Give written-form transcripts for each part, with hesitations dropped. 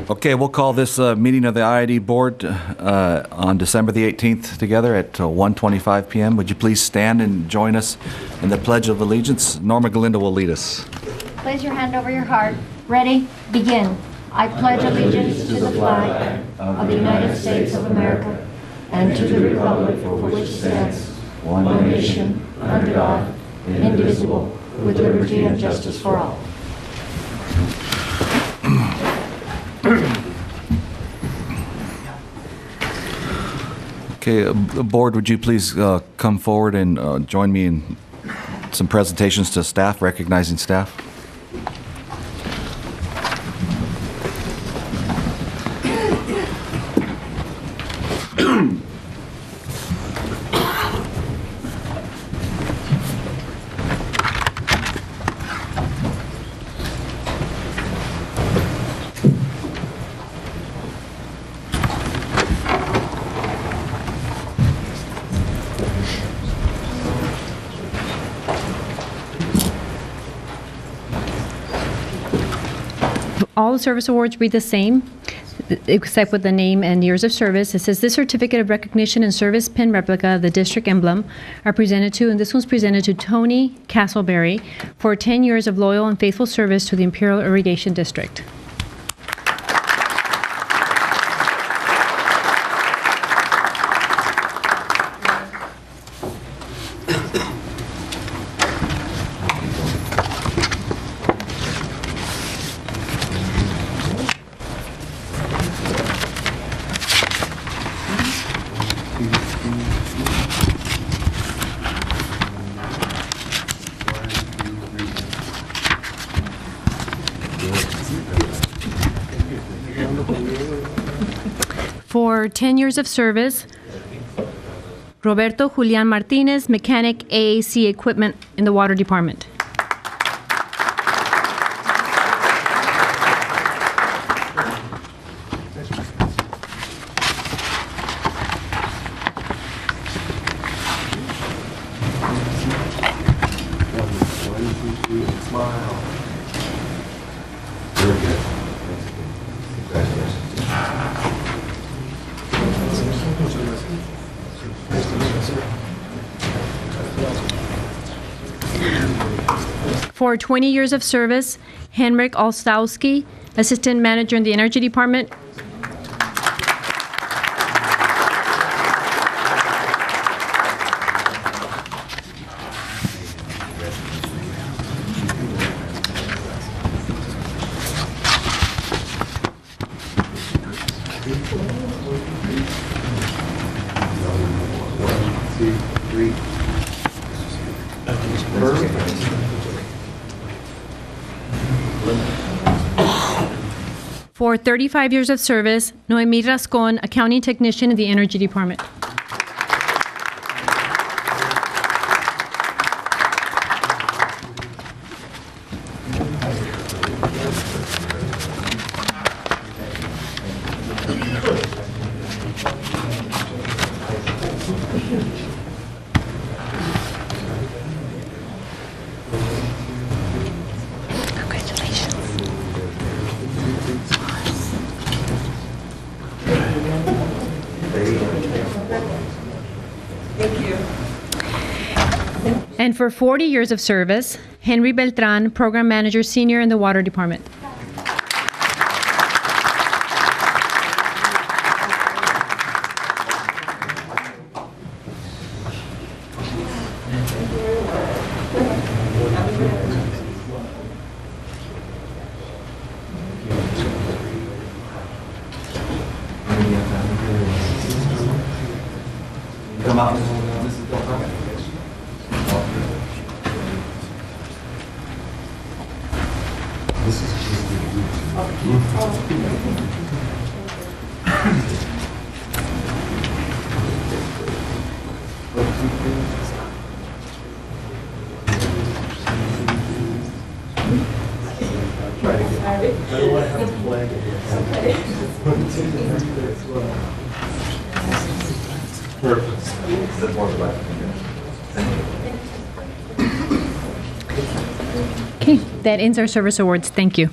Okay, we'll call this meeting of the IID Board on December the 18th together at 1:25 p.m. Would you please stand and join us in the Pledge of Allegiance? Norma Galindo will lead us. Place your hand over your heart. Ready? Begin. I pledge allegiance to the flag of the United States of America and to the republic for which it stands, one nation, under God, indivisible, with liberty and justice for all. Okay, Board, would you please come forward and join me in some presentations to staff, recognizing staff? All the service awards read the same, except with the name and years of service. It says, this certificate of recognition and service pin replica of the district emblem are presented to, and this one's presented to Tony Castleberry for 10 years of loyal and faithful service to the Imperial Irrigation District. For 10 years of service, Roberto Julian Martinez, mechanic, AAC equipment in the Water Department. For 20 years of service, Henrik Olstowski, Assistant Manager in the Energy Department. For 35 years of service, Noemi Rascon, Accounting Technician in the Energy Department. And for 40 years of service, Henry Beltran, Program Manager Senior in the Water Department. Come out. Okay, that ends our service awards. Thank you.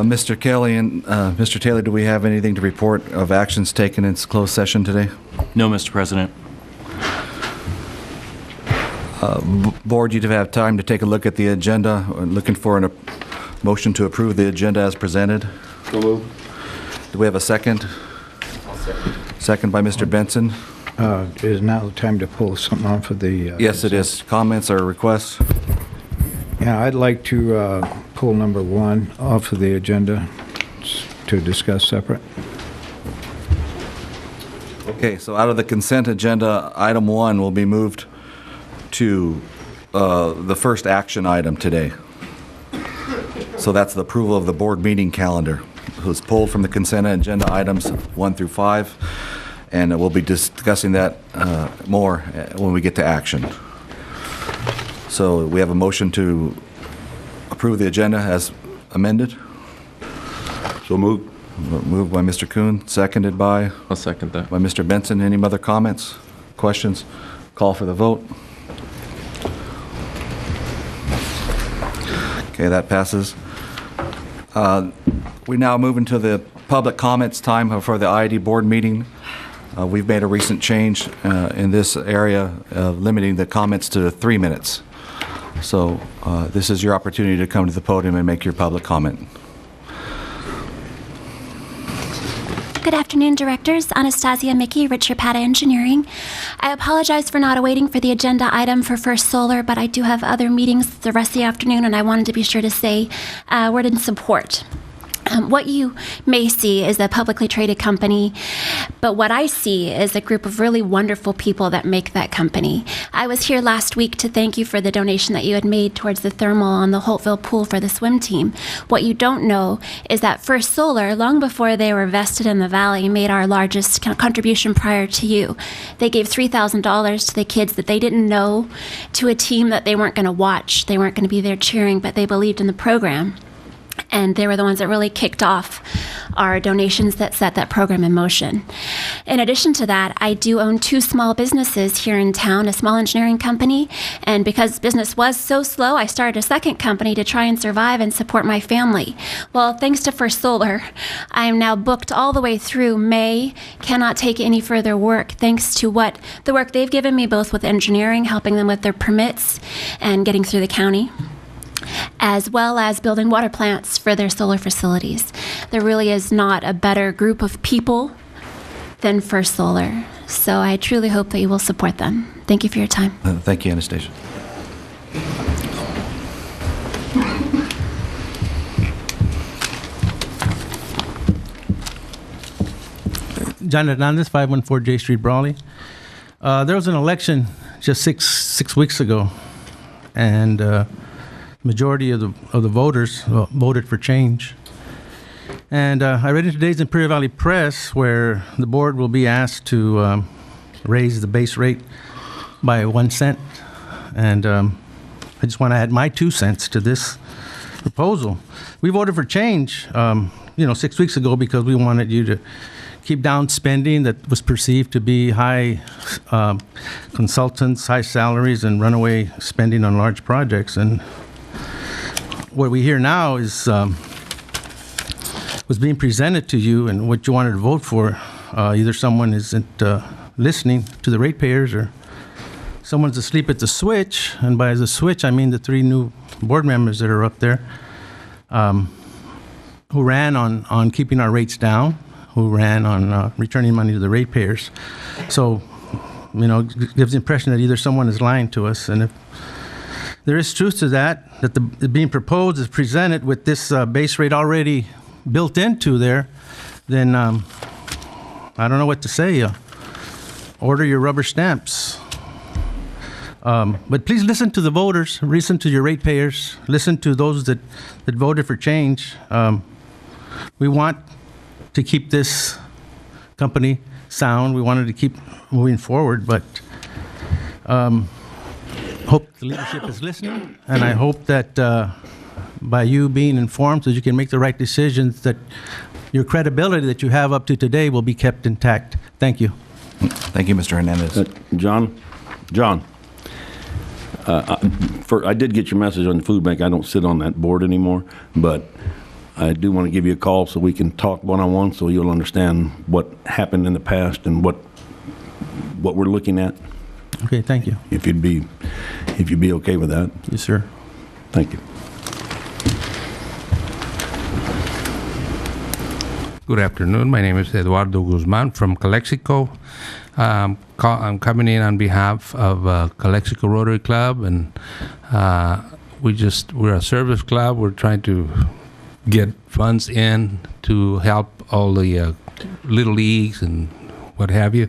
Mr. Kelly and Mr. Taylor, do we have anything to report of actions taken in closed session today? No, Mr. President. Board, you'd have time to take a look at the agenda. Looking for a motion to approve the agenda as presented. So moved. Do we have a second? Second by Mr. Benson. Is now the time to pull something off of the... Yes, it is. Comments or requests? Yeah, I'd like to pull number 1 off of the agenda to discuss separate. Okay, so out of the consent agenda, item 1 will be moved to the first action item today. So that's the approval of the board meeting calendar. It was pulled from the consent agenda items 1 through 5, and we'll be discussing that more when we get to action. So we have a motion to approve the agenda as amended. So moved. Moved by Mr. Kuhn, seconded by I'll second that. Mr. Benson. Any other comments, questions? Call for the vote. Okay, that passes. We now move into the public comments time for the IED board meeting. We've made a recent change in this area, limiting the comments to 3 minutes. So this is your opportunity to come to the podium and make your public comment. Good afternoon, directors. Anastasia Mickey, Richard Pata Engineering. I apologize for not waiting for the agenda item for First Solar, but I do have other meetings the rest of the afternoon, and I wanted to be sure to say a word in support. What you may see is a publicly traded company, but what I see is a group of really wonderful people that make that company. I was here last week to thank you for the donation that you had made towards the thermal on the Holtville pool for the swim team. What you don't know is that First Solar, long before they were vested in the Valley, made our largest contribution prior to you. They gave $3,000 to the kids that they didn't know, to a team that they weren't going to watch. They weren't going to be there cheering, but they believed in the program. And they were the ones that really kicked off our donations that set that program in motion. In addition to that, I do own 2 small businesses here in town, a small engineering company, and because business was so slow, I started a second company to try and survive and support my family. Well, thanks to First Solar, I am now booked all the way through May, cannot take any further work thanks to the work they've given me, both with engineering, helping them with their permits, and getting through the county, as well as building water plants for their solar facilities. There really is not a better group of people than First Solar. So I truly hope that you will support them. Thank you for your time. Thank you, Anastasia. John Hernandez, 514 J Street, Brawley. There was an election just six weeks ago, and majority of the voters voted for change. And I read in today's Imperial Valley Press where the board will be asked to raise the base rate by 1 cent. And I just want to add my 2 cents to this proposal. We voted for change, 6 weeks ago because we wanted you to keep down spending that was perceived to be high consultants, high salaries, and runaway spending on large projects. And what we hear now is was being presented to you, and what you wanted to vote for. Either someone isn't listening to the ratepayers, or someone's asleep at the switch. And by the switch, I mean the 3 new board members that are up there, who ran on keeping our rates down, who ran on returning money to the ratepayers. So, it gives the impression that either someone is lying to us, and if there is truth to that the being proposed is presented with this base rate already built into there, then I don't know what to say. Order your rubber stamps. But please listen to the voters, listen to your ratepayers, listen to those that voted for change. We want to keep this company sound. We wanted to keep moving forward, but hope the leadership is listening, and I hope that by you being informed so you can make the right decisions, that your credibility that you have up to today will be kept intact. Thank you. Thank you, Mr. Hernandez. John, I did get your message on the food bank. I don't sit on that board anymore, but I do want to give you a call so we can talk one-on-one so you'll understand what happened in the past and what we're looking at, Okay, thank you. if you'd be okay with that. Yes, sir. Thank you. Good afternoon. My name is Eduardo Guzman from Calexico. I'm coming in on behalf of Calexico Rotary Club, and we're a service club. We're trying to get funds in to help all the little leagues and what have you.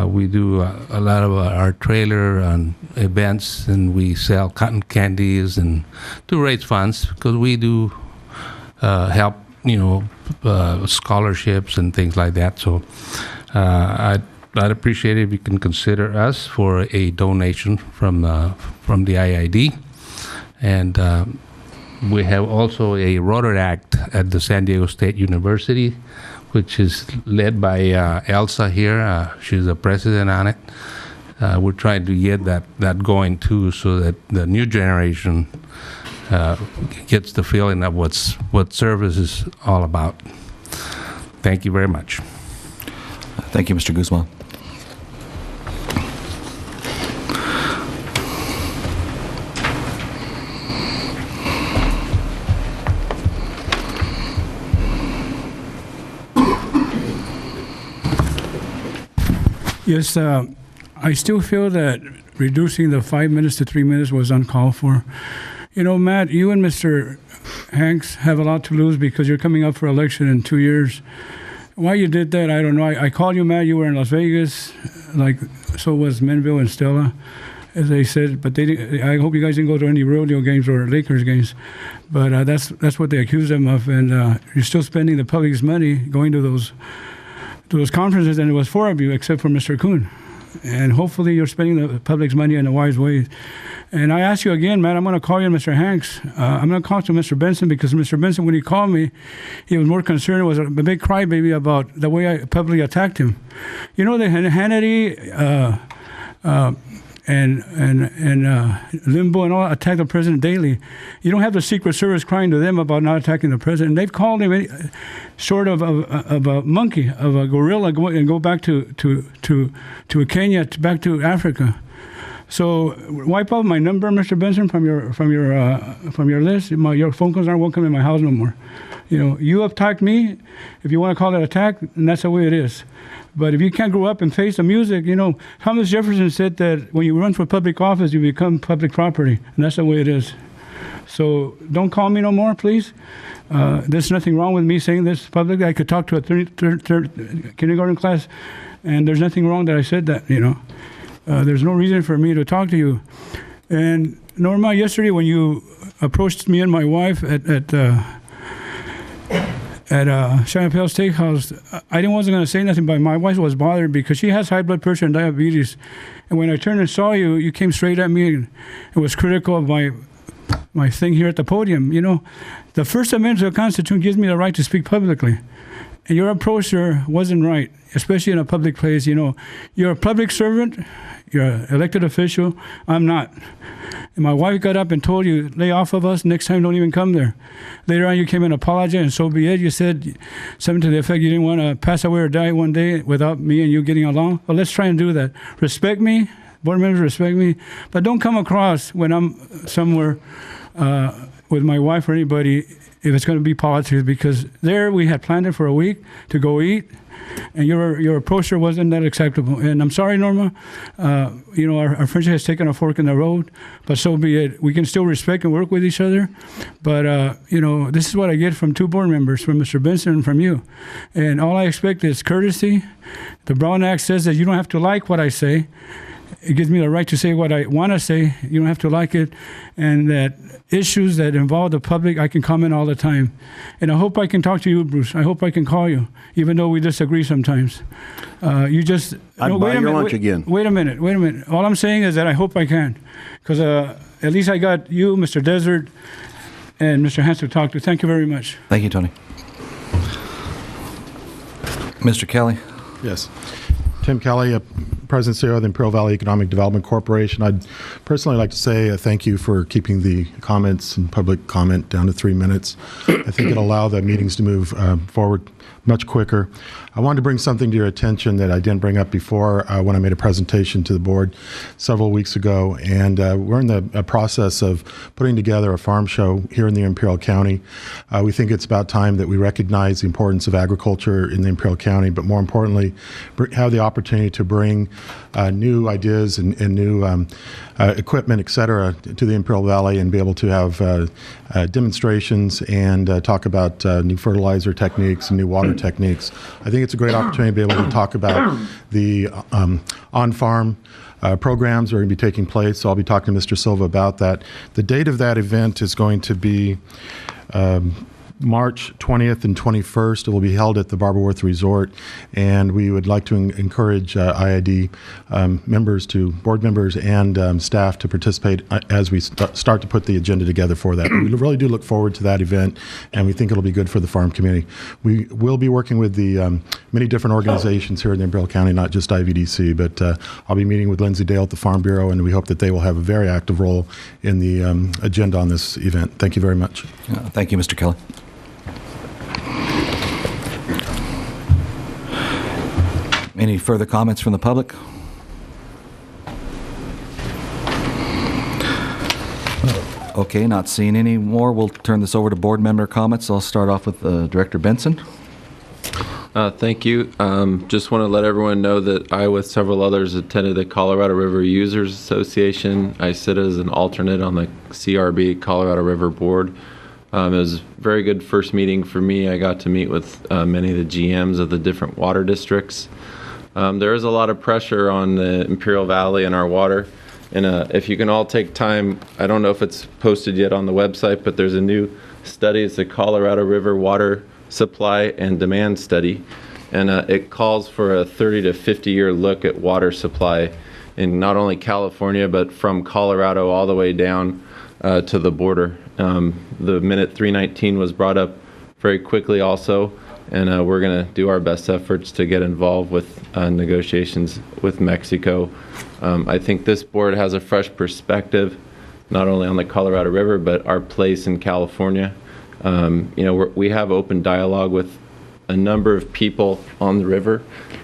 We do a lot of our trailer events, and we sell cotton candies and to raise funds because we do help, scholarships and things like that. So I'd appreciate it if you can consider us for a donation from the IID. And we have also a Rotary Act at the San Diego State University, which is led by Elsa here. She's the president on it. We're trying to get that going too, so that the new generation gets the feeling of what service is all about. Thank you very much. Thank you, Mr. Guzman. Yes, I still feel that reducing the 5 minutes to 3 minutes was uncalled for. Matt, you and Mr. Hanks have a lot to lose because you're coming up for election in 2 years. Why you did that, I don't know. I called you, Matt. You were in Las Vegas, like so was Menville and Stella, as they said. But I hope you guys didn't go to any rodeo games or Lakers games. But that's what they accused them of. And you're still spending the public's money going to those conferences, and it was 4 of you except for Mr. Kuhn. And hopefully you're spending the public's money in a wise way. And I ask you again, man, I'm going to call you Mr. Hanks. I'm going to call to Mr. Benson because Mr. Benson, when he called me, he was more concerned. It was a big crybaby about the way I publicly attacked him. The Hannity and Limbo and all attack the president daily. You don't have the Secret Service crying to them about not attacking the president. They've called him sort of a monkey, of a gorilla, and go back to Kenya, back to Africa. So wipe out my number, Mr. Benson, from your list. Your phone calls aren't welcome in my house no more. You attacked me. If you want to call it attack, and that's the way it is. But if you can't grow up and face the music, Thomas Jefferson said that when you run for public office, you become public property, and that's the way it is. So don't call me no more, please. There's nothing wrong with me saying this publicly. I could talk to a third kindergarten class, and there's nothing wrong that I said that, There's no reason for me to talk to you. And Norma, yesterday when you approached me and my wife at Chappelle Steakhouse, I wasn't going to say nothing, but my wife was bothered because she has high blood pressure and diabetes. And when I turned and saw you, you came straight at me and was critical of my thing here at the podium. The First Amendment to the Constitution gives me the right to speak publicly. And your approach there wasn't right, especially in a public place. You're a public servant, you're an elected official. I'm not. And my wife got up and told you, lay off of us, next time don't even come there. Later on you came and apologized, and so be it. You said something to the effect you didn't want to pass away or die one day without me and you getting along. Well, let's try and do that. Respect me, board members respect me, but don't come across when I'm somewhere with my wife or anybody if it's going to be politics, because there we had planned it for a week to go eat, and your approach there wasn't that acceptable. And I'm sorry, Norma. Our friendship has taken a fork in the road, but so be it. We can still respect and work with each other. But, this is what I get from 2 board members, from Mr. Benson and from you. And all I expect is courtesy. The Brown Act says that you don't have to like what I say. It gives me the right to say what I want to say. You don't have to like it. And that issues that involve the public, I can comment all the time. And I hope I can talk to you, Bruce. I hope I can call you, even though we disagree sometimes. I'd buy your lunch again. Wait a minute. All I'm saying is that I hope I can. Because at least I got you, Mr. Desert, and Mr. Hans to talk to. Thank you very much. Thank you, Tony. Mr. Kelly? Yes. Tim Kelly, President CEO of the Imperial Valley Economic Development Corporation. I'd personally like to say thank you for keeping the comments and public comment down to 3 minutes. I think it'll allow the meetings to move forward much quicker. I wanted to bring something to your attention that I didn't bring up before when I made a presentation to the board several weeks ago, and we're in the process of putting together a farm show here in the Imperial County. We think it's about time that we recognize the importance of agriculture in the Imperial County, but more importantly, have the opportunity to bring new ideas and new equipment, et cetera, to the Imperial Valley and be able to have demonstrations and talk about new fertilizer techniques and new water techniques. I think it's a great opportunity to be able to talk about the on-farm programs that are going to be taking place. So I'll be talking to Mr. Silva about that. The date of that event is going to be March 20th and 21st. It will be held at the Barberworth Resort, and we would like to encourage IID members, board members and staff to participate as we start to put the agenda together for that. We really do look forward to that event, and we think it'll be good for the farm community. We will be working with the many different organizations here in the Imperial County, not just IVDC, but I'll be meeting with Lindsay Dale at the Farm Bureau, and we hope that they will have a very active role in the agenda on this event. Thank you very much. Thank you, Mr. Kelly. Any further comments from the public? Okay, not seeing any more. We'll turn this over to board member comments. I'll start off with Director Benson. Thank you. Just want to let everyone know that I, with several others, attended the Colorado River Users Association. I sit as an alternate on the CRB, Colorado River Board. It was a very good first meeting for me. I got to meet with many of the GMs of the different water districts. There is a lot of pressure on the Imperial Valley and our water. And if you can all take time, I don't know if it's posted yet on the website, but there's a new study. It's the Colorado River Water Supply and Demand Study. And it calls for a 30 to 50 year look at water supply in not only California, but from Colorado all the way down to the border. The Minute 319 was brought up very quickly also. And we're going to do our best efforts to get involved with negotiations with Mexico. I think this board has a fresh perspective, not only on the Colorado River, but our place in California. We have open dialogue with a number of people on the river.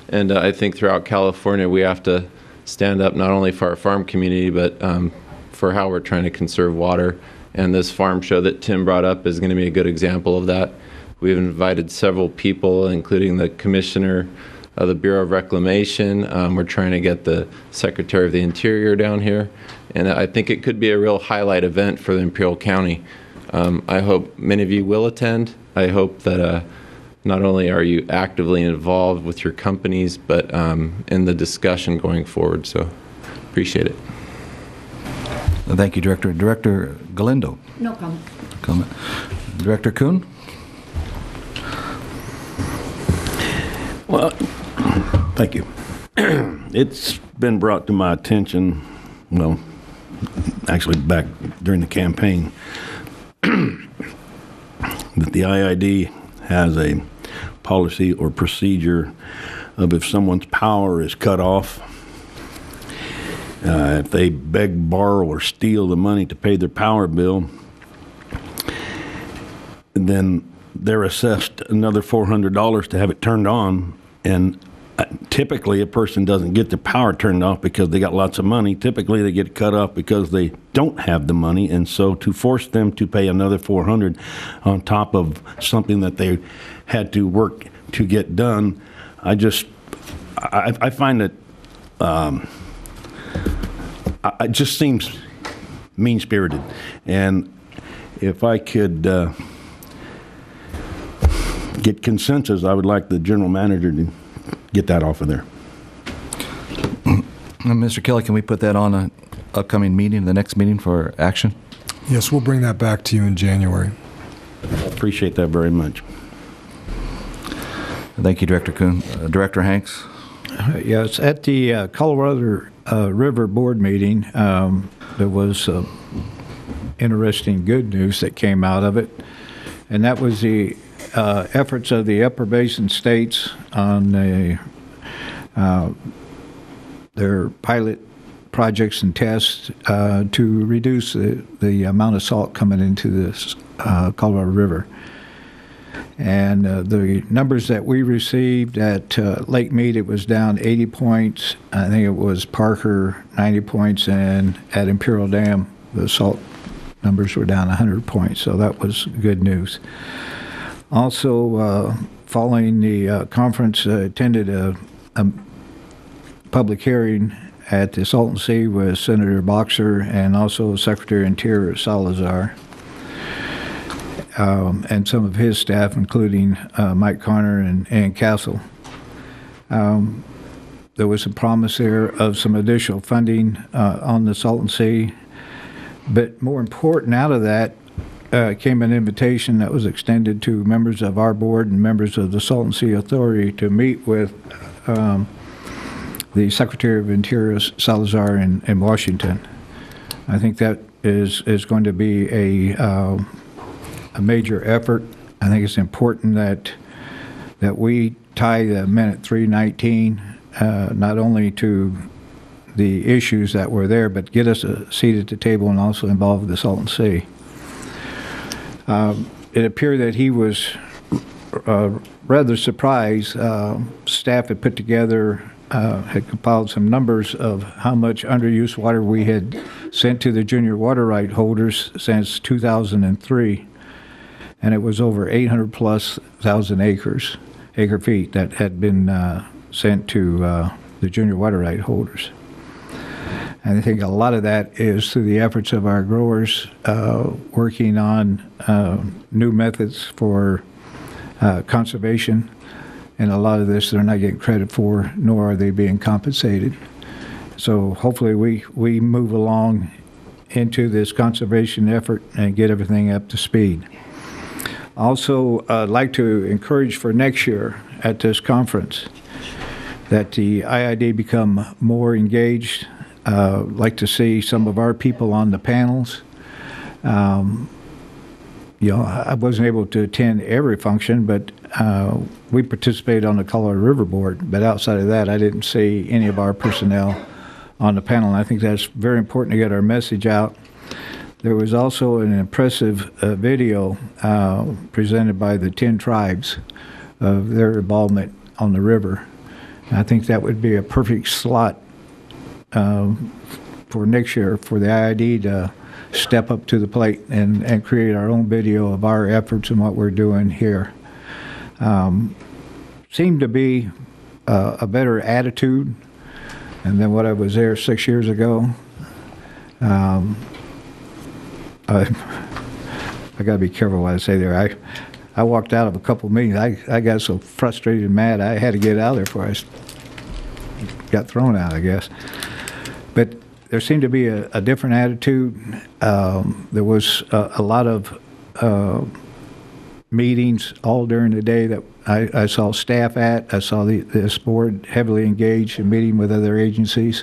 And I think throughout California, we have to stand up not only for our farm community, but for how we're trying to conserve water. And this farm show that Tim brought up is going to be a good example of that. We've invited several people, including the Commissioner of the Bureau of Reclamation. We're trying to get the Secretary of the Interior down here. And I think it could be a real highlight event for the Imperial County. I hope many of you will attend. I hope that not only are you actively involved with your companies, but in the discussion going forward. So appreciate it. Thank you, Director. Director Galindo. No comment. Comment. Director Kuhn. Well, thank you. It's been brought to my attention, well, actually back during the campaign, that the IID has a policy or procedure of if someone's power is cut off, if they beg, borrow, or steal the money to pay their power bill, then they're assessed another $400 to have it turned on. And typically a person doesn't get their power turned off because they got lots of money. Typically they get cut off because they don't have the money. And so to force them to pay another $400 on top of something that they had to work to get done, I find it, it just seems mean-spirited. And if I could get consensus, I would like the general manager to get that off of there. Mr. Kelly, can we put that on an upcoming meeting, the next meeting for action? Yes, we'll bring that back to you in January. Appreciate that very much. Thank you, Director Kuhn. Director Hanks? Yes, at the Colorado River Board meeting, there was interesting good news that came out of it, and that was the efforts of the Upper Basin states on the their pilot projects and tests to reduce the amount of salt coming into this Colorado River. And the numbers that we received at Lake Mead, it was down 80 points. I think it was Parker 90 points, and at Imperial Dam, the salt numbers were down 100 points. So that was good news. Also, following the conference, attended a public hearing at the Salton Sea with Senator Boxer and also Secretary of Interior Salazar. And some of his staff, including Mike Connor and Ann Castle. There was a promise there of some additional funding on the Salton Sea. But more important, out of that came an invitation that was extended to members of our board and members of the Salton Sea Authority to meet with the Secretary of Interior Salazar in Washington. I think that is going to be a major effort. I think it's important that we tie the Minute 319 not only to the issues that were there, but get us a seat at the table and also involve the Salton Sea. It appeared that he was rather surprised. Staff had put together, had compiled some numbers of how much underused water we had sent to the junior water right holders since 2003. And it was over 800,000+ acre feet that had been sent to the junior water right holders. And I think a lot of that is through the efforts of our growers working on new methods for conservation. And a lot of this they're not getting credit for, nor are they being compensated. So hopefully we move along into this conservation effort and get everything up to speed. Also, I'd like to encourage for next year at this conference that the IID become more engaged. Like to see some of our people on the panels. I wasn't able to attend every function, but we participated on the Colorado River Board. But outside of that, I didn't see any of our personnel on the panel. And I think that's very important to get our message out. There was also an impressive video presented by the 10 tribes of their involvement on the river. And I think that would be a perfect slot for next year for the IID to step up to the plate and create our own video of our efforts and what we're doing here. Seemed to be a better attitude than what I was there 6 years ago. I got to be careful what I say there. I walked out of a couple meetings. I got so frustrated and mad I had to get out of there before I got thrown out, I guess. But there seemed to be a different attitude. There was a lot of meetings all during the day that I saw staff at. I saw this board heavily engaged in meeting with other agencies.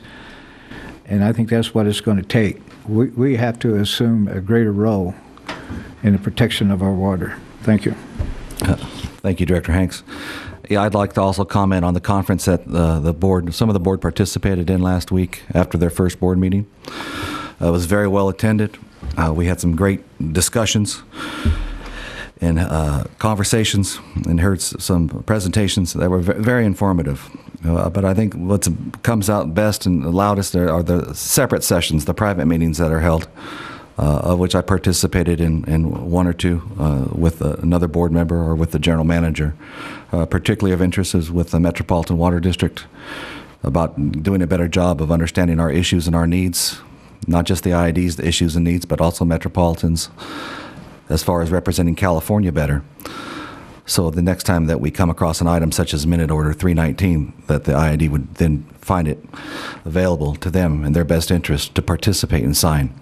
And I think that's what it's going to take. We have to assume a greater role in the protection of our water. Thank you. Thank you, Director Hanks. Yeah, I'd like to also comment on the conference that the board, some of the board participated in last week after their first board meeting. It was very well attended. We had some great discussions and conversations and heard some presentations that were very informative. But I think what comes out best and loudest are the separate sessions, the private meetings that are held, of which I participated in one or two with another board member or with the general manager. Particularly of interest is with the Metropolitan Water District about doing a better job of understanding our issues and our needs, not just the IID's the issues and needs, but also Metropolitans as far as representing California better. So the next time that we come across an item such as Minute Order 319, that the IID would then find it available to them in their best interest to participate and sign.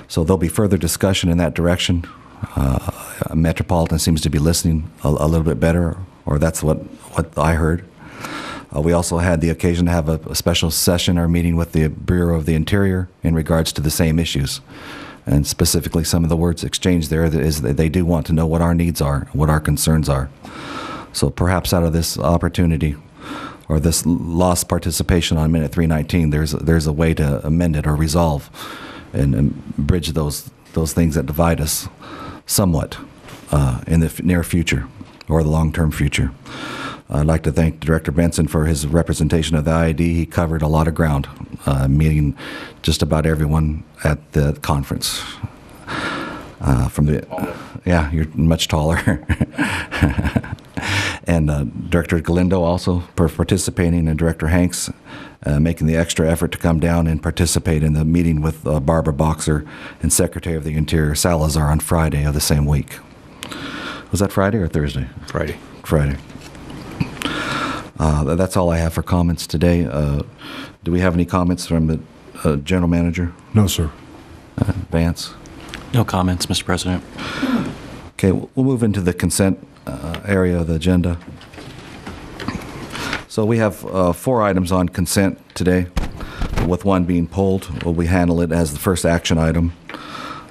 So there'll be further discussion in that direction. Metropolitan seems to be listening a little bit better, or that's what I heard. We also had the occasion to have a special session or meeting with the Bureau of the Interior in regards to the same issues. And specifically, some of the words exchanged there is that they do want to know what our needs are, what our concerns are. So perhaps out of this opportunity, or this lost participation on minute 319, there's a way to amend it or resolve and bridge those things that divide us somewhat in the near future or the long-term future. I'd like to thank Director Benson for his representation of the IID. He covered a lot of ground, meeting just about everyone at the conference. Yeah, you're much taller. And Director Galindo also for participating, and Director Hanks making the extra effort to come down and participate in the meeting with Barbara Boxer and Secretary of the Interior Salazar on Friday of the same week. Was that Friday or Thursday? Friday. Friday. That's all I have for comments today. Do we have any comments from the General Manager? No, sir. Vance? No comments, Mr. President. Okay, we'll move into the consent area of the agenda. So we have 4 items on consent today, with one being pulled. We handle it as the first action item.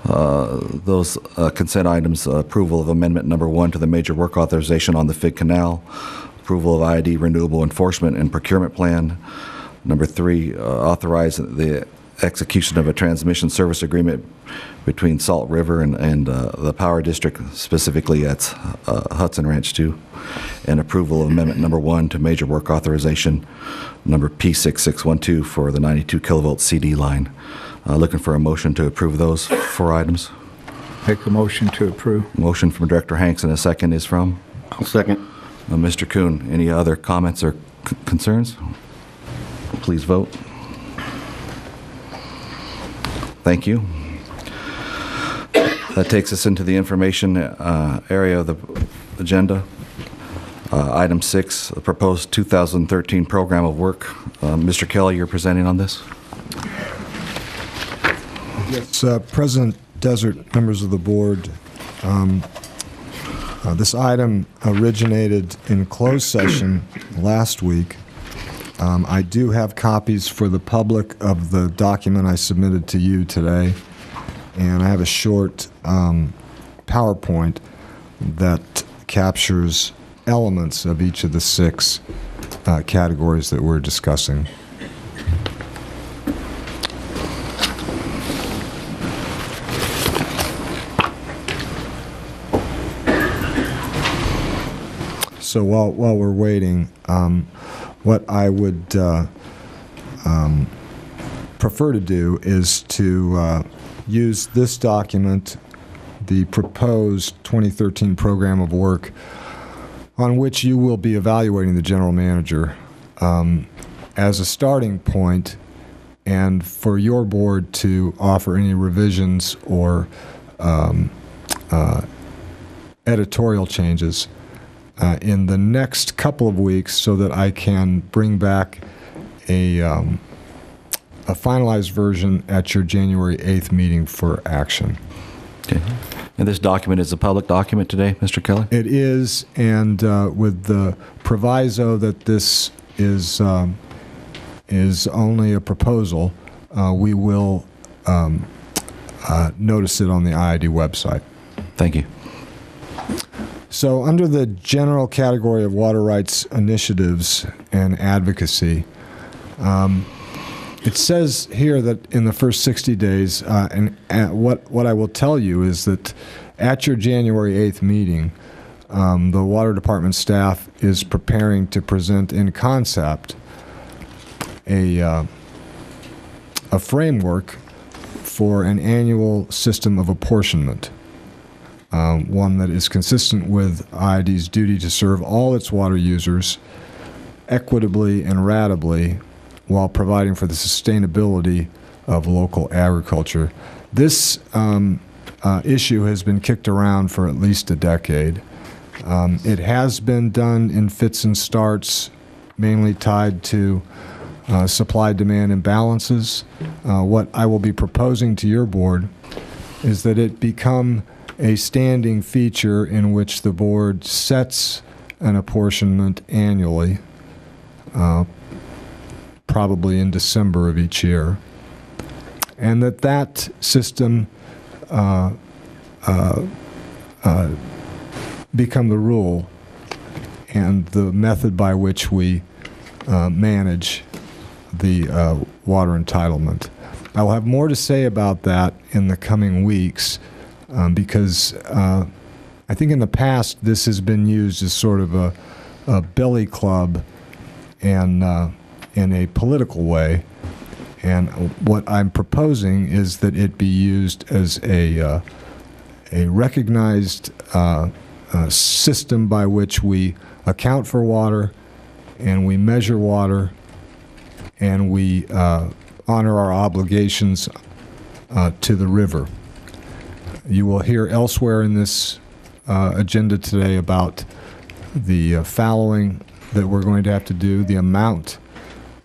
Those consent items: approval of amendment number 1 to the major work authorization on the Fig Canal, approval of IID renewable enforcement and procurement plan. Number 3, authorize the execution of a transmission service agreement between Salt River and the Power District, specifically at Hudson Ranch 2, and approval of amendment number 1 to major work authorization number P6612 for the 92 kilovolt CD line. Looking for a motion to approve those 4 items. Make a motion to approve. Motion from Director Hanks, and a second is from? I'll second. Mr. Kuhn. Any other comments or concerns? Please vote. Thank you. That takes us into the information area of the agenda. Item 6, the proposed 2013 program of work. Mr. Kelly, you're presenting on this? Yes, President Desert, members of the board, this item originated in closed session last week. I do have copies for the public of the document I submitted to you today, and I have a short PowerPoint that captures elements of each of the 6 categories that we're discussing. So while we're waiting, what I would prefer to do is to use this document, the proposed 2013 program of work, on which you will be evaluating the general manager, as a starting point, and for your board to offer any revisions or editorial changes in the next couple of weeks, so that I can bring back a finalized version at your January 8th meeting for action. Okay. And this document is a public document today, Mr. Kelly? It is, and with the proviso that this is only a proposal, we will notice it on the IID website. Thank you. So under the general category of water rights initiatives and advocacy, it says here that in the first 60 days, and what I will tell you is that at your January 8th meeting, the Water Department staff is preparing to present in concept a framework for an annual system of apportionment. One that is consistent with IID's duty to serve all its water users equitably and ratably while providing for the sustainability of local agriculture. This issue has been kicked around for at least a decade. It has been done in fits and starts, mainly tied to supply-demand imbalances. What I will be proposing to your board is that it become a standing feature in which the board sets an apportionment annually, probably in December of each year, and that system become the rule and the method by which we manage the water entitlement. I will have more to say about that in the coming weeks because I think in the past this has been used as sort of a billy club and in a political way. And what I'm proposing is that it be used as a recognized system by which we account for water and we measure water and we honor our obligations to the river. You will hear elsewhere in this agenda today about the fallowing that we're going to have to do, the amount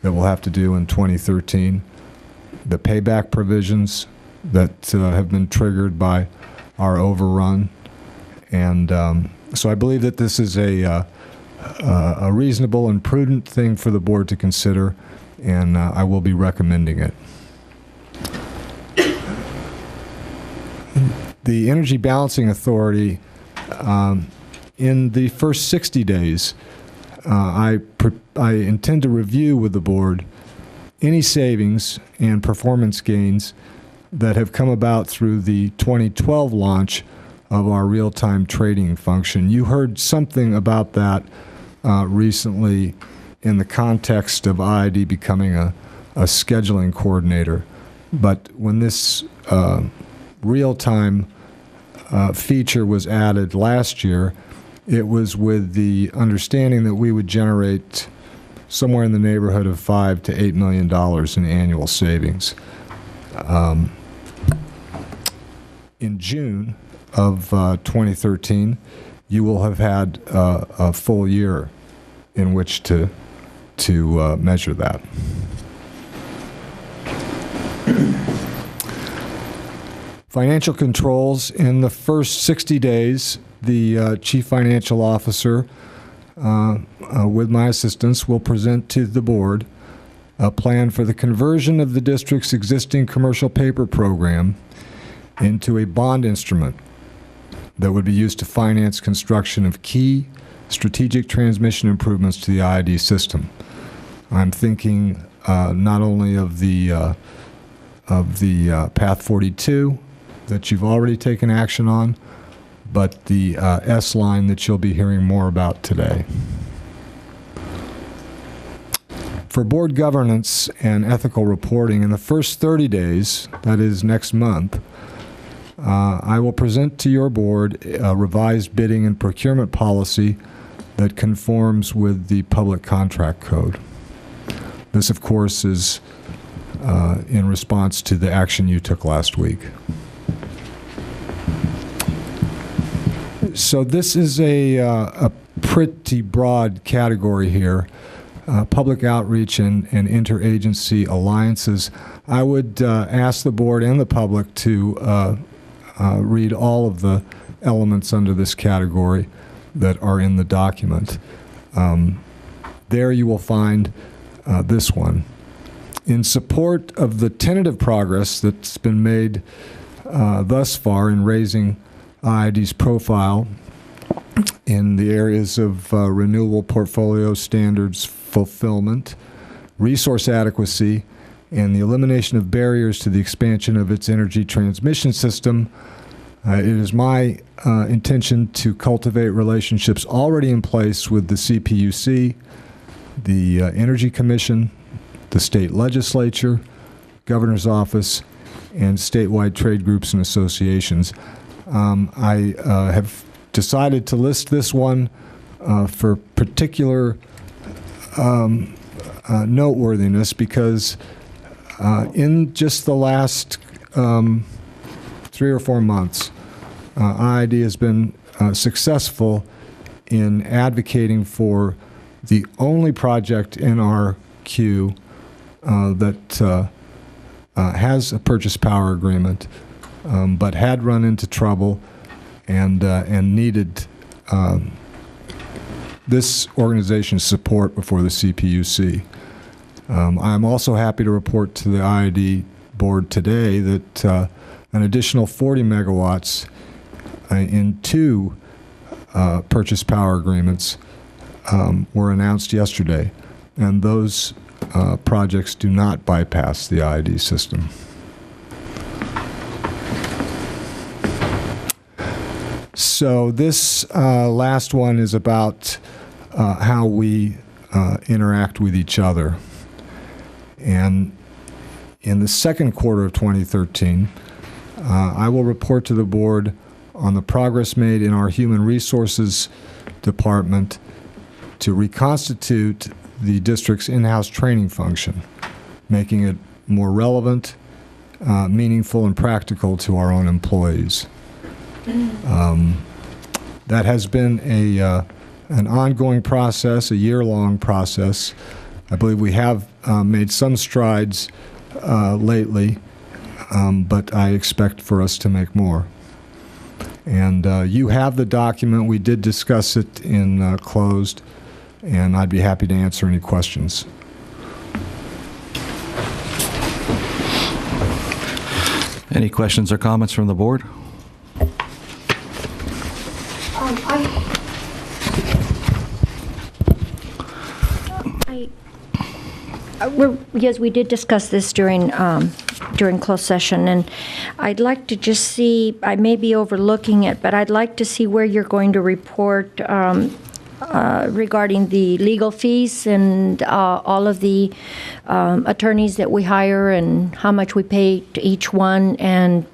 that we'll have to do in 2013, the payback provisions that have been triggered by our overrun. And so I believe that this is a reasonable and prudent thing for the board to consider, and I will be recommending it. The Energy Balancing Authority, in the first 60 days, I intend to review with the board any savings and performance gains that have come about through the 2012 launch of our real-time trading function. You heard something about that recently in the context of IID becoming a scheduling coordinator. But when this real-time feature was added last year, it was with the understanding that we would generate somewhere in the neighborhood of $5 to $8 million in annual savings. In June of 2013, you will have had a full year in which to measure that. Financial controls. In the first 60 days, the Chief Financial Officer, with my assistance, will present to the board a plan for the conversion of the district's existing commercial paper program into a bond instrument that would be used to finance construction of key strategic transmission improvements to the IID system. I'm thinking not only of the Path 42 that you've already taken action on, but the S-line that you'll be hearing more about today. For board governance and ethical reporting, in the first 30 days, that is next month, I will present to your board a revised bidding and procurement policy that conforms with the Public Contract Code. This, of course, is in response to the action you took last week. So this is a pretty broad category here. Public outreach and interagency alliances. I would ask the board and the public to read all of the elements under this category that are in the document. There you will find this one. In support of the tentative progress that's been made thus far in raising IID's profile in the areas of renewable portfolio standards fulfillment, resource adequacy, and the elimination of barriers to the expansion of its energy transmission system, it is my intention to cultivate relationships already in place with the CPUC, the Energy Commission, the state legislature, governor's office, and statewide trade groups and associations. I have decided to list this one for particular noteworthiness because in just the last 3 or 4 months, IID has been successful in advocating for the only project in our queue that has a purchase power agreement, but had run into trouble and needed this organization's support before the CPUC. I'm also happy to report to the IID board today that an additional 40 megawatts in 2 purchase power agreements were announced yesterday. and those projects do not bypass the IID system. So this last one is about how we interact with each other. And in the second quarter of 2013, I will report to the board on the progress made in our Human Resources Department to reconstitute the district's in-house training function, making it more relevant, meaningful, and practical to our own employees. That has been an ongoing process, a year-long process. I believe we have made some strides lately, but I expect for us to make more. And you have the document. We did discuss it in closed, and I'd be happy to answer any questions. Any questions or comments from the board? Yes, we did discuss this during closed session, and I'd like to just see, I may be overlooking it, but I'd like to see where you're going to report regarding the legal fees and all of the attorneys that we hire and how much we pay to each one. And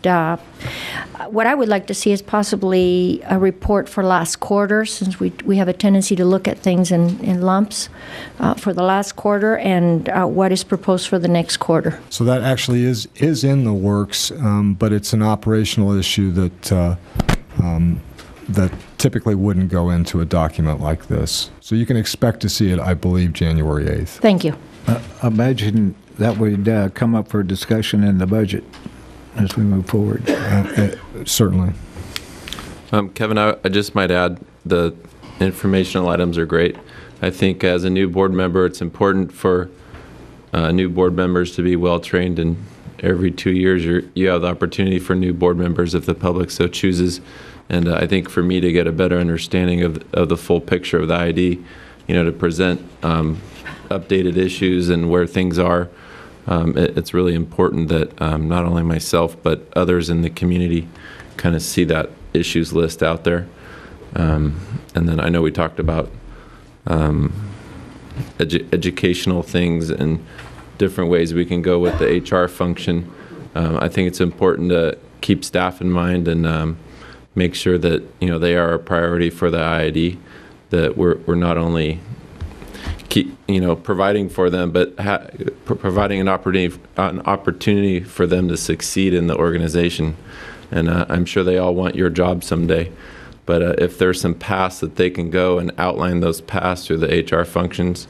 what I would like to see is possibly a report for last quarter, since we have a tendency to look at things in lumps for the last quarter, and what is proposed for the next quarter. So that actually is in the works, but it's an operational issue that that typically wouldn't go into a document like this. So you can expect to see it, I believe, January 8th. Thank you. Imagine that would come up for discussion in the budget as we move forward. Certainly. Kevin, I just might add the informational items are great. I think as a new board member, it's important for new board members to be well trained, and every 2 years you have the opportunity for new board members if the public so chooses. And I think for me to get a better understanding of the full picture of the ID, to present updated issues and where things are, it's really important that not only myself but others in the community kind of see that issues list out there. And then I know we talked about educational things and different ways we can go with the HR function. I think it's important to keep staff in mind and make sure that they are a priority for the IID, that we're not only providing for them, but providing an opportunity for them to succeed in the organization. And I'm sure they all want your job someday. But if there's some paths that they can go and outline those paths through the HR functions,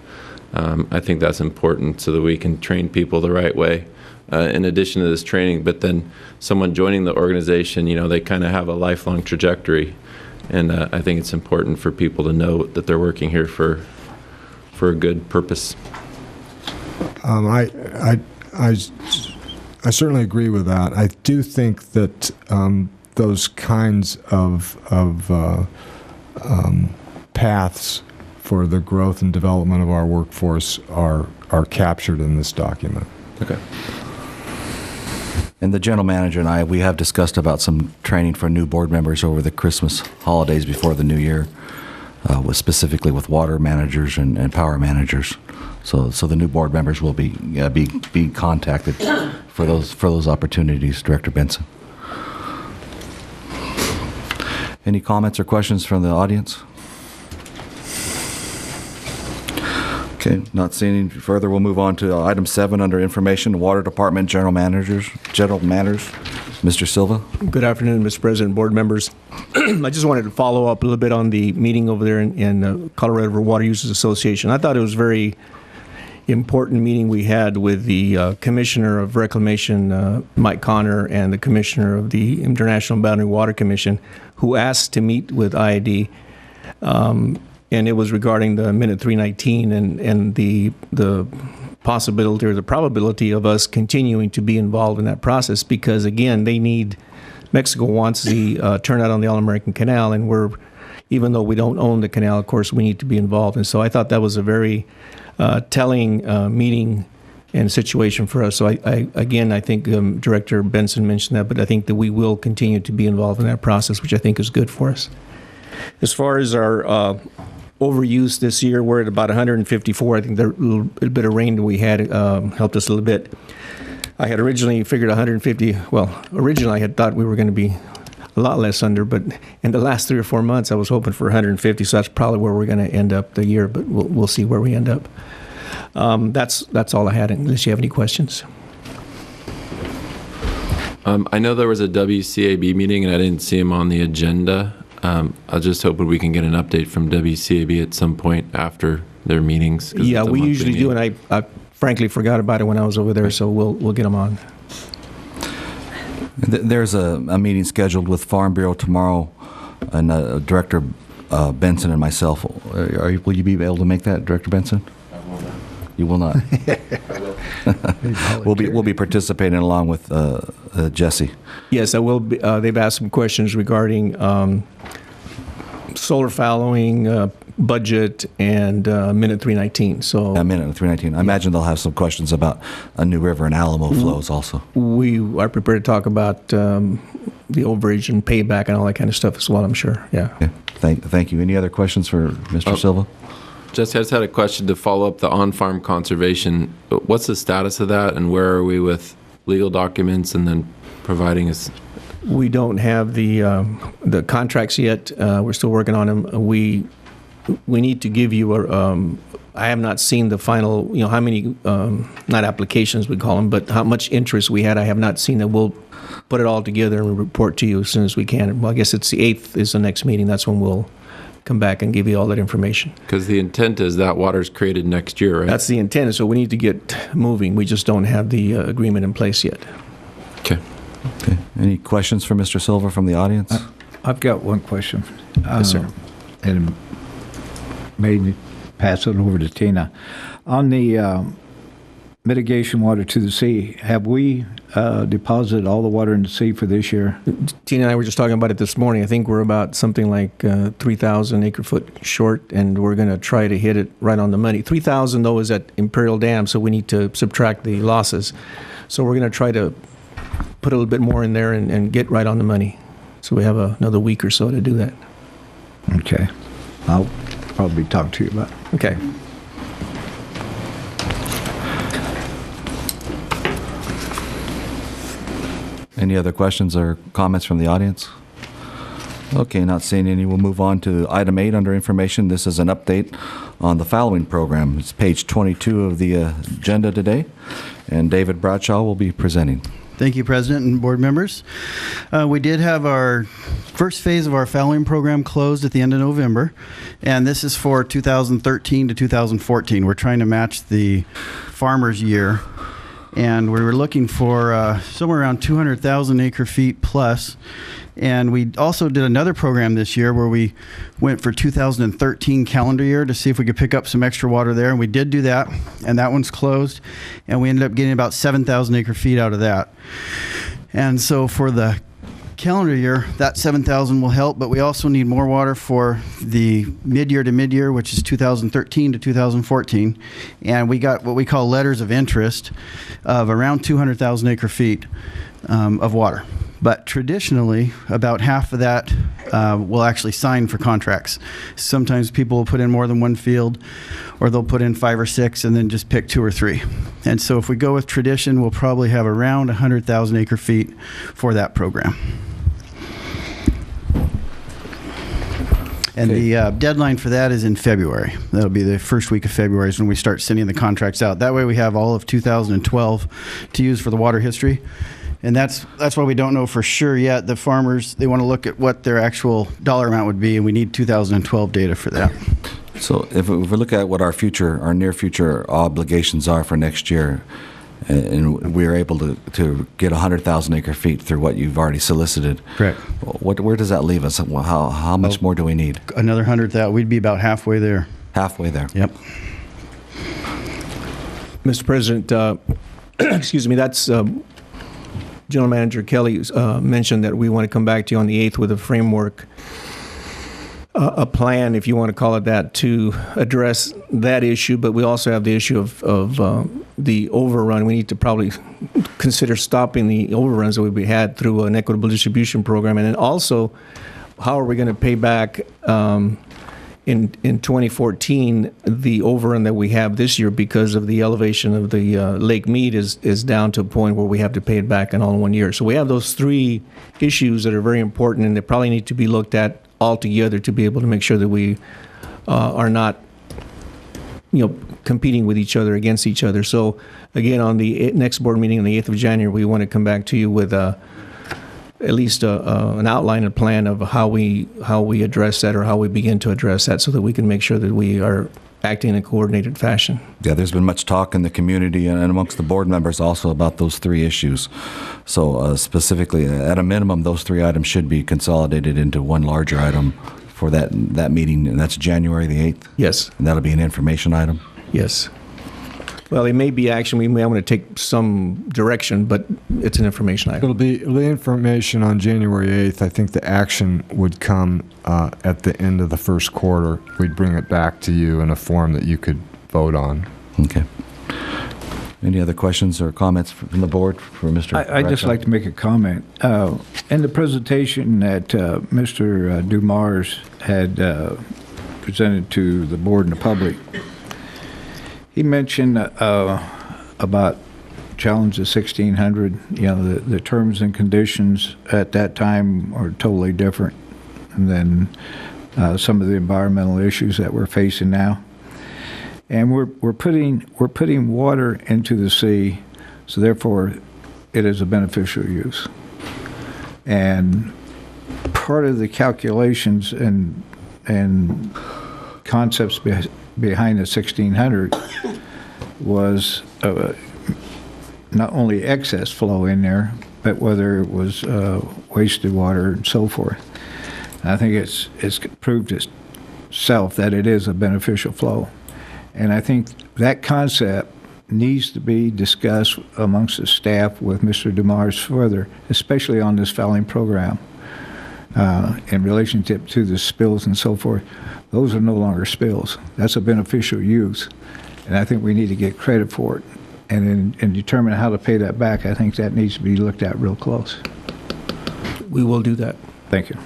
I think that's important so that we can train people the right way. In addition to this training, but then someone joining the organization, they kind of have a lifelong trajectory. And I think it's important for people to know that they're working here for a good purpose. I certainly agree with that. I do think that those kinds of paths for the growth and development of our workforce are captured in this document. Okay. And the general manager and I, we have discussed about some training for new board members over the Christmas holidays before the new year, specifically with water managers and power managers. So the new board members will be contacted for those opportunities, Director Benson. Any comments or questions from the audience? Okay, not seeing any further, we'll move on to item 7 under Information, Water Department General Matters. Mr. Silva. Good afternoon, Mr. President, board members. I just wanted to follow up a little bit on the meeting over there in Colorado River Water Users Association. I thought it was a very important meeting we had with the Commissioner of Reclamation, Mike Connor, and the Commissioner of the International Boundary Water Commission, who asked to meet with IID. And it was regarding the Minute 319 and the possibility or the probability of us continuing to be involved in that process, because again, Mexico wants the turnout on the All-American Canal, and we're even though we don't own the canal, of course, we need to be involved. And so I thought that was a very telling meeting and situation for us. So I think Director Benson mentioned that, but I think that we will continue to be involved in that process, which I think is good for us. As far as our overuse this year, we're at about 154. I think the little bit of rain that we had helped us a little bit. I had originally figured 150. Well, originally I had thought we were going to be a lot less under, but in the last 3 or 4 months, I was hoping for 150. So that's probably where we're going to end up the year, but we'll see where we end up. That's all I had, unless you have any questions. I know there was a WCAB meeting, and I didn't see him on the agenda. I was just hoping we can get an update from WCAB at some point after their meetings. Yeah, we usually do, and I frankly forgot about it when I was over there, so we'll get them on. There's a meeting scheduled with Farm Bureau tomorrow, and Director Benson and myself. Will you be able to make that, Director Benson? You will not. We'll be participating along with Jesse. Yes, I will. They've asked some questions regarding solar fallowing, budget, and Minute 319. So Minute 319. I imagine they'll have some questions about a new river and Alamo flows also. We are prepared to talk about the overage and payback and all that kind of stuff as well, I'm sure. Yeah. Thank you. Any other questions for Mr. Silva? Jesse, I just had a question to follow up the on-farm conservation. What's the status of that, and where are we with legal documents and then providing us? We don't have the contracts yet. We're still working on them. We need to give you I have not seen the final, how many, not applications we call them, but how much interest we had. I have not seen that. We'll put it all together and report to you as soon as we can. Well, I guess it's the 8th is the next meeting. That's when we'll come back and give you all that information. Because the intent is that water's created next year, right? That's the intent, so we need to get moving. We just don't have the agreement in place yet. Okay. Any questions for Mr. Silva from the audience? I've got one question. Yes, sir. And maybe pass it over to Tina. On the mitigation water to the sea, have we deposited all the water in the sea for this year? Tina and I were just talking about it this morning. I think we're about something like 3,000 acre-foot short, and we're going to try to hit it right on the money. 3,000, though, is at Imperial Dam, so we need to subtract the losses. So we're going to try to put a little bit more in there and get right on the money. So we have another week or so to do that. Okay. I'll probably talk to you about it. Okay. Any other questions or comments from the audience? Okay, not seeing any. We'll move on to item 8 under information. This is an update on the following program. It's page 22 of the agenda today, and David Bradshaw will be presenting. Thank you, President and board members. We did have our first phase of our fallowing program closed at the end of November, and this is for 2013 to 2014. We're trying to match the farmer's year, and we were looking for somewhere around 200,000 acre feet plus. And we also did another program this year where we went for 2013 calendar year to see if we could pick up some extra water there. And we did do that, and that one's closed. And we ended up getting about 7,000 acre feet out of that. And so for the calendar year, that 7,000 will help, but we also need more water for the mid-year to mid-year, which is 2013 to 2014. And we got what we call letters of interest of around 200,000 acre feet of water. But traditionally, about half of that will actually sign for contracts. Sometimes people will put in more than one field, or they'll put in 5 or 6 and then just pick 2 or 3. And so if we go with tradition, we'll probably have around 100,000 acre feet for that program. And the deadline for that is in February. That'll be the first week of February is when we start sending the contracts out. That way we have all of 2012 to use for the water history. And that's why we don't know for sure yet. The farmers, they want to look at what their actual dollar amount would be, and we need 2012 data for that. So if we look at what our near future obligations are for next year, and we're able to get 100,000 acre feet through what you've already solicited, correct? Where does that leave us? How much more do we need? Another 100,000. We'd be about halfway there. Halfway there. Yep. Mr. President, excuse me. That's. General Manager Kelly mentioned that we want to come back to you on the 8th with a framework a plan, if you want to call it that, to address that issue. But we also have the issue of the overrun. We need to probably consider stopping the overruns that we had through an equitable distribution program. And then also, how are we going to pay back in 2014 the overrun that we have this year because of the elevation of the Lake Mead is down to a point where we have to pay it back in all in 1 year. So we have those three issues that are very important, and they probably need to be looked at all together to be able to make sure that we are not, competing with each other, against each other. So again, on the next board meeting on the 8th of January, we want to come back to you with at least an outline and plan of how we address that, or how we begin to address that, so that we can make sure that we are acting in a coordinated fashion. Yeah, there's been much talk in the community and amongst the board members also about those three issues. So specifically, at a minimum, those three items should be consolidated into one larger item for that meeting, and that's January the 8th? Yes. And that'll be an information item? Yes. Well, it may be action. We may want to take some direction, but it's an information item. It'll be information on January 8th. I think the action would come at the end of the first quarter. We'd bring it back to you in a form that you could vote on. Okay. Any other questions or comments from the board for Mr. I'd just like to make a comment. In the presentation that Mr. Dumars had presented to the board and the public, he mentioned about challenge of 1600. The terms and conditions at that time are totally different than some of the environmental issues that we're facing now. And we're putting water into the sea, so therefore it is a beneficial use. And part of the calculations and concepts behind the 1600 was not only excess flow in there, but whether it was wasted water and so forth. And I think it's proved itself that it is a beneficial flow. And I think that concept needs to be discussed amongst the staff with Mr. Dumars further, especially on this fouling program in relationship to the spills and so forth. Those are no longer spills. That's a beneficial use, and I think we need to get credit for it. And in determining how to pay that back, I think that needs to be looked at real close. We will do that. Thank you.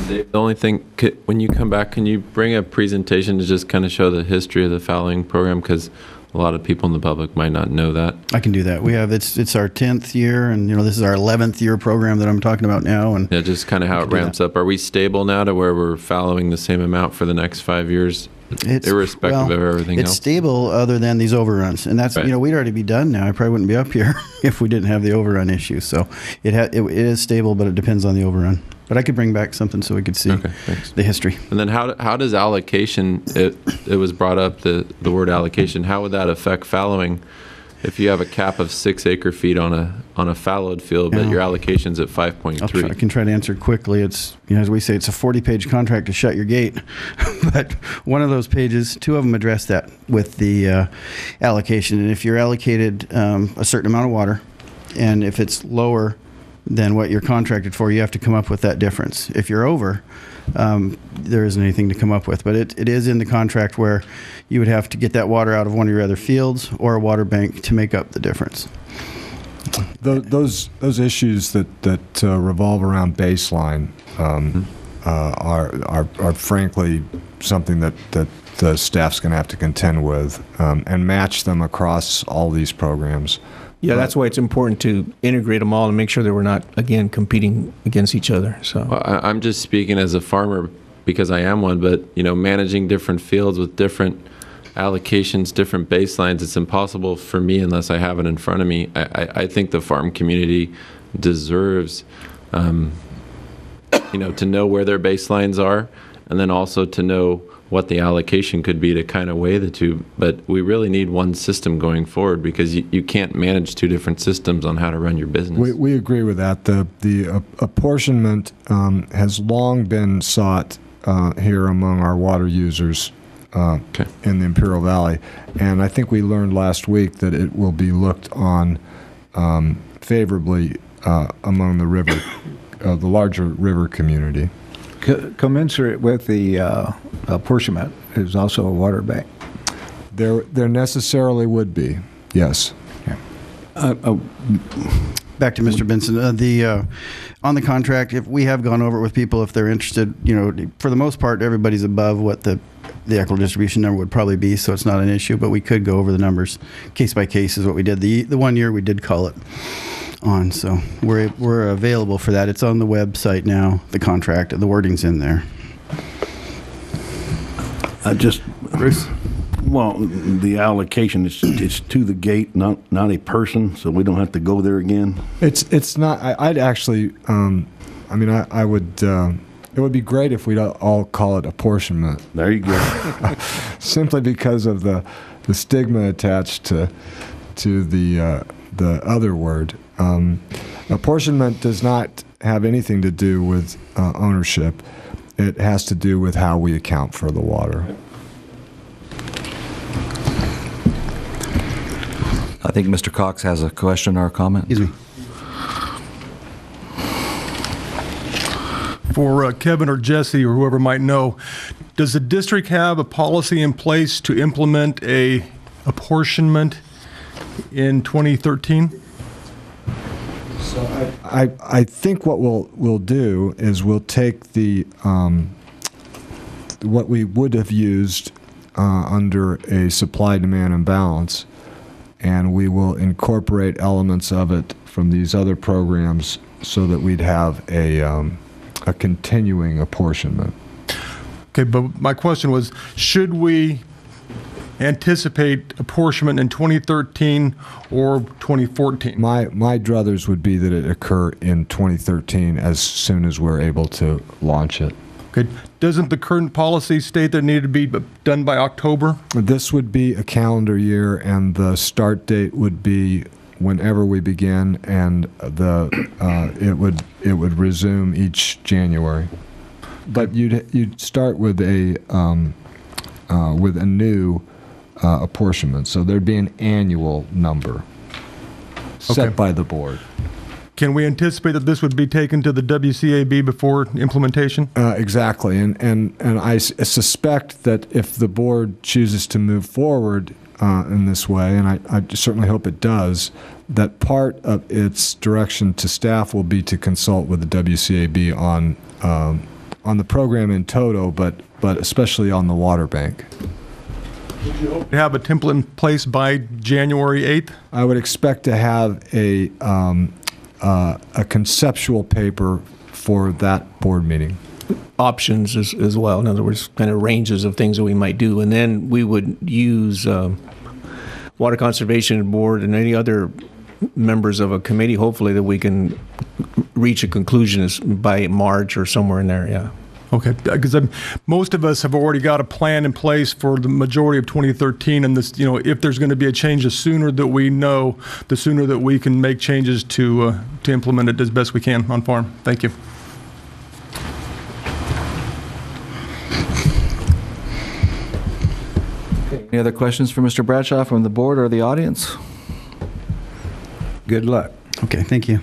The only thing, when you come back, can you bring a presentation to just kind of show the history of the fouling program? Because a lot of people in the public might not know that. I can do that. We have it's our 10th year, and this is our 11th year program that I'm talking about now. And yeah, just kind of how it ramps up. Are we stable now to where we're fallowing the same amount for the next 5 years, irrespective of everything else? It's stable other than these overruns, and that's right. We'd already be done now. I probably wouldn't be up here if we didn't have the overrun issue. So it is stable, but it depends on the overrun. But I could bring back something so we could see the history. And then how does allocation, it was brought up, the word allocation, how would that affect fallowing if you have a cap of 6 acre-feet on a fallowed field, but your allocation's at 5.3? I can try to answer quickly. It's, as we say, it's a 40-page contract to shut your gate. But one of those pages, 2 of them address that with the allocation. And if you're allocated a certain amount of water, and if it's lower than what you're contracted for, you have to come up with that difference. If you're over, there isn't anything to come up with. But it is in the contract where you would have to get that water out of one of your other fields or a water bank to make up the difference. Those issues that revolve around baseline are frankly something that the staff's going to have to contend with and match them across all these programs. Yeah, that's why it's important to integrate them all and make sure that we're not, again, competing against each other. So I'm just speaking as a farmer because I am one, but managing different fields with different allocations, different baselines, it's impossible for me unless I have it in front of me. I think the farm community deserves, to know where their baselines are, and then also to know what the allocation could be to kind of weigh the two. But we really need one system going forward because you can't manage 2 different systems on how to run your business. We agree with that. The apportionment has long been sought here among our water users in the Imperial Valley. And I think we learned last week that it will be looked on favorably among the larger river community. commensurate with the apportionment is also a water bank. There necessarily would be, yes. Back to Mr. Benson. On the contract, if we have gone over it with people, if they're interested, for the most part, everybody's above what the equitable distribution number would probably be, so it's not an issue, but we could go over the numbers. Case by case is what we did. The 1 year we did call it on, so we're available for that. It's on the website now, the contract, the wording's in there. Bruce? Well, the allocation it's to the gate, not a person, so we don't have to go there again. It's not. I'd actually. I would. It would be great if we'd all call it apportionment. There you go. Simply because of the stigma attached to the other word. Apportionment does not have anything to do with ownership. It has to do with how we account for the water. I think Mr. Cox has a question or a comment. Excuse me. For Kevin or Jesse or whoever might know, does the district have a policy in place to implement a apportionment in 2013? So I think what we'll do is we'll take the what we would have used under a supply-demand imbalance, and we will incorporate elements of it from these other programs so that we'd have a continuing apportionment. Okay, but my question was, should we anticipate apportionment in 2013 or 2014? My druthers would be that it occur in 2013 as soon as we're able to launch it. Okay, doesn't the current policy state that it needed to be done by October? This would be a calendar year, and the start date would be whenever we begin, and it would resume each January. But you'd start with a new apportionment, so there'd be an annual number set by the board. Can we anticipate that this would be taken to the WCAB before implementation? Exactly, and I suspect that if the board chooses to move forward in this way, and I certainly hope it does, that part of its direction to staff will be to consult with the WCAB on the program in toto, but especially on the water bank. Would you hope to have a template in place by January 8th? I would expect to have a conceptual paper for that board meeting. Options as well. In other words, kind of ranges of things that we might do. And then we would use Water Conservation Board and any other members of a committee, hopefully, that we can reach a conclusion by March or somewhere in there, yeah. Okay, because most of us have already got a plan in place for the majority of 2013, and this, if there's going to be a change, the sooner that we know, the sooner that we can make changes to implement it as best we can on farm. Thank you. Any other questions for Mr. Bradshaw from the board or the audience? Good luck. Okay, thank you.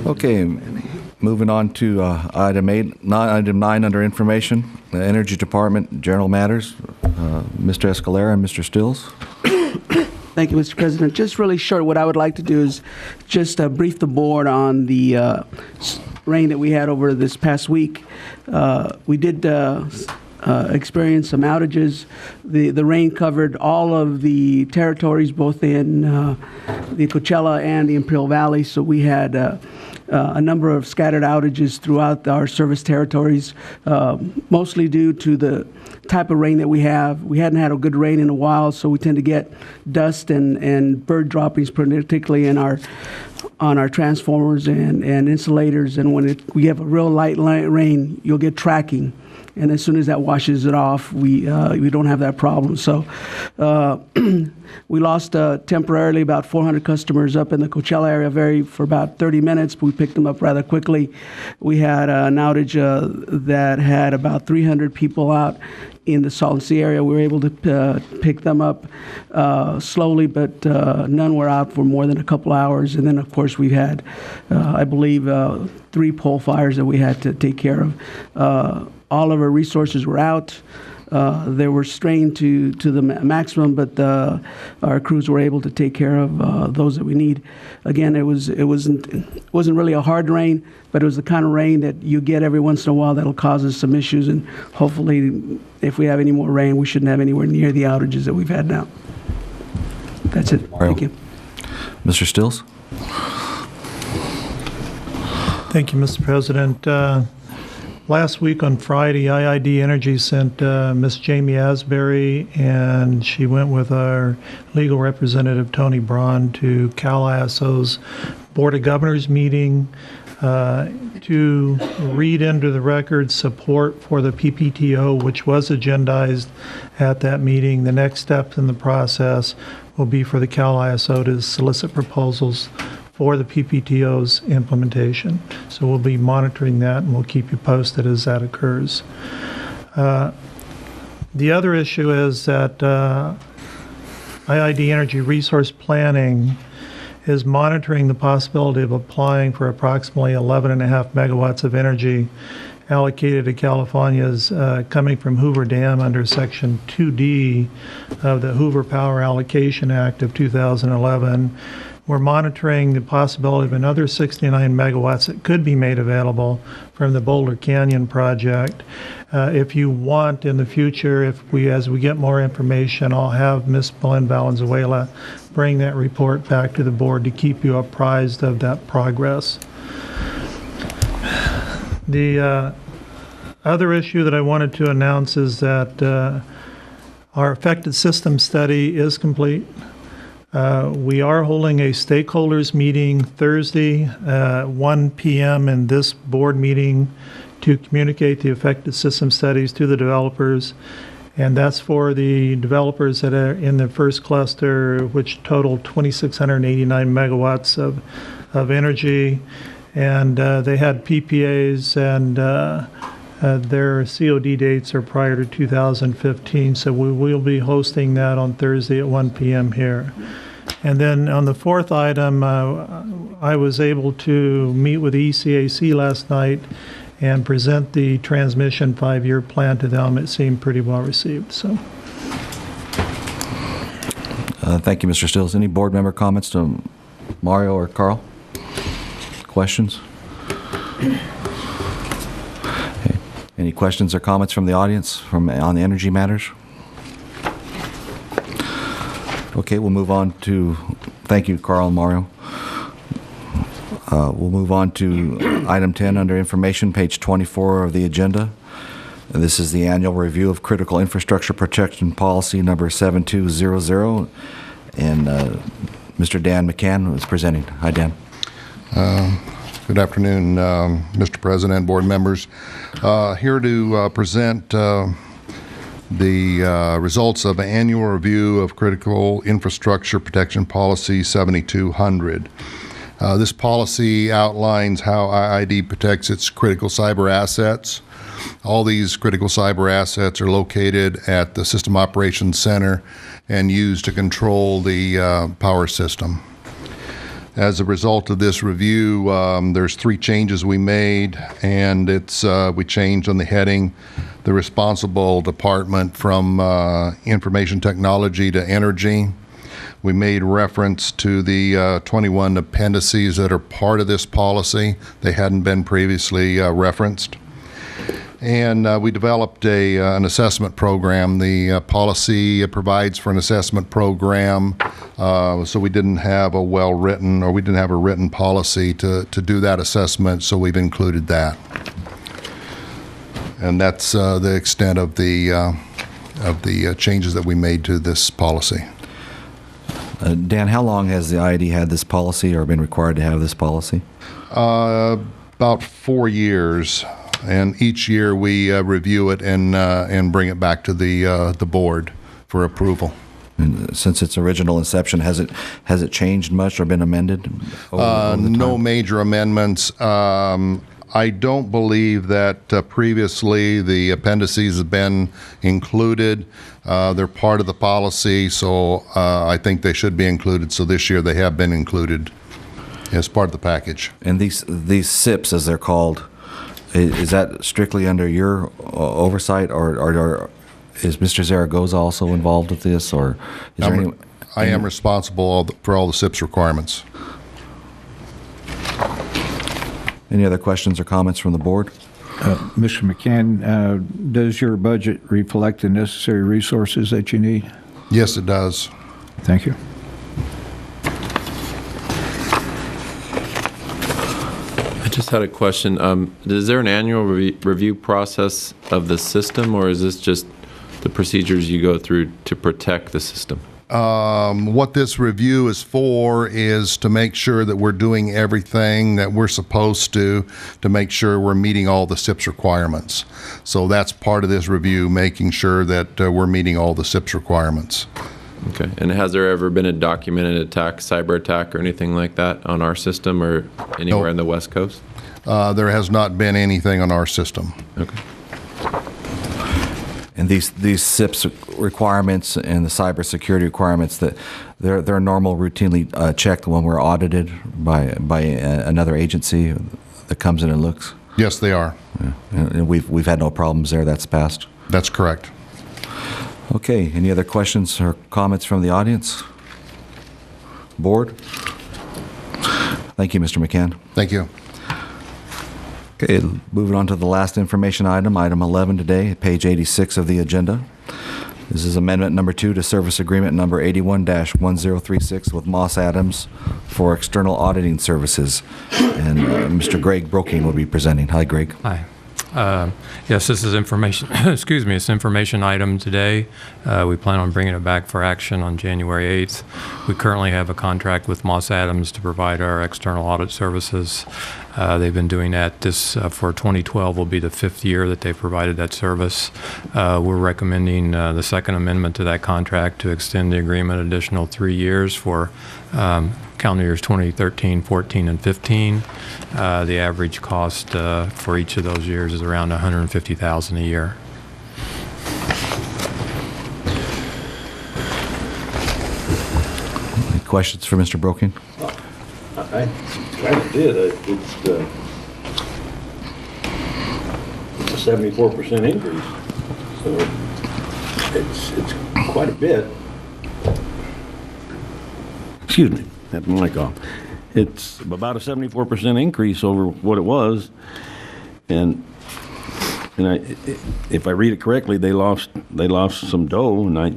Okay, moving on to item 9 under information, the Energy Department, General Matters. Mr. Escalera and Mr. Stills. Thank you, Mr. President. Just really short, what I would like to do is just brief the board on the rain that we had over this past week. We did experience some outages. The rain covered all of the territories, both in the Coachella and the Imperial Valley, so we had a number of scattered outages throughout our service territories, mostly due to the type of rain that we have. We hadn't had a good rain in a while, so we tend to get dust and bird droppings, particularly on our transformers and insulators. And when we have a real light rain, you'll get tracking. and as soon as that washes it off, we don't have that problem. So we lost temporarily about 400 customers up in the Coachella area for about 30 minutes, but we picked them up rather quickly. We had an outage that had about 300 people out in the Salton Sea area. We were able to pick them up slowly, but none were out for more than a couple hours. And then, of course, we had, I believe, 3 pole fires that we had to take care of. All of our resources were out. They were strained to the maximum, but our crews were able to take care of those that we need. Again, it wasn't really a hard rain, but it was the kind of rain that you get every once in a while that'll cause us some issues. And hopefully, if we have any more rain, we shouldn't have anywhere near the outages that we've had now. That's it. Mario. Thank you. Mr. Stills? Thank you, Mr. President. Last week on Friday, IID Energy sent Miss Jamie Asbury, and she went with our legal representative, Tony Braun, to Cal ISO's Board of Governors meeting to read into the record support for the PPTO, which was agendized at that meeting. The next step in the process will be for the Cal ISO to solicit proposals for the PPTO's implementation. So we'll be monitoring that, and we'll keep you posted as that occurs. The other issue is that IID Energy Resource Planning is monitoring the possibility of applying for approximately 11.5 megawatts of energy allocated to California's coming from Hoover Dam under Section 2D of the Hoover Power Allocation Act of 2011. We're monitoring the possibility of another 69 megawatts that could be made available from the Boulder Canyon project. If you want in the future, as we get more information, I'll have Ms. Belen Valenzuela bring that report back to the board to keep you apprised of that progress. The other issue that I wanted to announce is that our affected system study is complete. We are holding a stakeholders meeting Thursday, 1 p.m. in this board meeting to communicate the affected system studies to the developers. And that's for the developers that are in the first cluster, which total 2,689 megawatts of energy. And they had PPAs, and their COD dates are prior to 2015. So we will be hosting that on Thursday at 1 p.m. here. And then on the fourth item, I was able to meet with ECAC last night and present the transmission 5-year plan to them. It seemed pretty well received. So, Thank you, Mr. Stills. Any board member comments to Mario or Carl? Questions? Okay. Any questions or comments from the audience on the energy matters? Okay, we'll move on to, thank you, Carl and Mario. We'll move on to item 10 under information, page 24 of the agenda. This is the annual review of critical infrastructure protection policy number 7200. And Mr. Dan McCann is presenting. Hi, Dan. Good afternoon, Mr. President, board members. Here to present the results of an annual review of critical infrastructure protection policy 7200. This policy outlines how IID protects its critical cyber assets. All these critical cyber assets are located at the System Operations Center and used to control the power system. As a result of this review, there's 3 changes we made, and we changed on the heading the responsible department from information technology to energy. We made reference to the 21 appendices that are part of this policy. They hadn't been previously referenced. And we developed an assessment program. The policy provides for an assessment program, so we didn't have a well-written, or we didn't have a written policy to do that assessment, so we've included that. And that's the extent of the changes that we made to this policy. Dan, how long has the IID had this policy or been required to have this policy? About 4 years. And each year we review it and bring it back to the board for approval. And since its original inception, has it changed much or been amended? over the No time? major amendments. I don't believe that previously the appendices have been included. They're part of the policy, so I think they should be included. So this year they have been included as part of the package. And these SIPs, as they're called, is that strictly under your oversight, or is Mr. Zaragoza also involved with this, or is there any? I am responsible for all the SIPs requirements. Any other questions or comments from the board? Mr. McCann, does your budget reflect the necessary resources that you need? Yes, it does. Thank you. I just had a question. Is there an annual review process of the system, or is this just the procedures you go through to protect the system? What this review is for is to make sure that we're doing everything that we're supposed to make sure we're meeting all the SIPs requirements. So that's part of this review, making sure that we're meeting all the SIPs requirements. Okay. And has there ever been a documented attack, cyber attack, or anything like that on our system or anywhere in the West Coast? There has not been anything on our system. Okay. And these SIPs requirements and the cybersecurity requirements, that they're normal, routinely checked when we're audited by another agency that comes in and looks. Yes, they are. Yeah. And we've had no problems there. That's passed. That's correct. Okay. Any other questions or comments from the audience? Board? Thank you, Mr. McCann. Thank you. Okay, moving on to the last information item, item 11 today, page 86 of the agenda. This is amendment number 2 to service agreement number 81-1036 with Moss Adams for external auditing services. And Mr. Greg Broking will be presenting. Hi, Greg. Hi. Yes, this is information, excuse me, it's an information item today. We plan on bringing it back for action on January 8th. We currently have a contract with Moss Adams to provide our external audit services. They've been doing that. This, for 2012, will be the 5th year that they've provided that service. We're recommending the second amendment to that contract to extend the agreement an additional 3 years for calendar years 2013, 14, and 15. The average cost for each of those years is around $150,000 a year. Any questions for Mr. Broking? I kind of did. It's a 74% increase, so it's quite a bit. Excuse me, had my mic off. It's about a 74% increase over what it was, and if I read it correctly, they lost some dough, and I've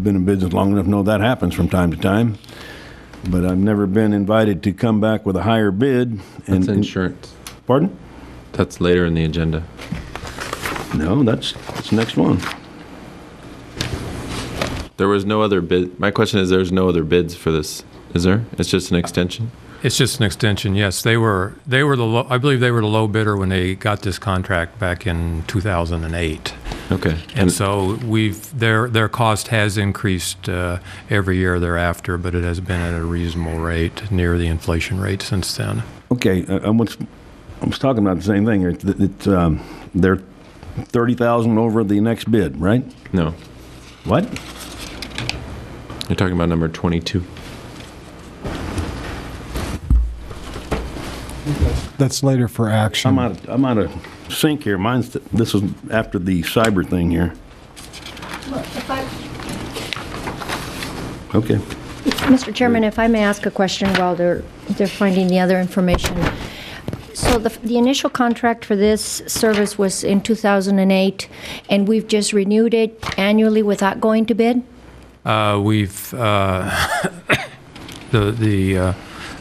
been in business long enough to know that happens from time to time. But I've never been invited to come back with a higher bid. That's insurance. Pardon? That's later in the agenda. No, that's the next one. There was no other bid. My question is, there's no other bids for this, is there? It's just an extension? It's just an extension, yes. They were the low, I believe they were the low bidder when they got this contract back in 2008. Okay. And so their cost has increased every year thereafter, but it has been at a reasonable rate, near the inflation rate since then. Okay, I was talking about the same thing. They're $30,000 over the next bid, right? No. What? You're talking about number 22. That's later for action. I'm out of sync here. This was after the cyber thing here. Okay. Mr. Chairman, if I may ask a question while they're finding the other information. So the initial contract for this service was in 2008, and we've just renewed it annually without going to bid?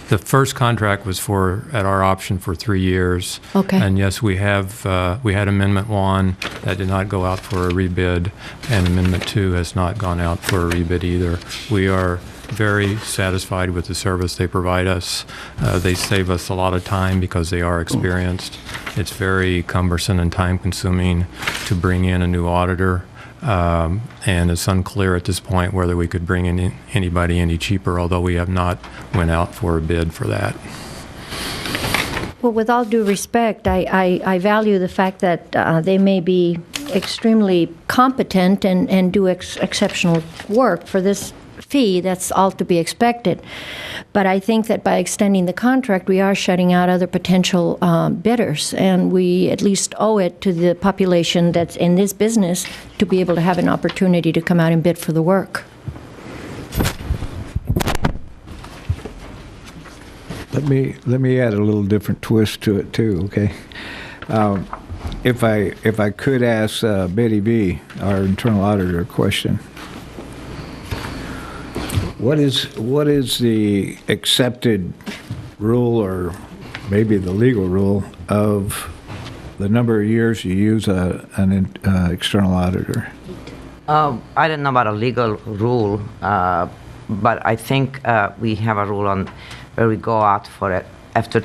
The first contract was at our option for 3 years. Okay. And yes, we had Amendment 1 that did not go out for a rebid, and Amendment 2 has not gone out for a rebid either. We are very satisfied with the service they provide us. They save us a lot of time because they are experienced. It's very cumbersome and time-consuming to bring in a new auditor. And it's unclear at this point whether we could bring in anybody any cheaper, although we have not went out for a bid for that. Well, with all due respect, I value the fact that they may be extremely competent and do exceptional work for this fee. That's all to be expected. But I think that by extending the contract, we are shutting out other potential bidders, and we at least owe it to the population that's in this business to be able to have an opportunity to come out and bid for the work. Let me add a little different twist to it too. Okay, if I could ask Betty B, our internal auditor, a question. What is the accepted rule, or maybe the legal rule, of the number of years you use an external auditor? I don't know about a legal rule, but I think we have a rule on where we go out for it after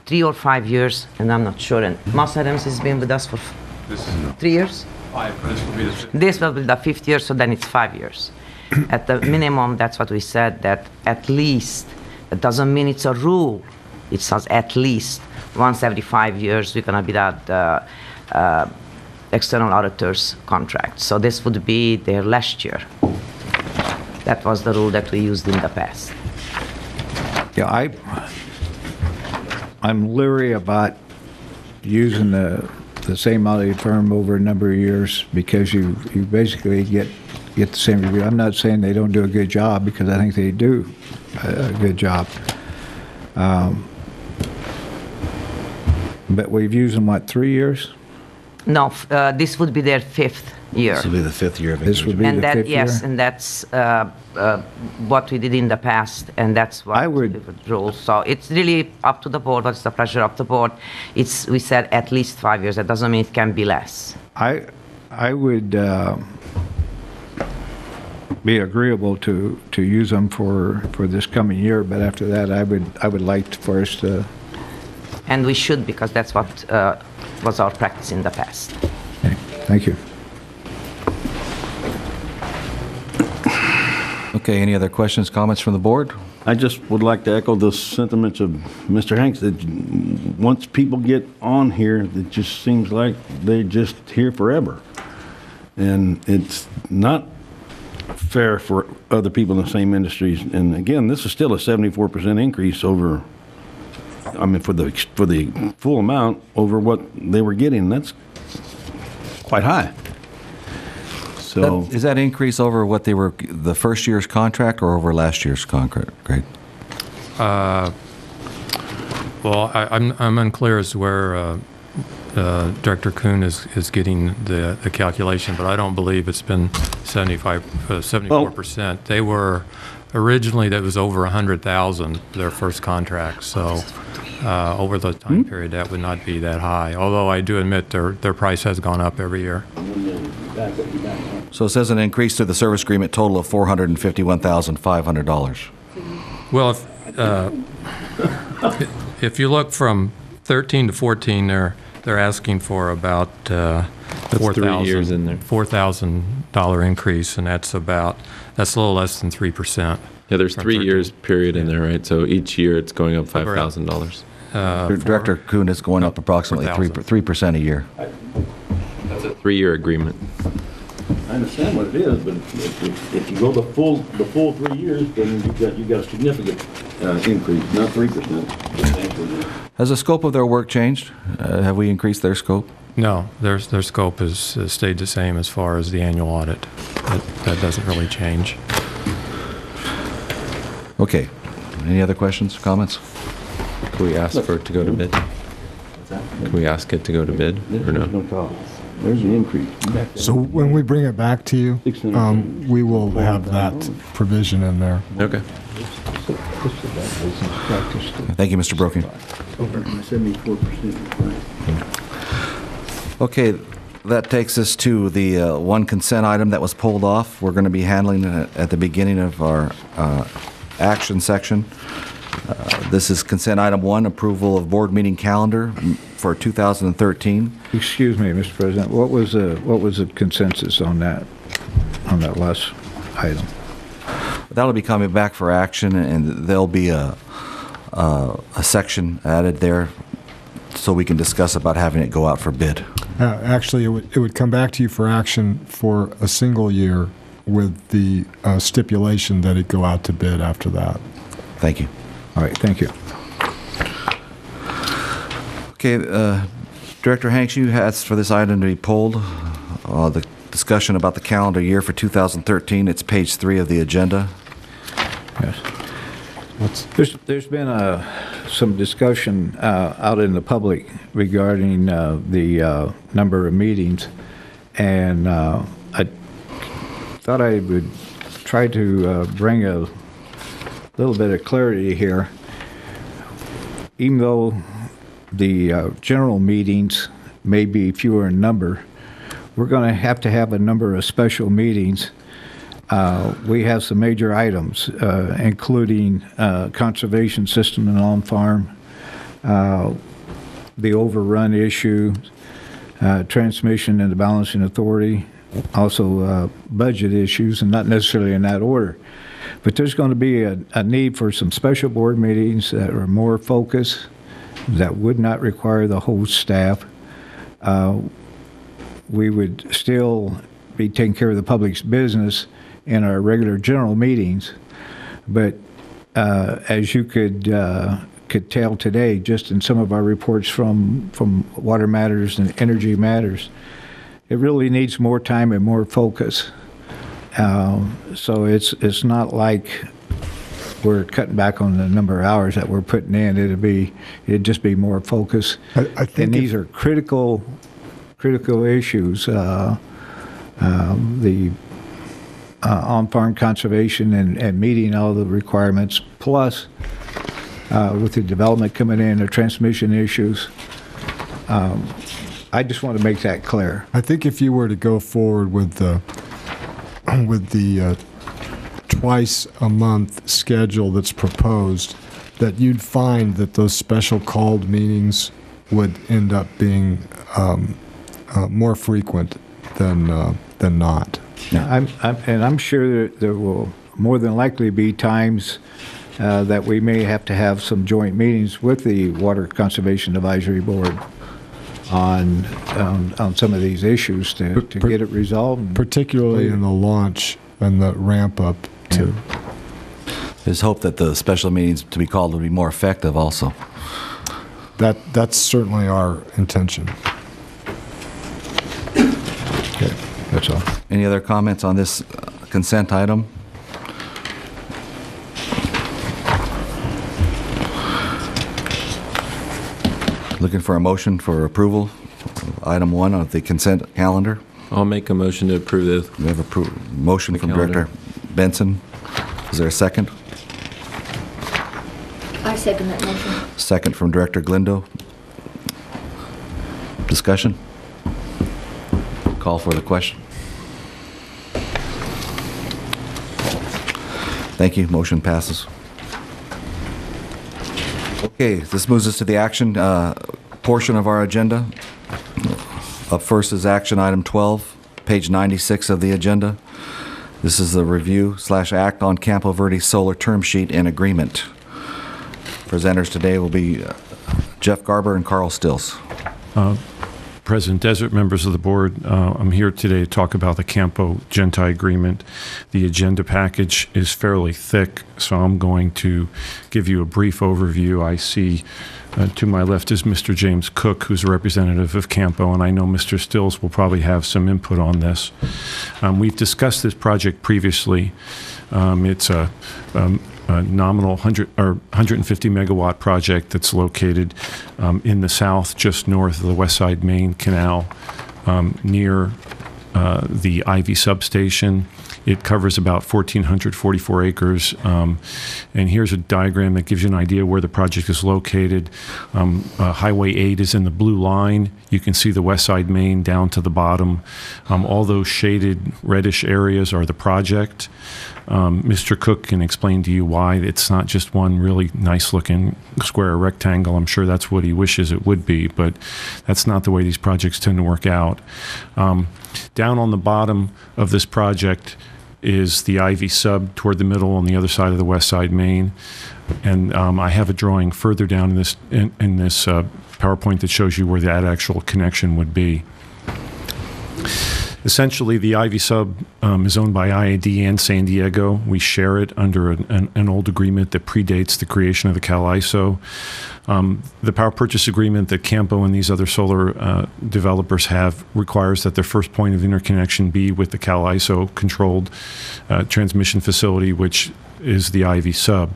3 or 5 years, and I'm not sure. And Moss Adams has been with us for 3 years. 5, but this will be the 5th. This will be the 5th year, so then it's 5 years. At the minimum, that's what we said, that at least, it doesn't mean it's a rule. It says at least once every 5 years, we're going to be that external auditor's contract. So this would be their last year. That was the rule that we used in the past. Yeah, I'm leery about using the same audit firm over a number of years because you basically get the same review. I'm not saying they don't do a good job, because I think they do a good job. But we've used them, what, 3 years? No, this would be their 5th year. This will be the 5th year of This would be and the that, 5th year? yes, and that's what we did in the past, and that's what we would rule. So it's really up to the board. What's the pressure of the board? We said at least 5 years. That doesn't mean it can be less. I would be agreeable to use them for this coming year, but after that, I would like for us to. And we should, because that's what was our practice in the past. Okay. Thank you. Okay, any other questions, comments from the board? I just would like to echo the sentiments of Mr. Hanks, that once people get on here, it just seems like they're just here forever. And it's not fair for other people in the same industries. And again, this is still a 74% increase over, I mean, for the full amount over what they were getting. That's quite high. So Is that increase over what they were, the first year's contract, or over last year's contract? Great. Well, I'm unclear as to where Director Kuhn is getting the calculation, but I don't believe it's been 74%. They were originally, that was over 100,000 their first contract. So over the time period, that would not be that high. Although I do admit their price has gone up every year. So it says an increase to the service agreement total of $451,500. Well, if you look from 13 to 14, they're asking for about $4,000 increase, and that's a little less than 3%. Yeah, there's 3 years period in there, right? So each year it's going up $5,000. Director Kuhn is going up approximately 3% a year. That's a 3-year agreement. I understand what it is, but if you go the full 3 years, then you got a significant increase, not 3%. Has the scope of their work changed? Have we increased their scope? No, their scope has stayed the same as far as the annual audit. That doesn't really change. Okay. Any other questions, comments? Can we ask for it to go to bid? Can we ask it to go to bid or no? There's an increase. So when we bring it back to you, we will have that provision in there. Okay. Thank you, Mr. Broking. 74%. Okay, that takes us to the one consent item that was pulled off. We're going to be handling it at the beginning of our action section. This is consent item 1, approval of board meeting calendar for 2013. Excuse me, Mr. President, what was the consensus on that last item? That'll be coming back for action, and there'll be a section added there so we can discuss about having it go out for bid. Actually, it would come back to you for action for a single year with the stipulation that it go out to bid after that. Thank you. All right, thank you. Okay, Director Hanks, you asked for this item to be pulled. The discussion about the calendar year for 2013, it's page 3 of the agenda. Yes. There's been some discussion out in the public regarding the number of meetings, and I thought I would try to bring a little bit of clarity here. Even though the general meetings may be fewer in number, we're going to have a number of special meetings. We have some major items, including conservation system and on-farm, the overrun issue, transmission and the balancing authority, also budget issues, and not necessarily in that order. But there's going to be a need for some special board meetings that are more focused, that would not require the whole staff. We would still be taking care of the public's business in our regular general meetings, but as you could tell today, just in some of our reports from Water Matters and Energy Matters, it really needs more time and more focus. So it's not like we're cutting back on the number of hours that we're putting in. It'd just be more focus. I think and these are critical issues. The on-farm conservation and meeting all the requirements, plus with the development coming in, the transmission issues. I just want to make that clear. I think if you were to go forward with the twice a month schedule that's proposed, that you'd find that those special called meetings would end up being more frequent than not. Yeah. I'm sure there will more than likely be times that we may have to have some joint meetings with the Water Conservation Advisory Board on some of these issues to get it resolved. Particularly in the launch and the ramp up too. There's hope that the special meetings to be called will be more effective also. That's certainly our intention. Okay, that's all. Any other comments on this consent item? Looking for a motion for approval of item 1 of the consent calendar. I'll make a motion to approve this. We have a motion from Director Benson. Is there a second? I second that motion. Second from Director Glindo. Discussion? Call for the question. Thank you. Motion passes. Okay, this moves us to the action portion of our agenda. Up first is action item 12, page 96 of the agenda. This is the review/act on Campo Verde solar term sheet and agreement. Presenters today will be Jeff Garber and Carl Stills. President Desert, members of the board, I'm here today to talk about the Campo Genti agreement. The agenda package is fairly thick, so I'm going to give you a brief overview. I see to my left is Mr. James Cook, who's a representative of Campo, and I know Mr. Stills will probably have some input on this. We've discussed this project previously. It's a nominal 150 megawatt project that's located in the south, just north of the West Side Main Canal, near the Ivy substation. It covers about 1,444 acres. And here's a diagram that gives you an idea where the project is located. Highway 8 is in the blue line. You can see the West Side Main down to the bottom. All those shaded reddish areas are the project. Mr. Cook can explain to you why it's not just one really nice looking square rectangle. I'm sure that's what he wishes it would be, but that's not the way these projects tend to work out. Down on the bottom of this project is the Ivy sub toward the middle on the other side of the West Side Main. And I have a drawing further down in this PowerPoint that shows you where that actual connection would be. Essentially, the Ivy sub is owned by IAD and San Diego. We share it under an old agreement that predates the creation of the CalISO. The power purchase agreement that Campo and these other solar developers have requires that their first point of interconnection be with the CalISO controlled transmission facility, which is the Ivy sub.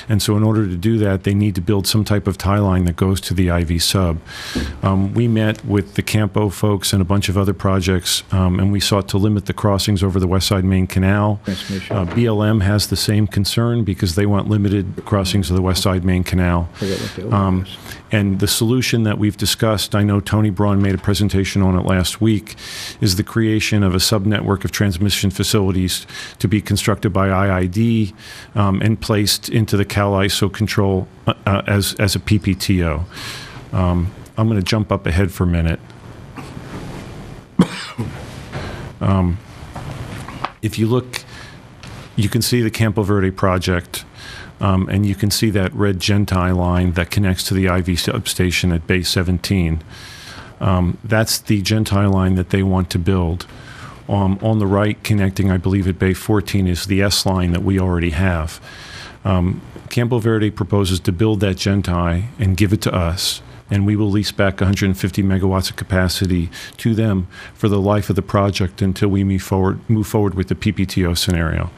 And so in order to do that, they need to build some type of tie line that goes to the Ivy sub. We met with the Campo folks and a bunch of other projects, and we sought to limit the crossings over the West Side Main Canal. BLM has the same concern because they want limited crossings of the West Side Main Canal. And the solution that we've discussed, I know Tony Braun made a presentation on it last week, is the creation of a subnetwork of transmission facilities to be constructed by IID and placed into the CalISO control as a PPTO. I'm going to jump up ahead for a minute. If you look, you can see the Campo Verde project. And you can see that red Genti line that connects to the Ivy substation at Bay 17. That's the Genti line that they want to build. On the right, connecting, I believe, at Bay 14 is the S line that we already have. Campo Verde proposes to build that Genti and give it to us, and we will lease back 150 megawatts of capacity to them for the life of the project until we move forward with the PPTO scenario.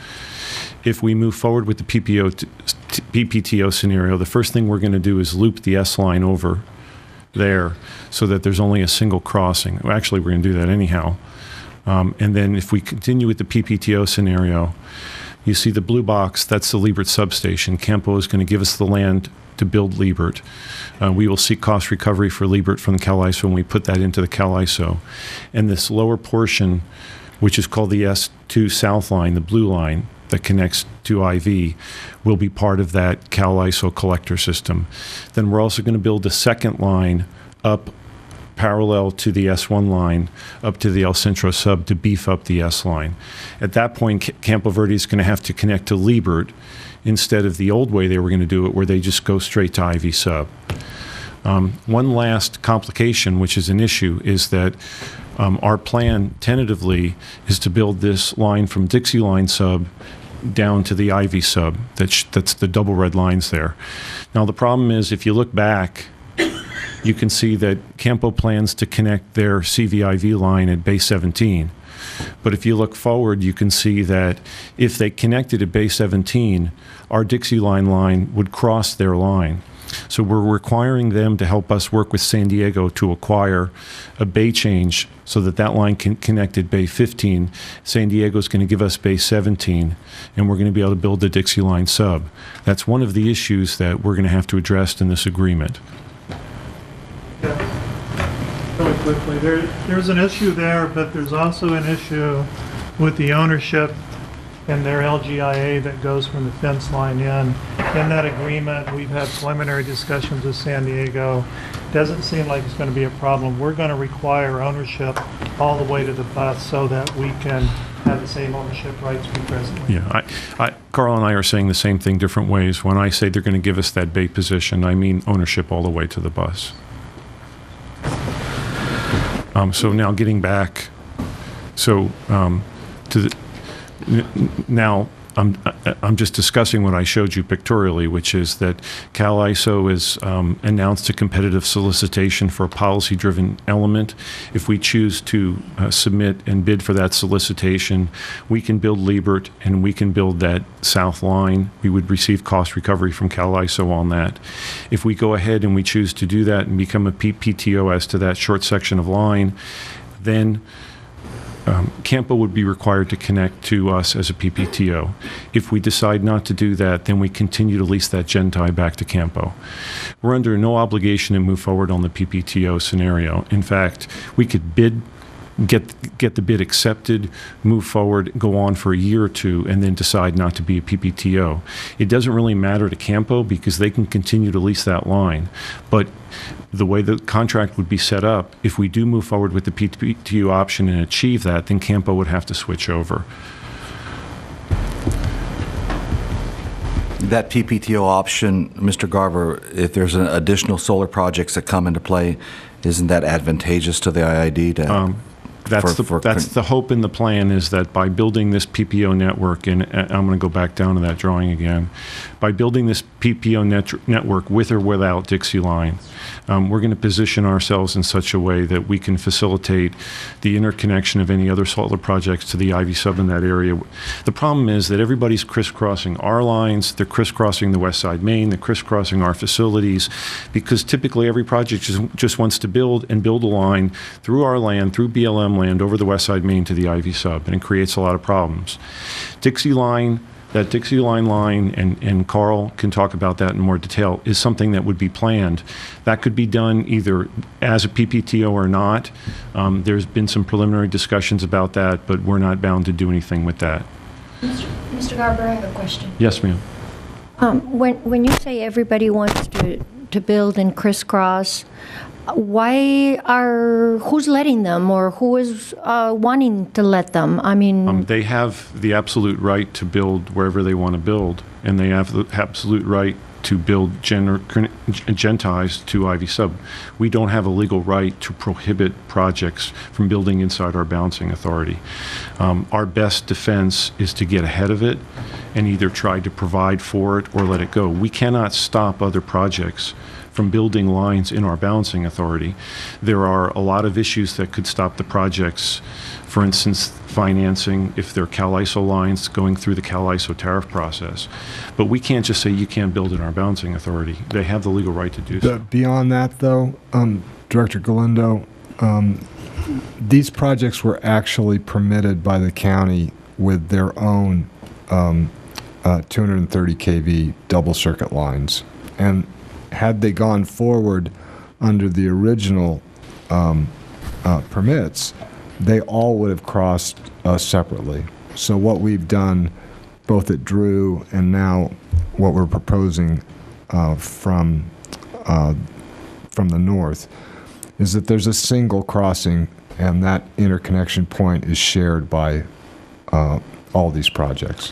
If we move forward with the PPTO scenario, the first thing we're going to do is loop the S line over there so that there's only a single crossing. Well, actually, we're going to do that anyhow. And then if we continue with the PPTO scenario, you see the blue box, that's the Liebert substation. Campo is going to give us the land to build Liebert. We will seek cost recovery for Liebert from the CalISO when we put that into the CalISO. And this lower portion, which is called the S2 South line, the blue line, that connects to IV, will be part of that CalISO collector system. Then we're also going to build a second line up parallel to the S1 line up to the El Centro sub to beef up the S line. At that point, Campo Verde is going to have to connect to Liebert instead of the old way they were going to do it, where they just go straight to IV sub. One last complication, which is an issue, is that our plan tentatively is to build this line from Dixie Line sub down to the Ivy sub. That's the double red lines there. Now the problem is, if you look back, you can see that Campo plans to connect their CVIV line at Bay 17. But if you look forward, you can see that if they connected at Bay 17, our Dixie line would cross their line. So we're requiring them to help us work with San Diego to acquire a bay change so that that line can connect at Bay 15. San Diego is going to give us Bay 17, and we're going to be able to build the Dixie Line sub. That's one of the issues that we're going to have to address in this agreement. Really quickly, there's an issue there, but there's also an issue with the ownership and their LGIA that goes from the fence line in. In that agreement, we've had preliminary discussions with San Diego. Doesn't seem like it's going to be a problem. We're going to require ownership all the way to the bus so that we can have the same ownership rights we presently have. Yeah, Carl and I are saying the same thing different ways. When I say they're going to give us that bay position, I mean ownership all the way to the bus. So now getting back, to the now I'm just discussing what I showed you pictorially, which is that CalISO has announced a competitive solicitation for a policy-driven element. If we choose to submit and bid for that solicitation, we can build Liebert and we can build that south line. We would receive cost recovery from CalISO on that. If we go ahead and we choose to do that and become a PTO as to that short section of line, then Campo would be required to connect to us as a PPTO. If we decide not to do that, then we continue to lease that Gentie back to Campo. We're under no obligation to move forward on the PPTO scenario. In fact, we could get the bid accepted, move forward, go on for a year or two, and then decide not to be a PPTO. It doesn't really matter to Campo because they can continue to lease that line. But the way the contract would be set up, if we do move forward with the PPTO option and achieve that, then Campo would have to switch over. That PPTO option, Mr. Garver, if there's additional solar projects that come into play, isn't that advantageous to the IID to... That's the hope in the plan, is that by building this PPO network, and I'm going to go back down to that drawing again, by building this PPO network with or without Dixie Line, we're going to position ourselves in such a way that we can facilitate the interconnection of any other solar projects to the Ivy Sub in that area. The problem is that everybody's crisscrossing our lines, they're crisscrossing the West Side Main, they're crisscrossing our facilities, because typically every project just wants to build a line through our land, through BLM land, over the West Side Main to the Ivy Sub, and it creates a lot of problems. Dixie Line, that Dixie line, and Carl can talk about that in more detail, is something that would be planned. That could be done either as a PPTO or not. There's been some preliminary discussions about that, but we're not bound to do anything with that. Mr. Garber, I have a question. Yes, ma'am. When you say everybody wants to build and crisscross, who's letting them, or who is wanting to let them? I mean, they have the absolute right to build wherever they want to build, and they have the absolute right to build Genties to Ivy Sub. We don't have a legal right to prohibit projects from building inside our balancing authority. Our best defense is to get ahead of it and either try to provide for it or let it go. We cannot stop other projects from building lines in our balancing authority. There are a lot of issues that could stop the projects. For instance, financing, if they're CalISO lines, going through the CalISO tariff process. But we can't just say you can't build in our balancing authority. They have the legal right to do so. Beyond that, though, Director Galindo, these projects were actually permitted by the county with their own 230 kV double circuit lines. And had they gone forward under the original permits, they all would have crossed us separately. So what we've done, both at Drew and now what we're proposing from the north, is that there's a single crossing, and that interconnection point is shared by all these projects.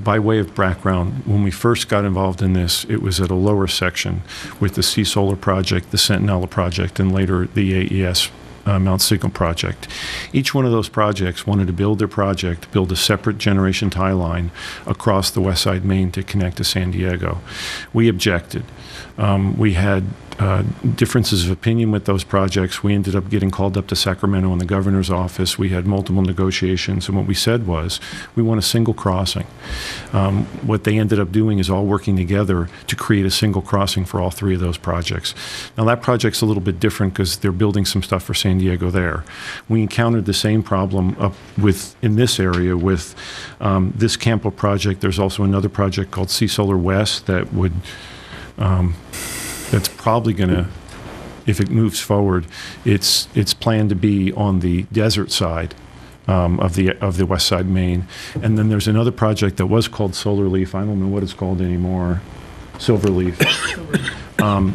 By way of background, when we first got involved in this, it was at a lower section with the Sea Solar project, the Centinela project, and later the AES Mount Signal project. Each one of those projects wanted to build their project, build a separate generation tie line across the West Side Main to connect to San Diego. We objected. We had differences of opinion with those projects. We ended up getting called up to Sacramento in the governor's office. We had multiple negotiations, and what we said was, we want a single crossing. What they ended up doing is all working together to create a single crossing for all three of those projects. Now, that project's a little bit different because they're building some stuff for San Diego there. We encountered the same problem in this area with this Campo project. There's also another project called Sea Solar West that would that's probably going to, if it moves forward, it's planned to be on the desert side of the West Side Main. And then there's another project that was called Solar Leaf. I don't know what it's called anymore. Silverleaf,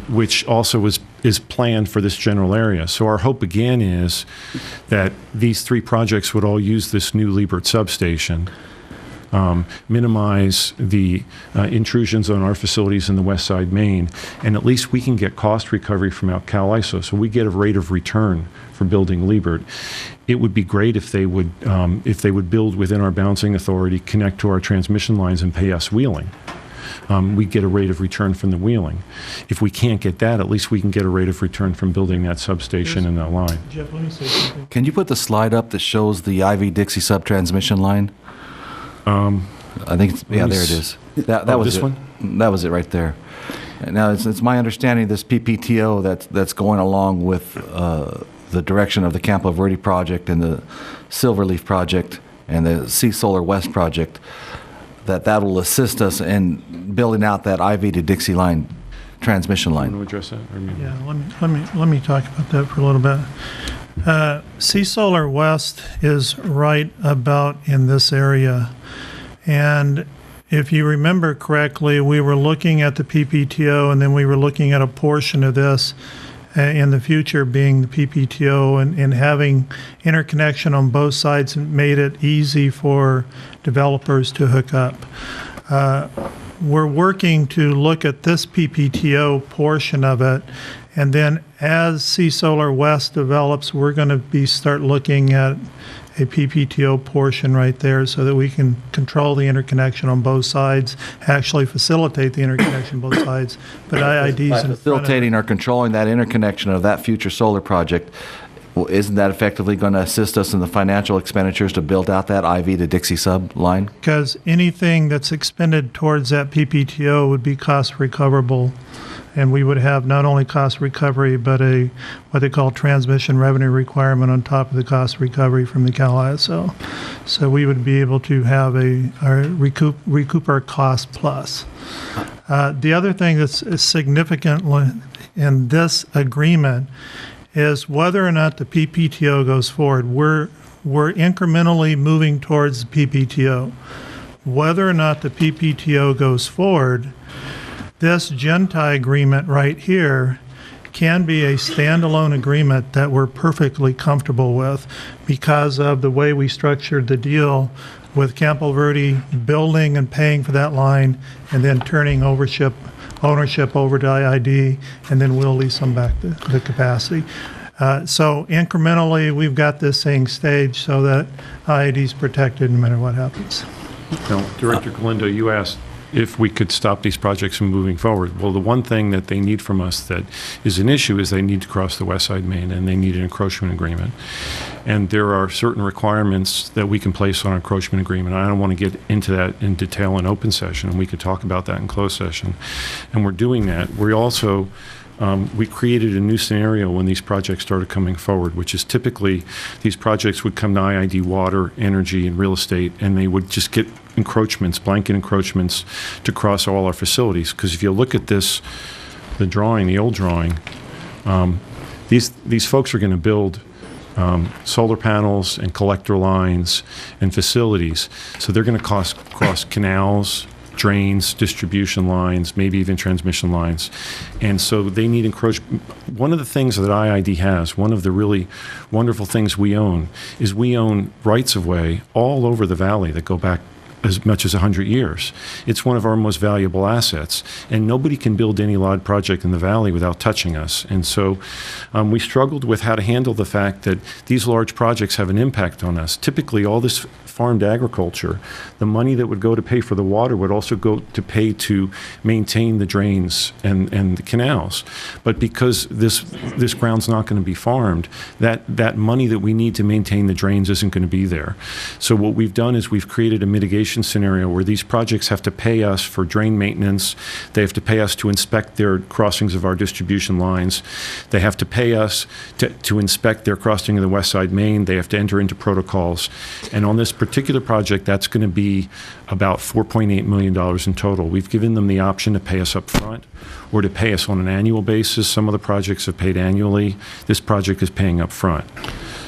which also is planned for this general area. So our hope again is that these three projects would all use this new Liebert substation, minimize the intrusions on our facilities in the West Side Main, and at least we can get cost recovery from CalISO, so we get a rate of return for building Liebert. It would be great if they would build within our balancing authority, connect to our transmission lines, and pay us wheeling. We get a rate of return from the wheeling. If we can't get that, at least we can get a rate of return from building that substation and that line. Jeff, let me say something. Can you put the slide up that shows the Ivy-Dixie sub transmission line? I think there it is. That was this it. one? That was it right there. Now it's my understanding this PPTO that's going along with the direction of the Campo Verde project and the Silverleaf project and the Sea Solar West project, that will assist us in building out that IV to Dixie line transmission line. Want to address that? Yeah, let me talk about that for a little bit. Sea Solar West is right about in this area, and if you remember correctly, we were looking at the PPTO, and then we were looking at a portion of this in the future being the PPTO, and having interconnection on both sides made it easy for developers to hook up. We're working to look at this PPTO portion of it, and then as Sea Solar West develops, we're going to start looking at a PPTO portion right there so that we can control the interconnection on both sides, actually facilitate the interconnection on both sides. But IID's By facilitating or controlling that interconnection of that future solar project, well, isn't that effectively going to assist us in the financial expenditures to build out that IV to Dixie sub line? Because anything that's expended towards that PPTO would be cost recoverable, and we would have not only cost recovery, but what they call transmission revenue requirement on top of the cost recovery from the Cal ISO. So we would be able to have recoup our cost plus. The other thing that's significant in this agreement is whether or not the PPTO goes forward. We're incrementally moving towards the PPTO. Whether or not the PPTO goes forward, this GenTie agreement right here can be a standalone agreement that we're perfectly comfortable with because of the way we structured the deal with Campo Verde building and paying for that line and then turning ownership over to IID, and then we'll lease them back the capacity. So incrementally, we've got this thing staged so that IID is protected no matter what happens. Now, Director Galindo, you asked if we could stop these projects from moving forward. Well, the one thing that they need from us that is an issue is they need to cross the West Side Main, and they need an encroachment agreement. And there are certain requirements that we can place on an encroachment agreement. I don't want to get into that in detail in open session, and we could talk about that in closed session. And we're doing that. We also we created a new scenario when these projects started coming forward, which is typically these projects would come to IID water, energy, and real estate, and they would just get encroachments, blanket encroachments to cross all our facilities. Because if you look at this, the drawing, the old drawing, these folks are going to build solar panels and collector lines and facilities. So they're going to cross canals, drains, distribution lines, maybe even transmission lines. And so they need encroachment. One of the things that IID has, one of the really wonderful things we own, is we own rights-of-way all over the valley that go back as much as 100 years. It's one of our most valuable assets, and nobody can build any large project in the valley without touching us. And so we struggled with how to handle the fact that these large projects have an impact on us. Typically, all this farmed agriculture, the money that would go to pay for the water would also go to pay to maintain the drains and the canals. But because this ground's not going to be farmed, that money that we need to maintain the drains isn't going to be there. So what we've done is we've created a mitigation scenario where these projects have to pay us for drain maintenance. They have to pay us to inspect their crossings of our distribution lines. They have to pay us to inspect their crossing of the West Side Main. They have to enter into protocols. And on this particular project, that's going to be about $4.8 million in total. We've given them the option to pay us up front or to pay us on an annual basis. Some of the projects have paid annually. This project is paying up front.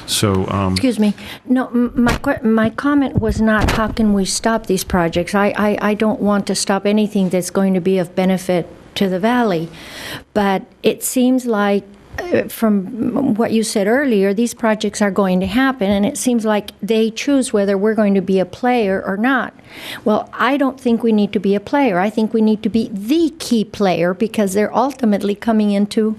So, excuse me. No, my comment was not how can we stop these projects. I don't want to stop anything that's going to be of benefit to the valley. But it seems like from what you said earlier, these projects are going to happen, and it seems like they choose whether we're going to be a player or not. Well, I don't think we need to be a player. I think we need to be the key player because they're ultimately coming into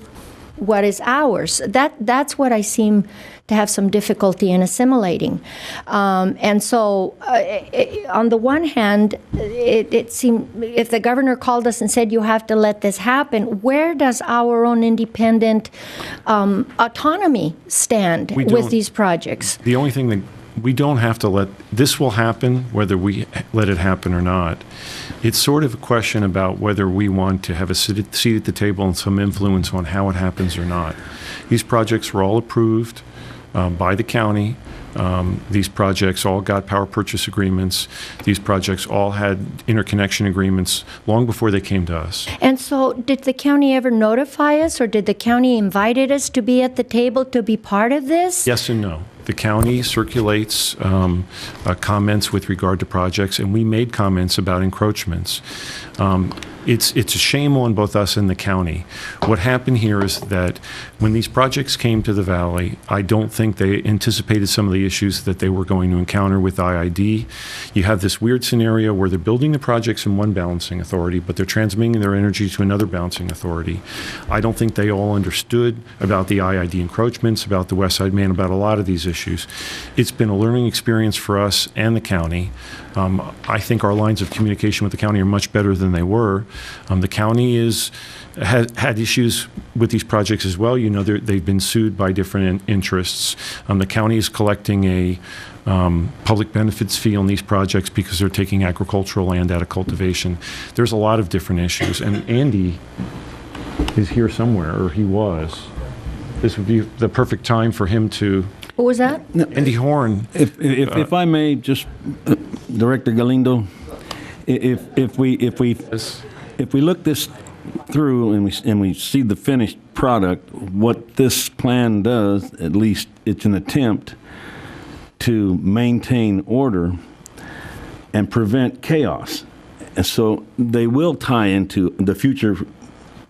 what is ours. That's what I seem to have some difficulty in assimilating. And so, on the one hand, it seemed if the governor called us and said, you have to let this happen, where does our own independent autonomy stand with these projects? The only thing that we don't have to let, this will happen whether we let it happen or not. It's sort of a question about whether we want to have a seat at the table and some influence on how it happens or not. These projects were all approved by the county. These projects all got power purchase agreements. These projects all had interconnection agreements long before they came to us. And so did the county ever notify us, or did the county invited us to be at the table to be part of this? Yes and no. The county circulates comments with regard to projects, and we made comments about encroachments. It's a shame on both us and the county. What happened here is that when these projects came to the valley, I don't think they anticipated some of the issues that they were going to encounter with IID. You have this weird scenario where they're building the projects in one balancing authority, but they're transmitting their energy to another balancing authority. I don't think they all understood about the IID encroachments, about the West Side Man, about a lot of these issues. It's been a learning experience for us and the county. I think our lines of communication with the county are much better than they were. The county has had issues with these projects as well. You know, they've been sued by different interests. The county is collecting a public benefits fee on these projects because they're taking agricultural land out of cultivation. There's a lot of different issues. And Andy is here somewhere, or he was. This would be the perfect time for him to... What was that? Andy Horn. If I may, just Director Galindo, if we look this through and we see the finished product, what this plan does, at least it's an attempt to maintain order and prevent chaos. And so they will tie into the future.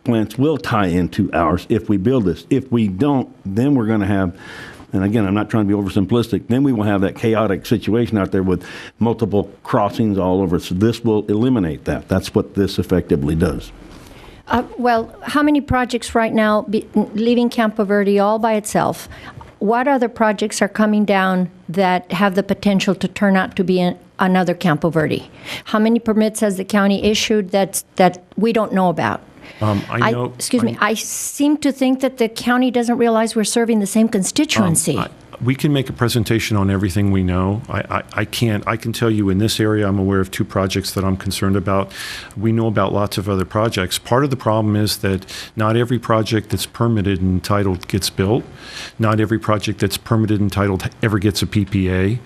Plants will tie into ours if we build this. If we don't, then we're going to have, and again, I'm not trying to be oversimplistic, then we will have that chaotic situation out there with multiple crossings all over. So this will eliminate that. That's what this effectively does. Well, how many projects right now, leaving Campo Verde all by itself, what other projects are coming down that have the potential to turn out to be another Campo Verde? How many permits has the county issued that we don't know about? I seem to think that the county doesn't realize we're serving the same constituency. We can make a presentation on everything we know. I can't. I can tell you in this area, I'm aware of 2 projects that I'm concerned about. We know about lots of other projects. Part of the problem is that not every project that's permitted and entitled gets built. Not every project that's permitted and entitled ever gets a PPA,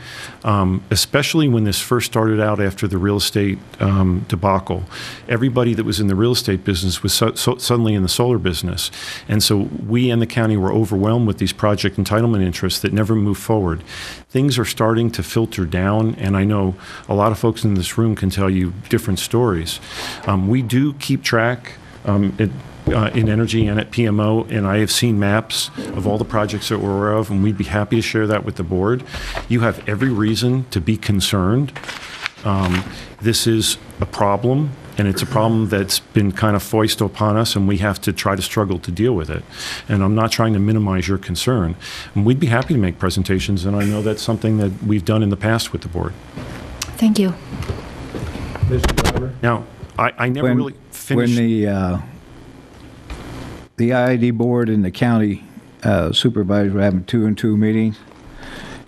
especially when this first started out after the real estate debacle. Everybody that was in the real estate business was suddenly in the solar business. And so we and the county were overwhelmed with these project entitlement interests that never move forward. Things are starting to filter down, and I know a lot of folks in this room can tell you different stories. We do keep track in energy and at PMO, and I have seen maps of all the projects that we're aware of, and we'd be happy to share that with the board. You have every reason to be concerned. This is a problem, and it's a problem that's been kind of foisted upon us, and we have to try to struggle to deal with it. And I'm not trying to minimize your concern. And we'd be happy to make presentations, and I know that's something that we've done in the past with the board. Thank you. Now, I never really finished. When the IID board and the county supervisors were having 2-and-2 meetings,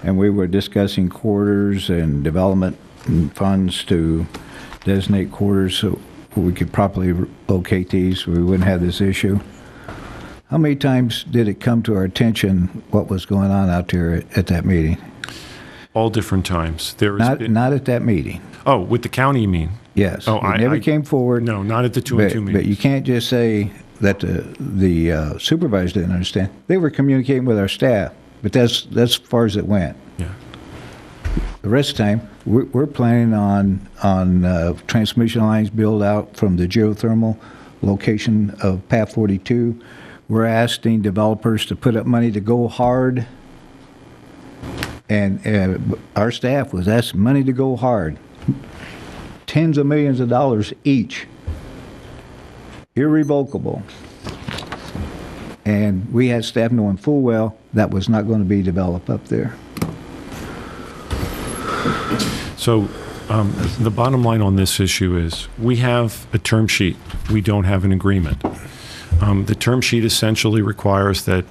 and we were discussing quarters and development and funds to designate quarters so we could properly locate these so we wouldn't have this issue. How many times did it come to our attention what was going on out there at that meeting? All different times. Not at that meeting. Oh, with the county, you mean? Yes. Oh, it never came forward. No, not at the 2-and-2 meetings. But you can't just say that the supervisors didn't understand. They were communicating with our staff, but that's as far as it went. Yeah. The rest of the time, we're planning on transmission lines build out from the geothermal location of Path 42. We're asking developers to put up money to go hard, and our staff was asking money to go hard. Tens of millions of dollars each, irrevocable. And we had staff knowing full well that was not going to be developed up there. So the bottom line on this issue is we have a term sheet. We don't have an agreement. The term sheet essentially requires that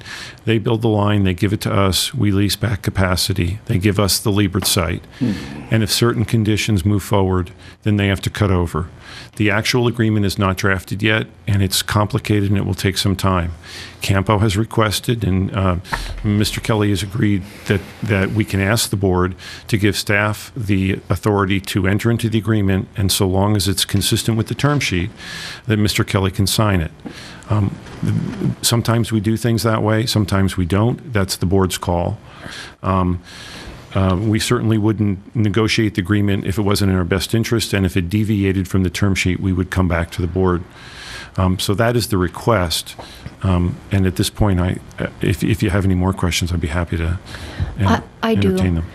they build the line, they give it to us, we lease back capacity, they give us the Liebert site, and if certain conditions move forward, then they have to cut over. The actual agreement is not drafted yet, and it's complicated and it will take some time. Campo has requested, and Mr. Kelly has agreed that we can ask the board to give staff the authority to enter into the agreement, and so long as it's consistent with the term sheet, that Mr. Kelly can sign it. Sometimes we do things that way, sometimes we don't. That's the board's call. We certainly wouldn't negotiate the agreement if it wasn't in our best interest, and if it deviated from the term sheet, we would come back to the board. So that is the request. And at this point, if you have any more questions, I'd be happy to entertain them.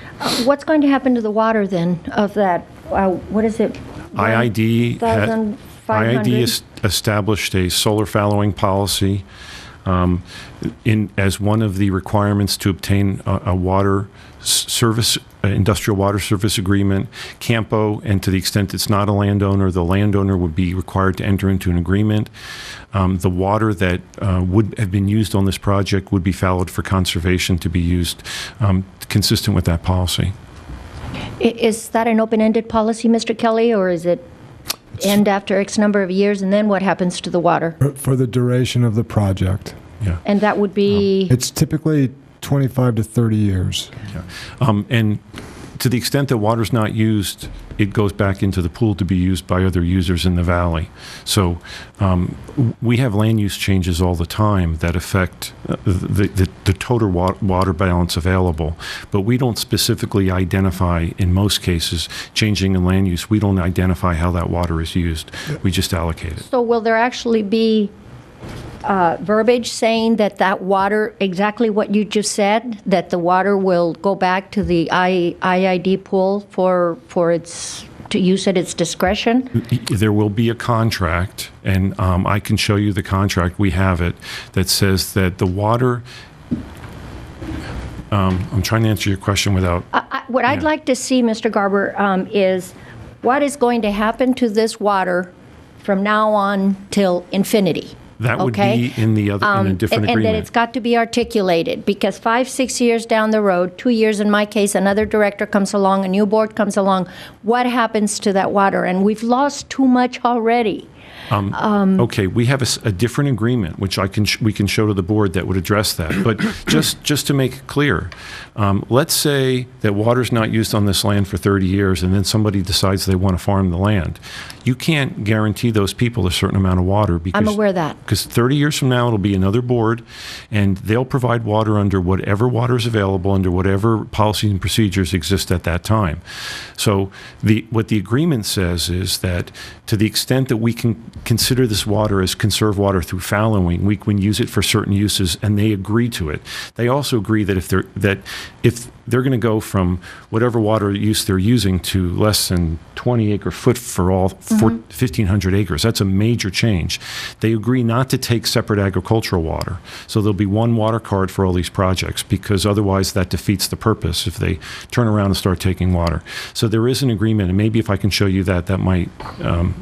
What's going to happen to the water then of that? What is it? IID established a solar fallowing policy as one of the requirements to obtain a water service, industrial water service agreement. Campo, and to the extent it's not a landowner, the landowner would be required to enter into an agreement. The water that would have been used on this project would be fallowed for conservation to be used consistent with that policy. Is that an open-ended policy, Mr. Kelly, or is it end after X number of years, and then what happens to the water? For the duration of the project. Yeah. And that would be? It's typically 25 to 30 years. Yeah. And to the extent that water's not used, it goes back into the pool to be used by other users in the valley. So we have land use changes all the time that affect the total water balance available, but we don't specifically identify, in most cases, changing in land use. We don't identify how that water is used. We just allocate it. So will there actually be verbiage saying that water, exactly what you just said, that the water will go back to the IID pool for its to use at its discretion? There will be a contract, and I can show you the contract. We have it, that says that the water. I'm trying to answer your question without. What I'd like to see, Mr. Garber, is what is going to happen to this water from now on till infinity. That would be in the other in a different agreement. And that it's got to be articulated, because 5-6 years down the road, 2 years in my case, another director comes along, a new board comes along. What happens to that water? And we've lost too much already. Okay, we have a different agreement, which we can show to the board that would address that. But just to make it clear, let's say that water's not used on this land for 30 years, and then somebody decides they want to farm the land. You can't guarantee those people a certain amount of water. Because, I'm aware of that. Because 30 years from now, it'll be another board, and they'll provide water under whatever water is available, under whatever policies and procedures exist at that time. So what the agreement says is that to the extent that we can consider this water as conserved water through fallowing, we can use it for certain uses, and they agree to it. They also agree that if they're going to go from whatever water use they're using to less than 20 acre foot for all 1,500 acres, that's a major change. They agree not to take separate agricultural water. So there'll be one water card for all these projects, because otherwise that defeats the purpose if they turn around and start taking water. So there is an agreement, and maybe if I can show you that might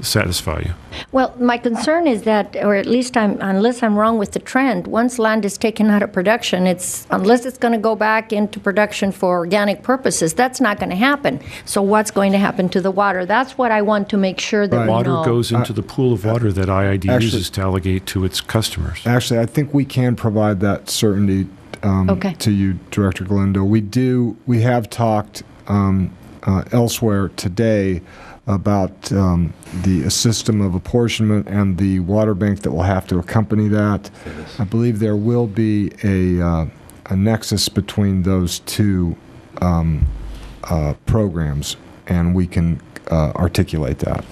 satisfy you. Well, my concern is that, or at least unless I'm wrong with the trend, once land is taken out of production, unless it's going to go back into production for organic purposes, that's not going to happen. So what's going to happen to the water? That's what I want to make sure that we know. Water goes into the pool of water that IID uses to allocate to its customers. Actually, I think we can provide that certainty to you, Director Galindo. We have talked elsewhere today about the system of apportionment and the water bank that will have to accompany that. I believe there will be a nexus between those two programs, and we can articulate that.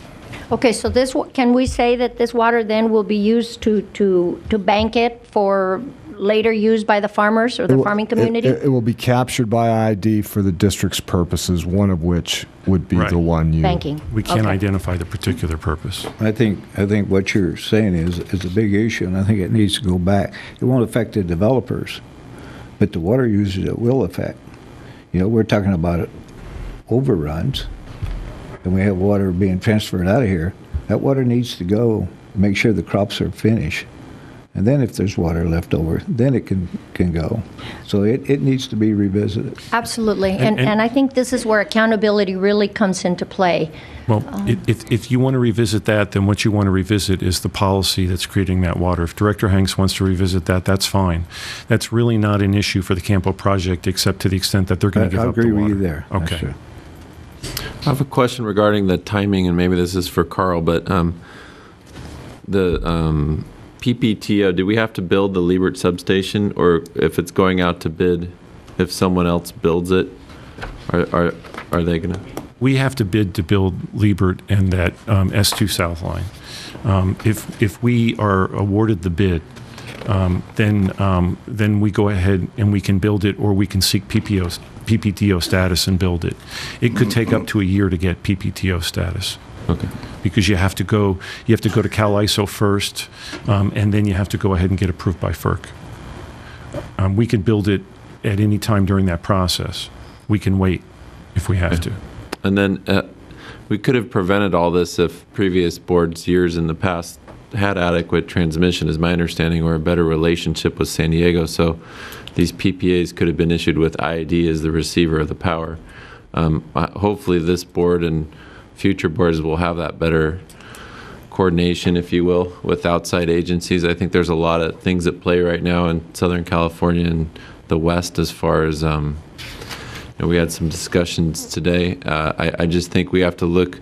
Okay, so can we say that this water then will be used to bank it for later use by the farmers or the farming community? It will be captured by ID for the district's purposes, one of which would be the one you... Banking. We can't identify the particular purpose. I think what you're saying is a big issue, and I think it needs to go back. It won't affect the developers, but the water users it will affect. We're talking about overruns, and we have water being transferred out of here. That water needs to go, make sure the crops are finished. And then if there's water left over, then it can go. So it needs to be revisited. Absolutely. And I think this is where accountability really comes into play. Well, if you want to revisit that, then what you want to revisit is the policy that's creating that water. If Director Hanks wants to revisit that, that's fine. That's really not an issue for the Campo project, except to the extent that they're going to give up the water. I agree with you there. Okay. Sure. I have a question regarding the timing, and maybe this is for Carl, but the PPTO, do we have to build the Liebert substation, or if it's going out to bid, if someone else builds it, are they going to? We have to bid to build Liebert and that S2 South line. If we are awarded the bid, then we go ahead and we can build it, or we can seek PPTO status and build it. It could take up to a year to get PPTO status. Okay. Because you have to go to Cal ISO first, and then you have to go ahead and get approved by FERC. We can build it at any time during that process. We can wait if we have to. And then we could have prevented all this if previous boards years in the past had adequate transmission, is my understanding, or a better relationship with San Diego. So these PPAs could have been issued with IID as the receiver of the power. Hopefully this board and future boards will have that better coordination, if you will, with outside agencies. I think there's a lot of things at play right now in Southern California and the West as far as we had some discussions today. I just think we have to look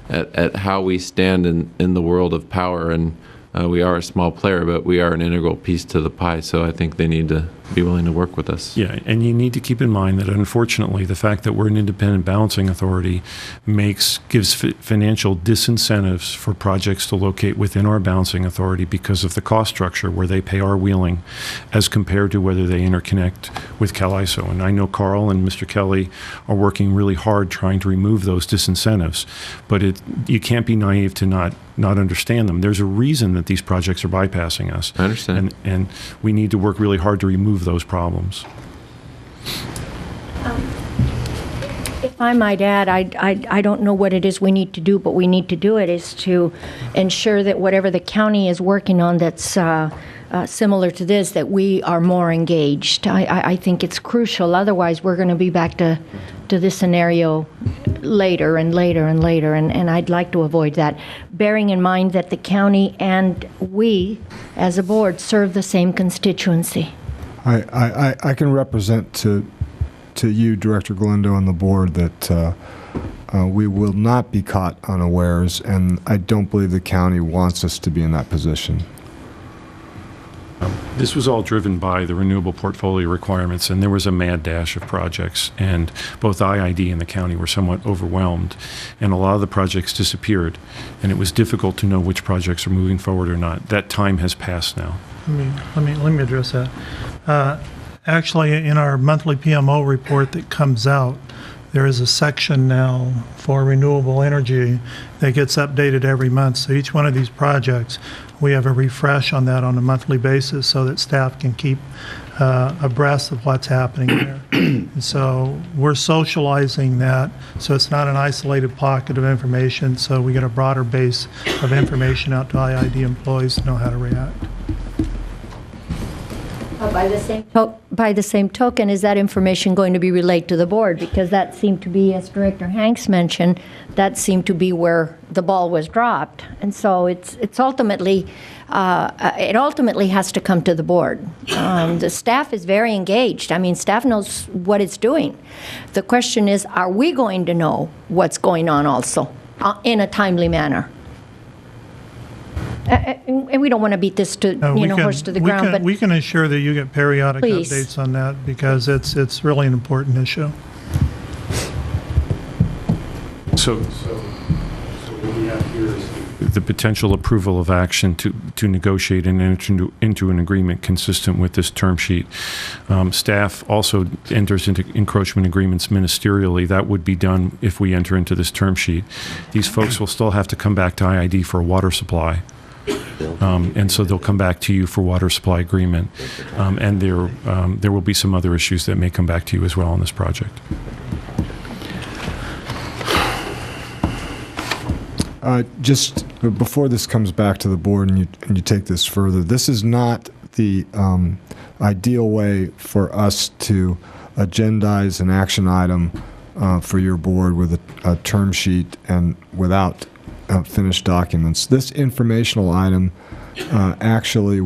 at how we stand in the world of power, and we are a small player, but we are an integral piece to the pie, so I think they need to be willing to work with us. Yeah, and you need to keep in mind that unfortunately the fact that we're an independent balancing authority gives financial disincentives for projects to locate within our balancing authority because of the cost structure where they pay our wheeling as compared to whether they interconnect with Cal ISO. And I know Carl and Mr. Kelly are working really hard trying to remove those disincentives, but you can't be naive to not understand them. There's a reason that these projects are bypassing us. I understand. And we need to work really hard to remove those problems. If I might add, I don't know what it is we need to do, but we need to do it is to ensure that whatever the county is working on that's similar to this, that we are more engaged. I think it's crucial. Otherwise, we're going to be back to this scenario later and later and later, and I'd like to avoid that, bearing in mind that the county and we, as a board, serve the same constituency. I can represent to you, Director Galindo, and the board that we will not be caught unawares, and I don't believe the county wants us to be in that position. This was all driven by the renewable portfolio requirements, and there was a mad dash of projects, and both IID and the county were somewhat overwhelmed, and a lot of the projects disappeared, and it was difficult to know which projects are moving forward or not. That time has passed now. Let me address that. Actually, in our monthly PMO report that comes out, there is a section now for renewable energy that gets updated every month. So each one of these projects, we have a refresh on that on a monthly basis so that staff can keep abreast of what's happening there. And so we're socializing that, so it's not an isolated pocket of information, so we get a broader base of information out to IID employees to know how to react. By the same token, is that information going to be relayed to the board? Because that seemed to be, as Director Hanks mentioned, that seemed to be where the ball was dropped. And so it ultimately has to come to the board. The staff is very engaged. I mean, staff knows what it's doing. The question is, are we going to know what's going on also in a timely manner? And we don't want to beat this horse to the ground, but we can ensure that you get periodic please. Updates on that because it's really an important issue. So what we have here is the potential approval of action to negotiate and enter into an agreement consistent with this term sheet. Staff also enters into encroachment agreements ministerially. That would be done if we enter into this term sheet. These folks will still have to come back to IID for a water supply. And so they'll come back to you for water supply agreement. And there will be some other issues that may come back to you as well on this project. Just before this comes back to the board and you take this further, this is not the ideal way for us to agendize an action item for your board with a term sheet and without finished documents. This informational item actually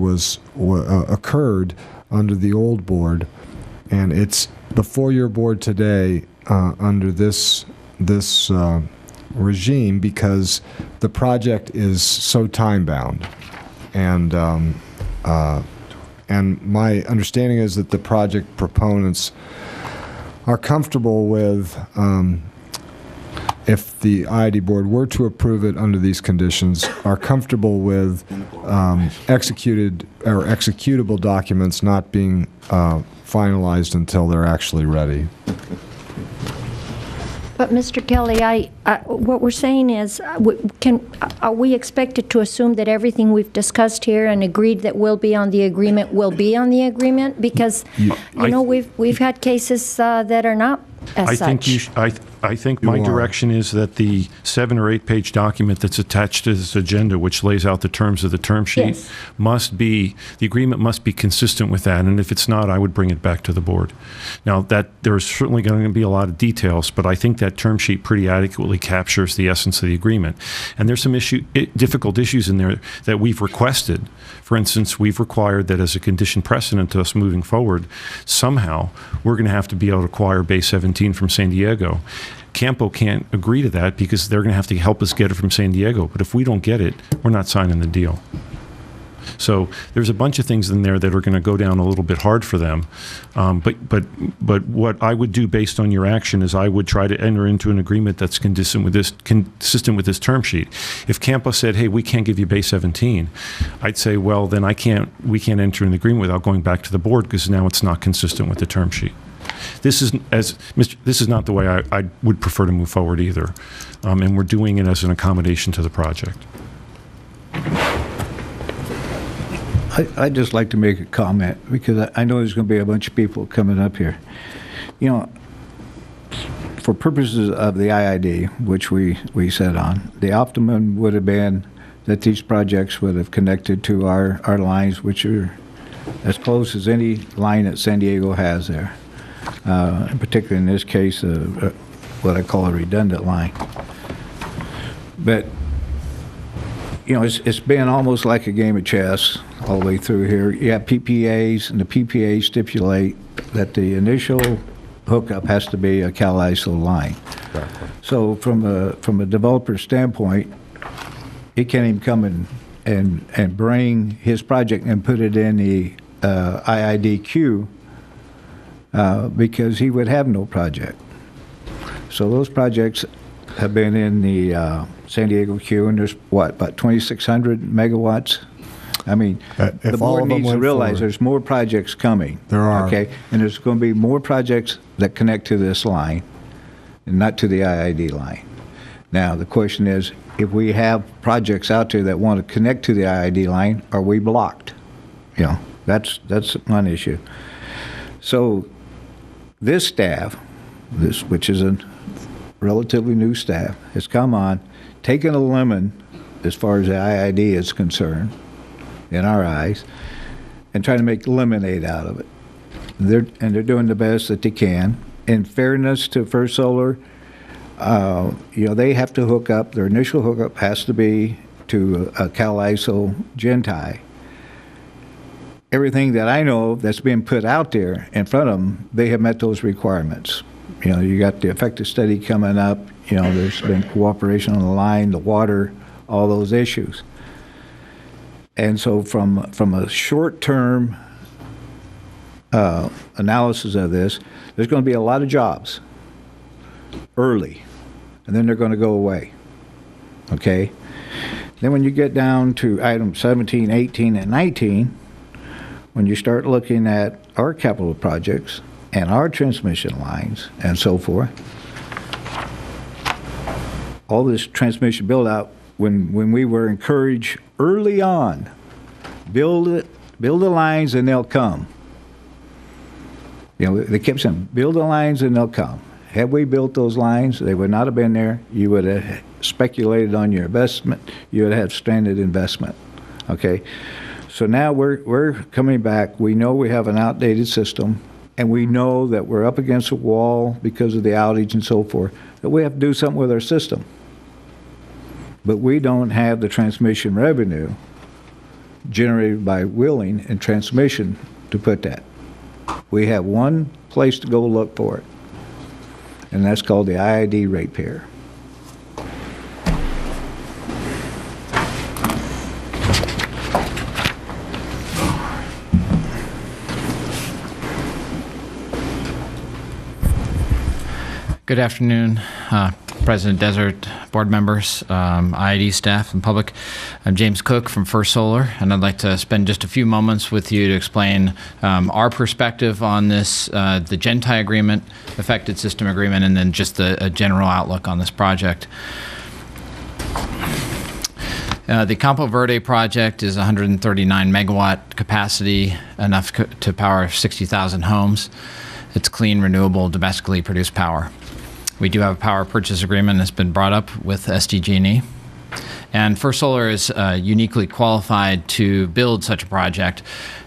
occurred under the old board, and it's before your board today under this regime because the project is so time-bound. And my understanding is that the project proponents are comfortable with, if the IID board were to approve it under these conditions, are comfortable with executed or executable documents not being finalized until they're actually ready. But Mr. Kelly, what we're saying is, are we expected to assume that everything we've discussed here and agreed that will be on the agreement will be on the agreement? Because, we've had cases that are not as such. I think my direction is that the 7 or 8 page document that's attached to this agenda, which lays out the terms of the term sheet, the agreement must be consistent with that. And if it's not, I would bring it back to the board. Now, there's certainly going to be a lot of details, but I think that term sheet pretty adequately captures the essence of the agreement. And there's some difficult issues in there that we've requested. For instance, we've required that as a condition precedent to us moving forward, somehow we're going to have to be able to acquire Bay 17 from San Diego. Campo can't agree to that because they're going to have to help us get it from San Diego. But if we don't get it, we're not signing the deal. So there's a bunch of things in there that are going to go down a little bit hard for them. But what I would do based on your action is I would try to enter into an agreement that's consistent with this term sheet. If Campo said, "Hey, we can't give you Bay 17," I'd say, "Well, then we can't enter an agreement without going back to the board because now it's not consistent with the term sheet." This is not the way I would prefer to move forward either, and we're doing it as an accommodation to the project. I'd just like to make a comment because I know there's going to be a bunch of people coming up here. For purposes of the IID, which we set on, the optimum would have been that these projects would have connected to our lines, which are as close as any line that San Diego has there. Particularly in this case, what I call a redundant line. But, it's been almost like a game of chess all the way through here. You have PPAs, and the PPAs stipulate that the initial hookup has to be a CalISO line. Exactly. So from a developer standpoint, he can't even come and bring his project and put it in the IID queue because he would have no project. So those projects have been in the San Diego queue, and there's, about 2,600 megawatts? I mean, the board needs to realize there's more projects coming. There are. Okay, and there's going to be more projects that connect to this line and not to the IID line. Now, the question is, if we have projects out there that want to connect to the IID line, are we blocked? That's one issue. So this staff, which is a relatively new staff, has come on, taken a lemon as far as the IID is concerned, in our eyes, and trying to make lemonade out of it. They're doing the best that they can. In fairness to First Solar, they have to hook up. Their initial hookup has to be to a CalISO GenTie. Everything that I know that's been put out there in front of them, they have met those requirements. You got the effective study coming up. There's been cooperation on the line, the water, all those issues. And so from a short-term analysis of this, there's going to be a lot of jobs early, and then they're going to go away. Okay? Then when you get down to items 17, 18, and 19, when you start looking at our capital projects and our transmission lines and so forth, all this transmission build-out, when we were encouraged early on, build the lines and they'll come. They kept saying, build the lines and they'll come. Had we built those lines, they would not have been there. You would have speculated on your investment, you would have stranded investment. Okay? So now we're coming back. We know we have an outdated system, and we know that we're up against a wall because of the outage and so forth, that we have to do something with our system. But we don't have the transmission revenue generated by wheeling and transmission to put that. We have one place to go look for it, and that's called the IID ratepayer. Good afternoon, President Desert, board members, IID staff, and public. I'm James Cook from First Solar, and I'd like to spend just a few moments with you to explain our perspective on this, the GenTi agreement, affected system agreement, and then just a general outlook on this project. The Campo Verde project is 139 megawatt capacity, enough to power 60,000 homes. It's clean, renewable, domestically produced power. We do have a power purchase agreement that's been brought up with SDG&E. And First Solar is uniquely qualified to build such a project.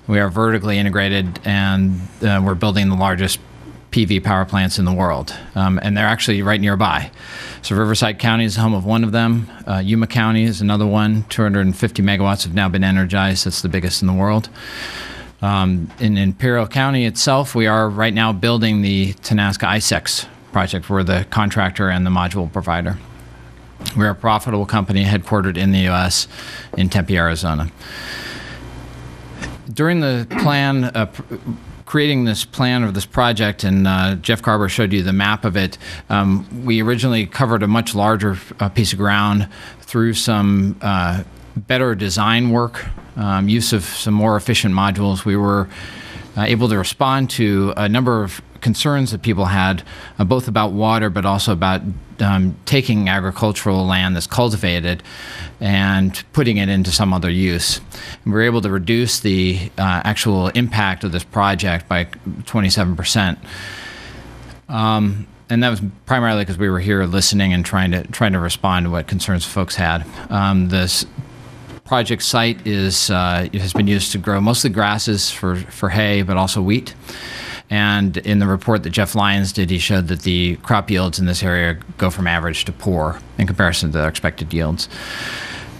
We are vertically integrated, and we're building the largest PV power plants in the world. And they're actually right nearby. So Riverside County is the home of one of them. Yuma County is another one. 250 megawatts have now been energized. That's the biggest in the world. In Imperial County itself, we are right now building the Tenaska ISEX project. We're the contractor and the module provider. We're a profitable company headquartered in the U.S. in Tempe, Arizona. During the plan, creating this plan of this project, and Jeff Garber showed you the map of it, we originally covered a much larger piece of ground through some better design work, use of some more efficient modules. We were able to respond to a number of concerns that people had, both about water, but also about taking agricultural land that's cultivated and putting it into some other use. And we were able to reduce the actual impact of this project by 27%. And that was primarily because we were here listening and trying to respond to what concerns folks had. This project site has been used to grow mostly grasses for hay, but also wheat. And in the report that Jeff Lyons did, he showed that the crop yields in this area go from average to poor in comparison to their expected yields.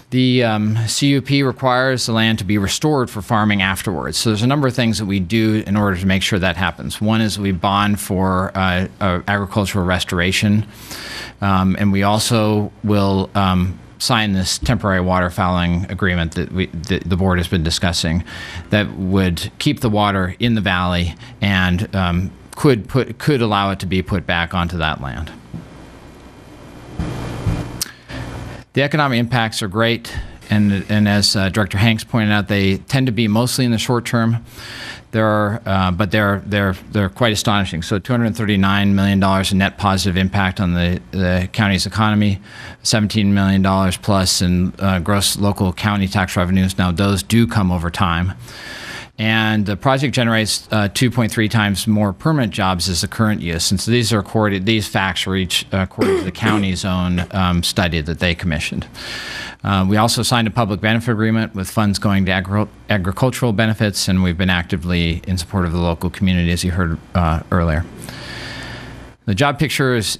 The CUP requires the land to be restored for farming afterwards. So there's a number of things that we do in order to make sure that happens. One is we bond for agricultural restoration, and we also will sign this temporary waterfowling agreement that the board has been discussing that would keep the water in the valley and could allow it to be put back onto that land. The economic impacts are great, and as Director Hanks pointed out, they tend to be mostly in the short term. But they're quite astonishing. So $239 million in net positive impact on the county's economy, $17 million plus in gross local county tax revenues. Now those do come over time. And the project generates 2.3 times more permanent jobs as the current use. And so these facts are each according to the county's own study that they commissioned. We also signed a public benefit agreement with funds going to agricultural benefits, and we've been actively in support of the local community, as you heard earlier. The job picture is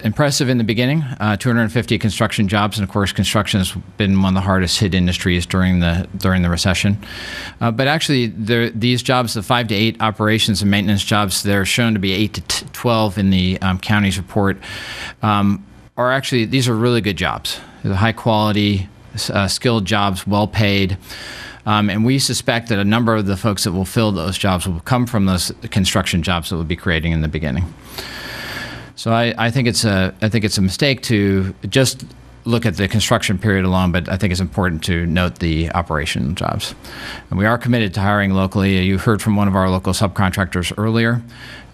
impressive in the beginning. 250 construction jobs, and of course, construction has been one of the hardest hit industries during the recession. But actually, these jobs, the 5 to 8 operations and maintenance jobs, they're shown to be 8 to 12 in the county's report. These are really good jobs. They're high quality, skilled jobs, well paid. And we suspect that a number of the folks that will fill those jobs will come from those construction jobs that we'll be creating in the beginning. So I think it's a mistake to just look at the construction period alone, but I think it's important to note the operation jobs. And we are committed to hiring locally. You heard from one of our local subcontractors earlier.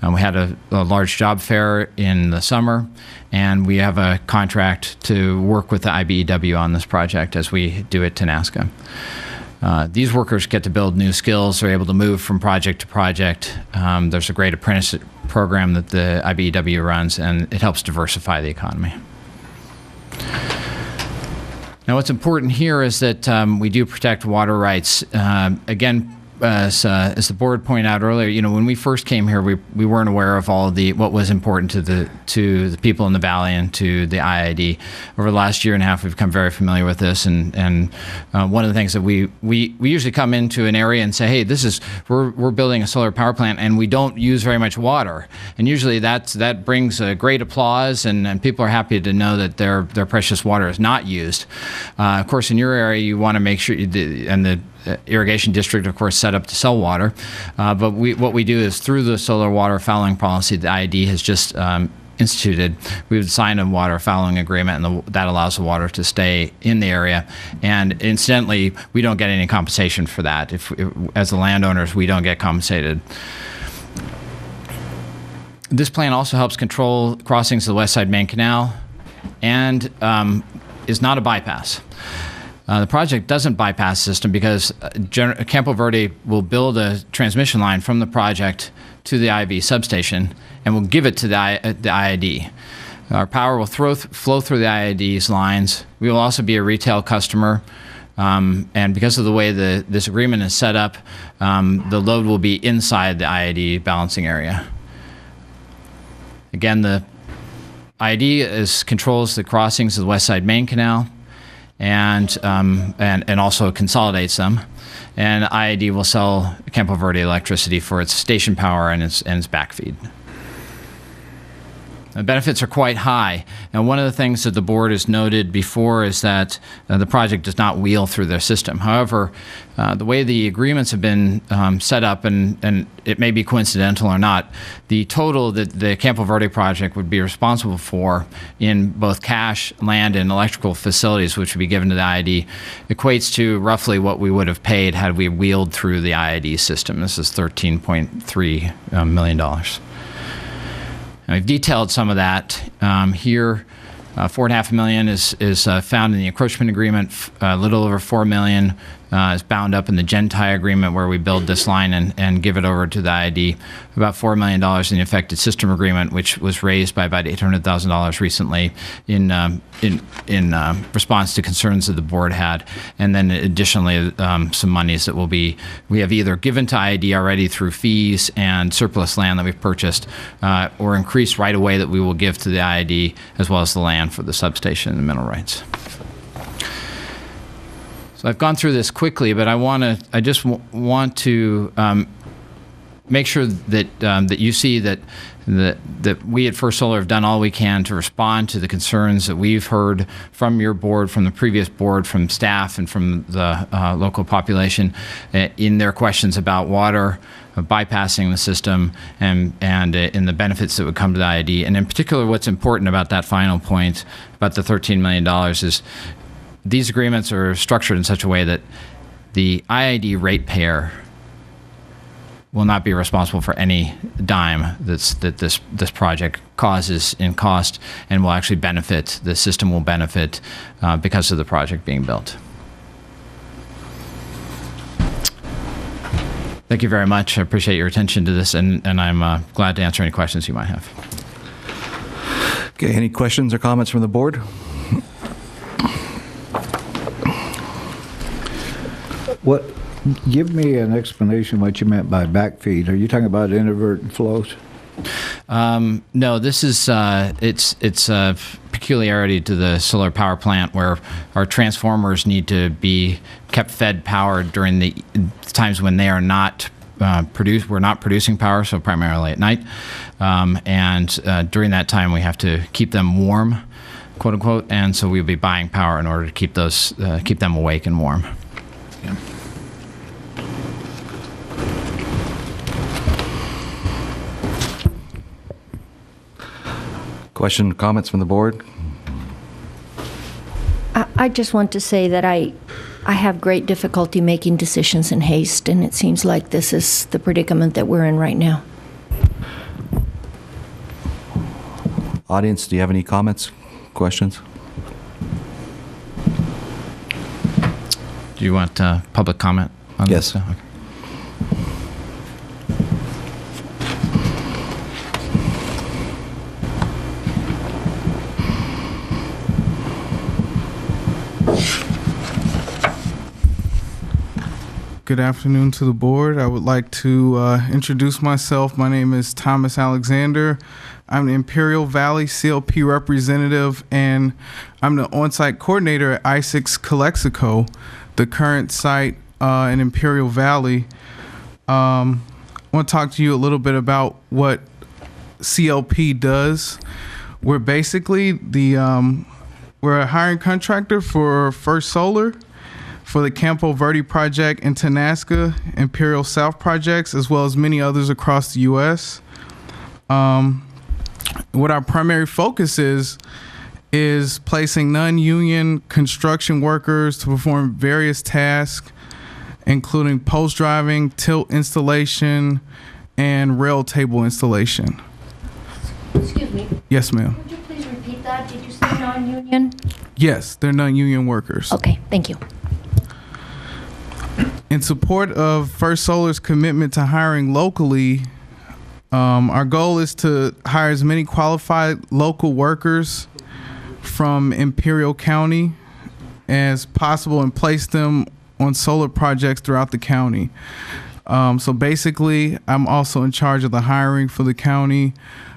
We had a large job fair in the summer, and we have a contract to work with the IBEW on this project as we do at Tenaska. These workers get to build new skills. They're able to move from project to project. There's a great apprenticeship program that the IBEW runs, and it helps diversify the economy. Now, what's important here is that we do protect water rights. Again, as the board pointed out earlier, when we first came here, we weren't aware of all what was important to the people in the valley and to the IID. Over the last year and a half, we've become very familiar with this, and one of the things that we usually come into an area and say, hey, we're building a solar power plant and we don't use very much water, and usually that brings great applause, and people are happy to know that their precious water is not used. Of course, in your area, you want to make sure, and the irrigation district, of course, set up to sell water. But what we do is through the solar water fouling policy the IED has just instituted, we would sign a water fouling agreement, and that allows the water to stay in the area. And incidentally, we don't get any compensation for that. If as the landowners, we don't get compensated. This plan also helps control crossings of the West Side Main Canal and is not a bypass. The project doesn't bypass the system because Campo Verde will build a transmission line from the project to the IV substation and will give it to the IID. Our power will flow through the IID's lines. We will also be a retail customer. And because of the way this agreement is set up, the load will be inside the IID balancing area. Again, the IID controls the crossings of the West Side Main Canal, and also consolidates them. And IID will sell Campo Verde electricity for its station power and its backfeed. The benefits are quite high. And one of the things that the board has noted before is that the project does not wheel through their system. However, the way the agreements have been set up, and it may be coincidental or not, the total that the Campo Verde project would be responsible for in both cash, land, and electrical facilities, which would be given to the IID, equates to roughly what we would have paid had we wheeled through the IID system. This is $13.3 million. Now, we've detailed some of that here. $4.5 million is found in the encroachment agreement. A little over $4 million is bound up in the Gentai agreement, where we build this line and give it over to the IID. About $4 million in the affected system agreement, which was raised by about $800,000 recently in response to concerns that the board had. And then additionally, some monies that we have either given to IID already through fees and surplus land that we've purchased, or increased right away that we will give to the IID, as well as the land for the substation and the mineral rights. So I've gone through this quickly, but I just want to make sure that you see that we at First Solar have done all we can to respond to the concerns that we've heard from your board, from the previous board, from staff, and from the local population in their questions about water, bypassing the system, and in the benefits that would come to the IID. And in particular, what's important about that final point, about the $13 million, is these agreements are structured in such a way that the IID ratepayer will not be responsible for any dime that this project causes in cost, and will actually benefit, the system will benefit because of the project being built. Thank you very much. I appreciate your attention to this, and I'm glad to answer any questions you might have. Okay, any questions or comments from the board? Give me an explanation what you meant by backfeed. Are you talking about inadvertent flows? No, this is it's a peculiarity to the solar power plant where our transformers need to be kept fed power during the times when they are not we're not producing power, so primarily at night, and during that time we have to keep them warm, quote unquote, and so we'll be buying power in order to keep them awake and warm. Yeah. Question, comments from the board? I just want to say that I have great difficulty making decisions in haste, and it seems like this is the predicament that we're in right now. Audience, do you have any comments, questions? Do you want public comment on this? Yes. Okay. Good afternoon to the board. I would like to introduce myself. My name is Thomas Alexander. I'm the Imperial Valley CLP representative, and I'm the on-site coordinator at I-6 Calexico, the current site in Imperial Valley. I want to talk to you a little bit about what CLP does. We're basically we're a hiring contractor for First Solar, for the Campo Verde project in Tanasca, Imperial South projects, as well as many others across the U.S. What our primary focus is placing non-union construction workers to perform various tasks, including post driving, tilt installation, and rail table installation. Excuse me. Yes, ma'am. Would you please repeat that? Did you say non-union? Yes, they're non-union workers. Okay, thank you. In support of First Solar's commitment to hiring locally, our goal is to hire as many qualified local workers from Imperial County as possible and place them on solar projects throughout the county. So basically, I'm also in charge of the hiring for the county.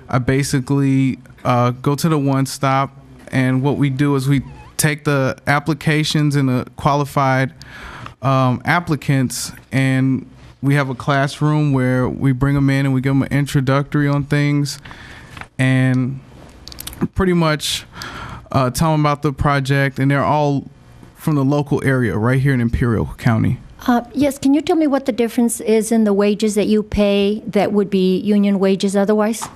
I basically go to the one stop, and what we do is we take the applications and the qualified applicants, and we have a classroom where we bring them in and we give them an introductory on things, and pretty much tell them about the project, and they're all from the local area right here in Imperial County. Yes, can you tell me what the difference is in the wages that you pay that would be union wages otherwise?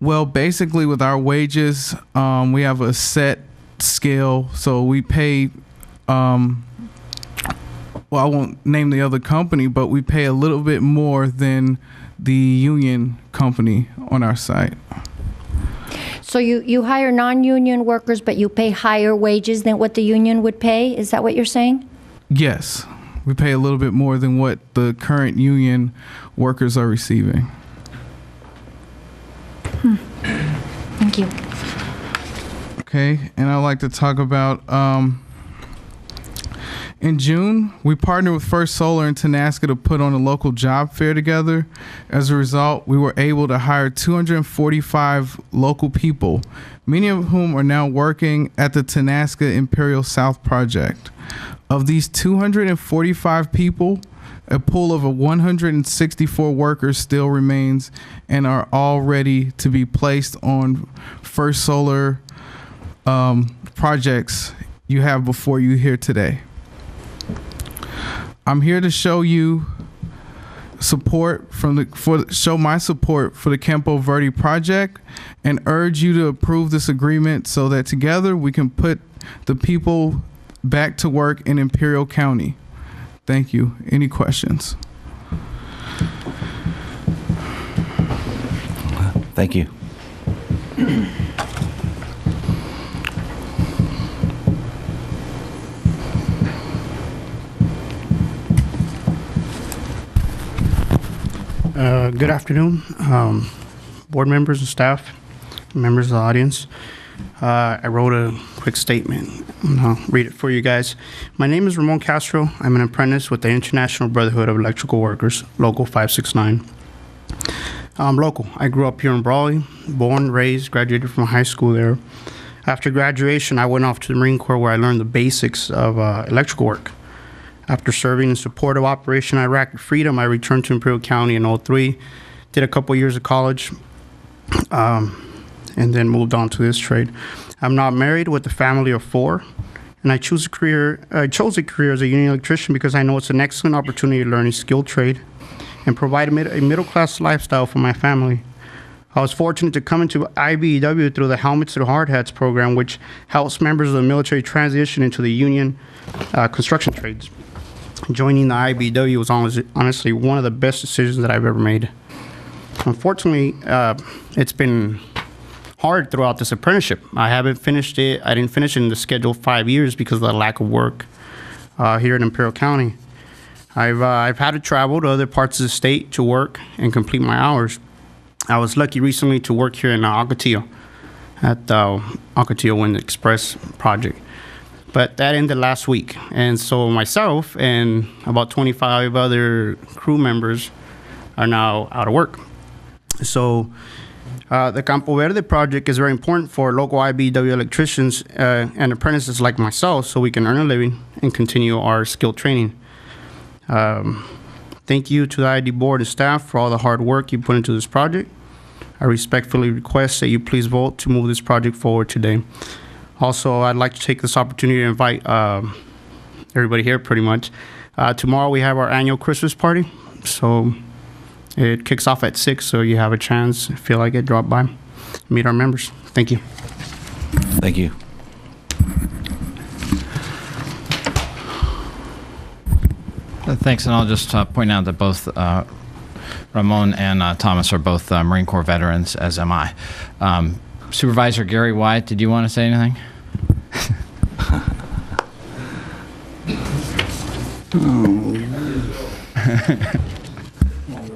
Well, basically with our wages, we have a set scale, so we pay well, I won't name the other company, but we pay a little bit more than the union company on our site. So you hire non-union workers, but you pay higher wages than what the union would pay? Is that what you're saying? Yes, we pay a little bit more than what the current union workers are receiving. Thank you. Okay, and I'd like to talk about in June, we partnered with First Solar in Tanasca to put on a local job fair together. As a result, we were able to hire 245 local people, many of whom are now working at the Tanasca Imperial South project. Of these 245 people, a pool of 164 workers still remains and are all ready to be placed on First Solar projects you have before you here today. I'm here to show you support show my support for the Campo Verde project and urge you to approve this agreement so that together we can put the people back to work in Imperial County. Thank you. Any questions? Thank you. Good afternoon, board members and staff, members of the audience. I wrote a quick statement, and I'll read it for you guys. My name is Ramon Castro. I'm an apprentice with the International Brotherhood of Electrical Workers, Local 569. I'm local. I grew up here in Brawley, born, raised, graduated from high school there. After graduation, I went off to the Marine Corps where I learned the basics of electrical work. After serving in support of Operation Iraqi Freedom, I returned to Imperial County in 2003, did a couple years of college, and then moved on to this trade. I'm not married with a family of 4, and I chose a career as a union electrician because I know it's an excellent opportunity to learn a skilled trade and provide a middle-class lifestyle for my family. I was fortunate to come into IBEW through the Helmets to Hard Hats program, which helps members of the military transition into the union construction trades. Joining the IBEW was honestly one of the best decisions that I've ever made. Unfortunately, it's been hard throughout this apprenticeship. I haven't finished it. I didn't finish it in the scheduled 5 years because of the lack of work here in Imperial County. I've had to travel to other parts of the state to work and complete my hours. I was lucky recently to work here in Ocotillo at the Ocotillo Wind Express project. But that ended last week. And so myself and about 25 other crew members are now out of work. So the Campo Verde project is very important for local IBEW electricians and apprentices like myself, so we can earn a living and continue our skill training. Thank you to the ID board and staff for all the hard work you put into this project. I respectfully request that you please vote to move this project forward today. Also, I'd like to take this opportunity to invite everybody here pretty much. Tomorrow we have our annual Christmas party, so it kicks off at 6, so you have a chance, feel like it, drop by, meet our members. Thank you. Thank you. Thanks, and I'll just point out that both Ramon and Thomas are both Marine Corps veterans, as am I. Supervisor Gary Wyatt, did you want to say anything?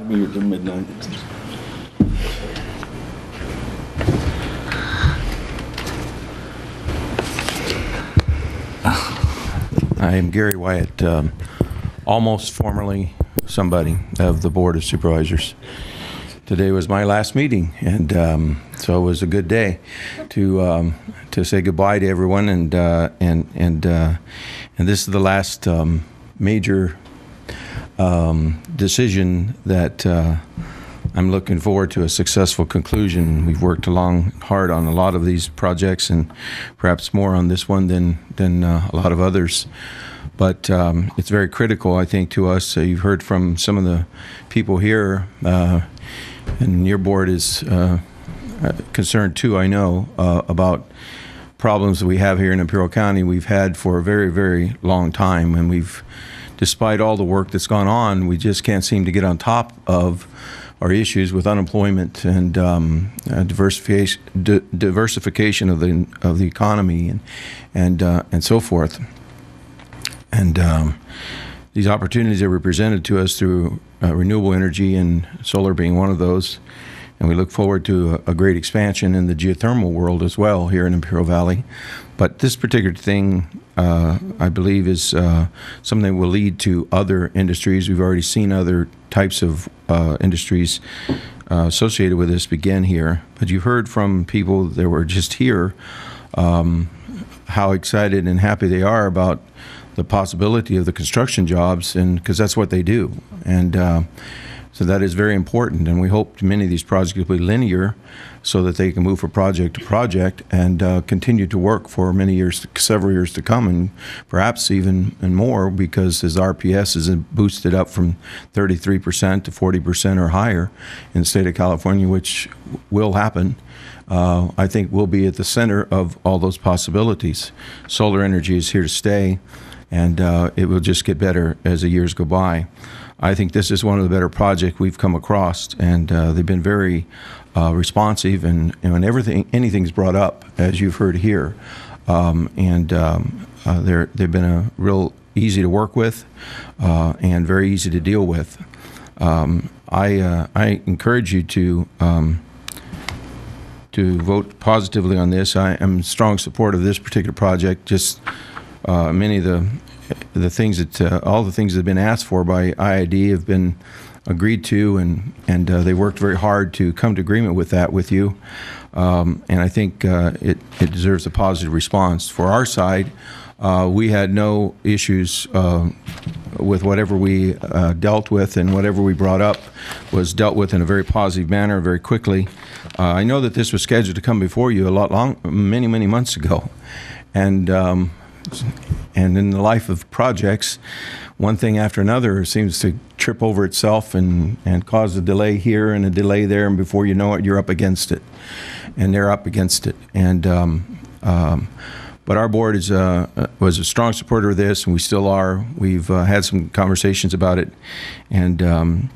Here till midnight. I am Gary Wyatt, almost formerly somebody of the Board of Supervisors. Today was my last meeting, and so it was a good day to say goodbye to everyone. And this is the last major decision that I'm looking forward to a successful conclusion. We've worked hard on a lot of these projects, and perhaps more on this one than a lot of others. But it's very critical, I think, to us. You've heard from some of the people here, and your board is concerned too, I know, about problems that we have here in Imperial County. We've had for a very, very long time, and despite all the work that's gone on, we just can't seem to get on top of our issues with unemployment and diversification of the economy and so forth. And these opportunities that were presented to us through renewable energy, and solar being one of those, and we look forward to a great expansion in the geothermal world as well here in Imperial Valley. But this particular thing, I believe, is something that will lead to other industries. We've already seen other types of industries associated with this begin here. But you heard from people that were just here how excited and happy they are about the possibility of the construction jobs, and because that's what they do. And so that is very important, and we hope many of these projects will be linear so that they can move from project to project and continue to work for many years, several years to come, and perhaps even more, because as RPS is boosted up from 33% to 40% or higher in the state of California, which will happen. I think we'll be at the center of all those possibilities. Solar energy is here to stay, and it will just get better as the years go by. I think this is one of the better projects we've come across, and they've been very responsive, and anything's brought up, as you've heard here, they've been a real easy to work with and very easy to deal with. I encourage you to vote positively on this. I am in strong support of this particular project. Just many of the things that all the things that have been asked for by IID have been agreed to, and they worked very hard to come to agreement with that with you. And I think it deserves a positive response. For our side, we had no issues with whatever we dealt with, and whatever we brought up was dealt with in a very positive manner, very quickly. I know that this was scheduled to come before you many months ago, and in the life of projects, one thing after another seems to trip over itself and cause a delay here and a delay there, and before you know it, you're up against it, and they're up against it. And but our board was a strong supporter of this, and we still are. We've had some conversations about it, and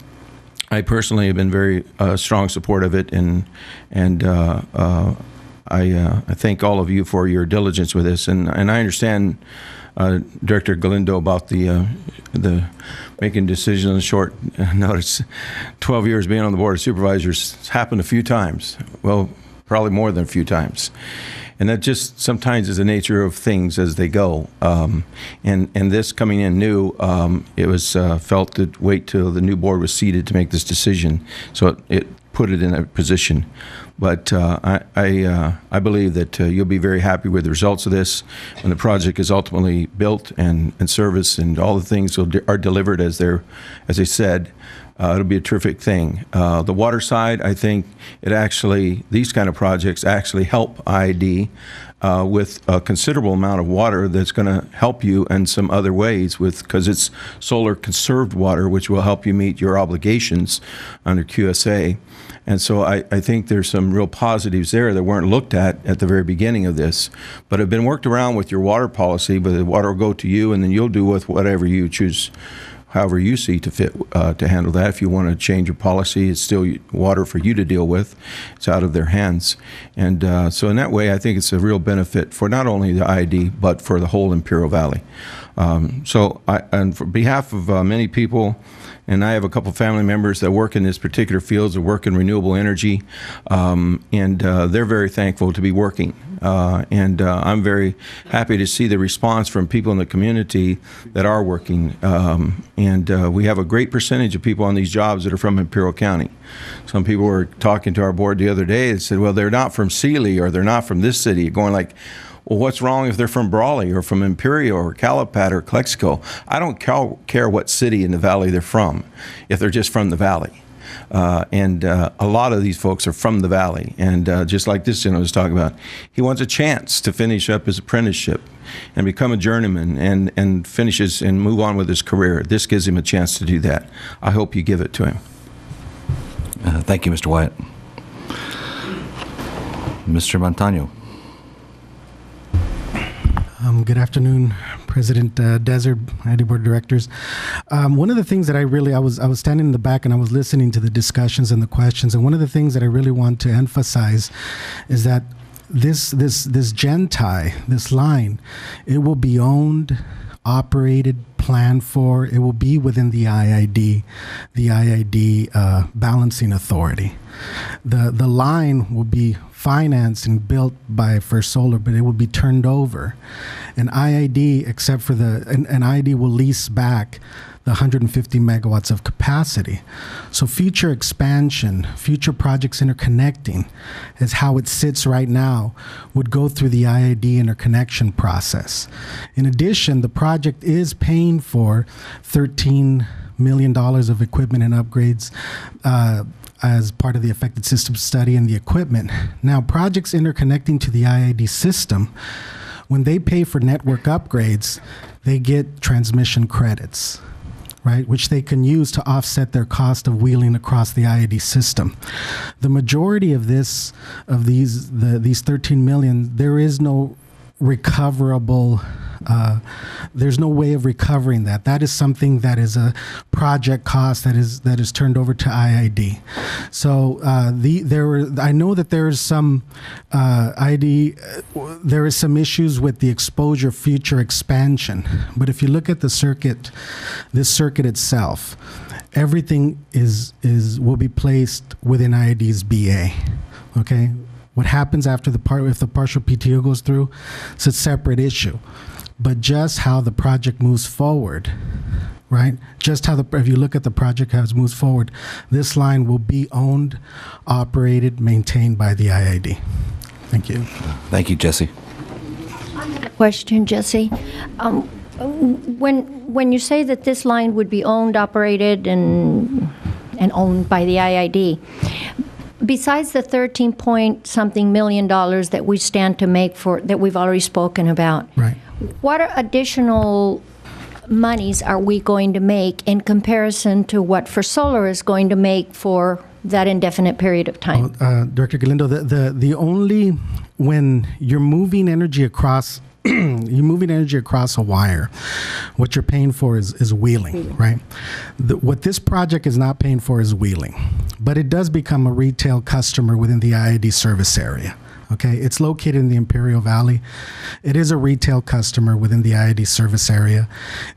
I personally have been very strong support of it, and I thank all of you for your diligence with this, and I understand Director Galindo about the making decisions on short notice. 12 years being on the Board of Supervisors, it's happened a few times. Well, probably more than a few times. And that just sometimes is the nature of things as they go. And this coming in new, it was felt to wait till the new board was seated to make this decision. So it put it in a position. But I believe that you'll be very happy with the results of this when the project is ultimately built and serviced and all the things are delivered as they said. It'll be a terrific thing. The water side, I think these kind of projects actually help IID with a considerable amount of water that's going to help you in some other ways because it's solar conserved water, which will help you meet your obligations under QSA. And so I think there's some real positives there that weren't looked at the very beginning of this, but have been worked around with your water policy, but the water will go to you and then you'll do with whatever you choose, however you see to fit to handle that. If you want to change your policy, it's still water for you to deal with. It's out of their hands. And so in that way, I think it's a real benefit for not only the IID, but for the whole Imperial Valley. So and for behalf of many people, and I have a couple family members that work in this particular fields or work in renewable energy, and they're very thankful to be working. And I'm very happy to see the response from people in the community that are working. And we have a great percentage of people on these jobs that are from Imperial County. Some people were talking to our board the other day and said, well, they're not from Sealy or they're not from this city. Going like, well, what's wrong if they're from Brawley or from Imperial or Calapat or Calexico? I don't care what city in the valley they're from, if they're just from the valley. And a lot of these folks are from the valley. And just like this gentleman was talking about, he wants a chance to finish up his apprenticeship and become a journeyman and finishes and move on with his career. This gives him a chance to do that. I hope you give it to him. Thank you, Mr. Wyatt. Mr. Montano. Good afternoon, President Desert, IID Board of Directors. One of the things that I was standing in the back and I was listening to the discussions and the questions, and one of the things that I really want to emphasize is that this GenTie, this line, it will be owned, operated, planned for. It will be within the IID balancing authority. The line will be financed and built by First Solar, but it will be turned over. And IID, except for and IID will lease back the 150 megawatts of capacity. So future expansion, future projects interconnecting, is how it sits right now, would go through the IID interconnection process. In addition, the project is paying for $13 million of equipment and upgrades as part of the affected system study and the equipment. Now, projects interconnecting to the IID system, when they pay for network upgrades, they get transmission credits, right, which they can use to offset their cost of wheeling across the IID system. The majority of these 13 million, there is no recoverable. There's no way of recovering that. That is something that is a project cost that is turned over to IID. So I know that there is some there is some issues with the exposure future expansion. But if you look at the circuit, this circuit itself, everything will be placed within IID's BA. Okay. What happens after if the partial PTO goes through, it's a separate issue. But just how the project moves forward, right? Just how if you look at the project how it moves forward, this line will be owned, operated, maintained by the IID. Thank you. Thank you, Jesse. I have a question, Jesse. When you say that this line would be owned, operated, and owned by the IID, besides the 13-point-something million dollars that we stand to make that we've already spoken about, right? What additional monies are we going to make in comparison to what First Solar is going to make for that indefinite period of time? Director Galindo, the only when you're moving energy across. You're moving energy across a wire. What you're paying for is wheeling, right? What this project is not paying for is wheeling, but it does become a retail customer within the IID service area. Okay, it's located in the Imperial Valley. It is a retail customer within the IID service area.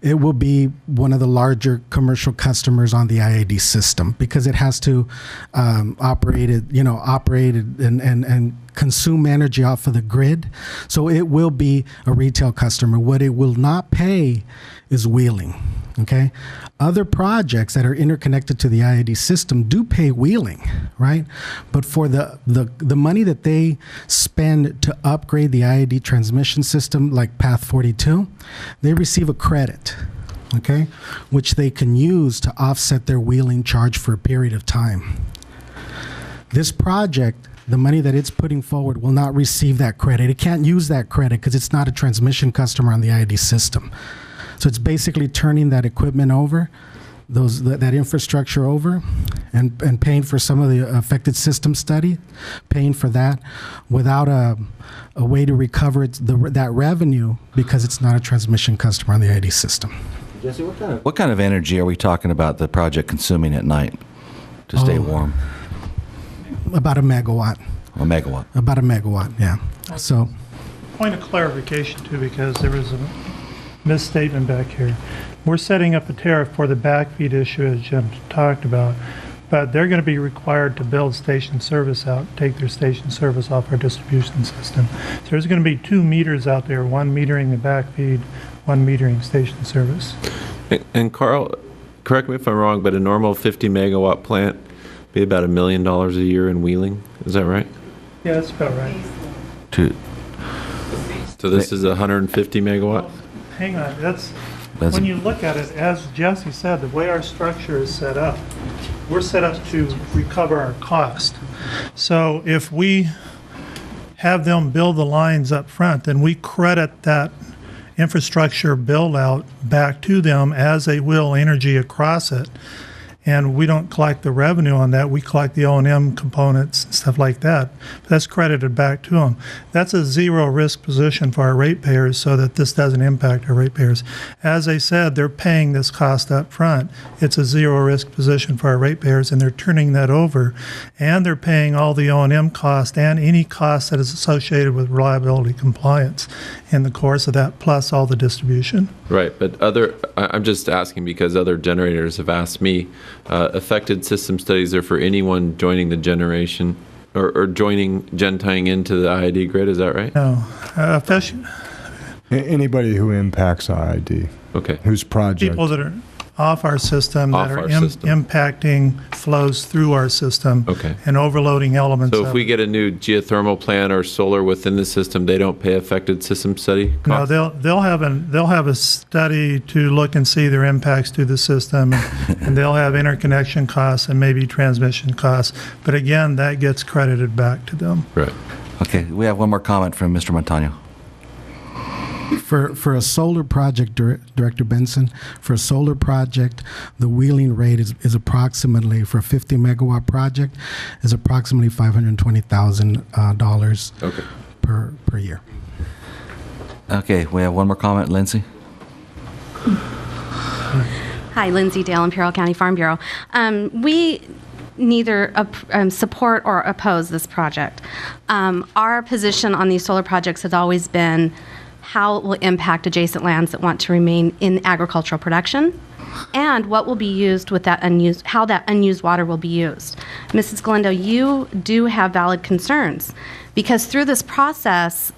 It will be one of the larger commercial customers on the IID system because it has to operate it and consume energy off of the grid. So it will be a retail customer. What it will not pay is wheeling. Okay, other projects that are interconnected to the IID system do pay wheeling, right? But for the money that they spend to upgrade the IID transmission system, like Path 42, they receive a credit, okay, which they can use to offset their wheeling charge for a period of time. This project, the money that it's putting forward, will not receive that credit. It can't use that credit because it's not a transmission customer on the IID system. So it's basically turning that equipment over, that infrastructure over, and paying for some of the affected system study, paying for that without a way to recover that revenue because it's not a transmission customer on the IID system. Jesse, what kind of energy are we talking about the project consuming at night to stay warm? About a megawatt. A megawatt. About a megawatt, yeah. So, point of clarification too, because there was a misstatement back here. We're setting up a tariff for the backfeed issue, as Jim talked about, but they're going to be required to build station service out, take their station service off our distribution system. So there's going to be 2 meters out there, one metering the backfeed, one metering station service. And Carl, correct me if I'm wrong, but a normal 50 megawatt plant be about $1 million a year in wheeling. Is that right? Yeah, that's about right. So this is 150 megawatt? Hang on, that's when you look at it, as Jesse said, the way our structure is set up, we're set up to recover our cost. So if we have them build the lines up front, then we credit that infrastructure build out back to them as they will energy across it. And we don't collect the revenue on that. We collect the O&M components and stuff like that. But that's credited back to them. That's a zero risk position for our ratepayers so that this doesn't impact our ratepayers. As I said, they're paying this cost up front. It's a zero risk position for our ratepayers, and they're turning that over. And they're paying all the O&M cost and any cost that is associated with reliability compliance in the course of that, plus all the distribution. Right, but I'm just asking because other generators have asked me, affected system studies are for anyone joining the generation or tying into the IID grid, is that right? No. Anybody who impacts IID. Okay. Whose project. People that are off our system that are impacting flows through our system and overloading elements. So if we get a new geothermal plant or solar within the system, they don't pay affected system study costs? No, they'll have a study to look and see their impacts to the system, and they'll have interconnection costs and maybe transmission costs. But again, that gets credited back to them. Right. Okay, we have one more comment from Mr. Montano. For a solar project, Director Benson, for a solar project, the wheeling rate is approximately, for a 50 megawatt project, is approximately $520,000 per year. Okay, we have one more comment, Lindsay. Hi, Lindsay Dale, Imperial County Farm Bureau. We neither support or oppose this project. Our position on these solar projects has always been how it will impact adjacent lands that want to remain in agricultural production, and what will be used with that unused, how that unused water will be used. Mrs. Galindo, you do have valid concerns, because through this process,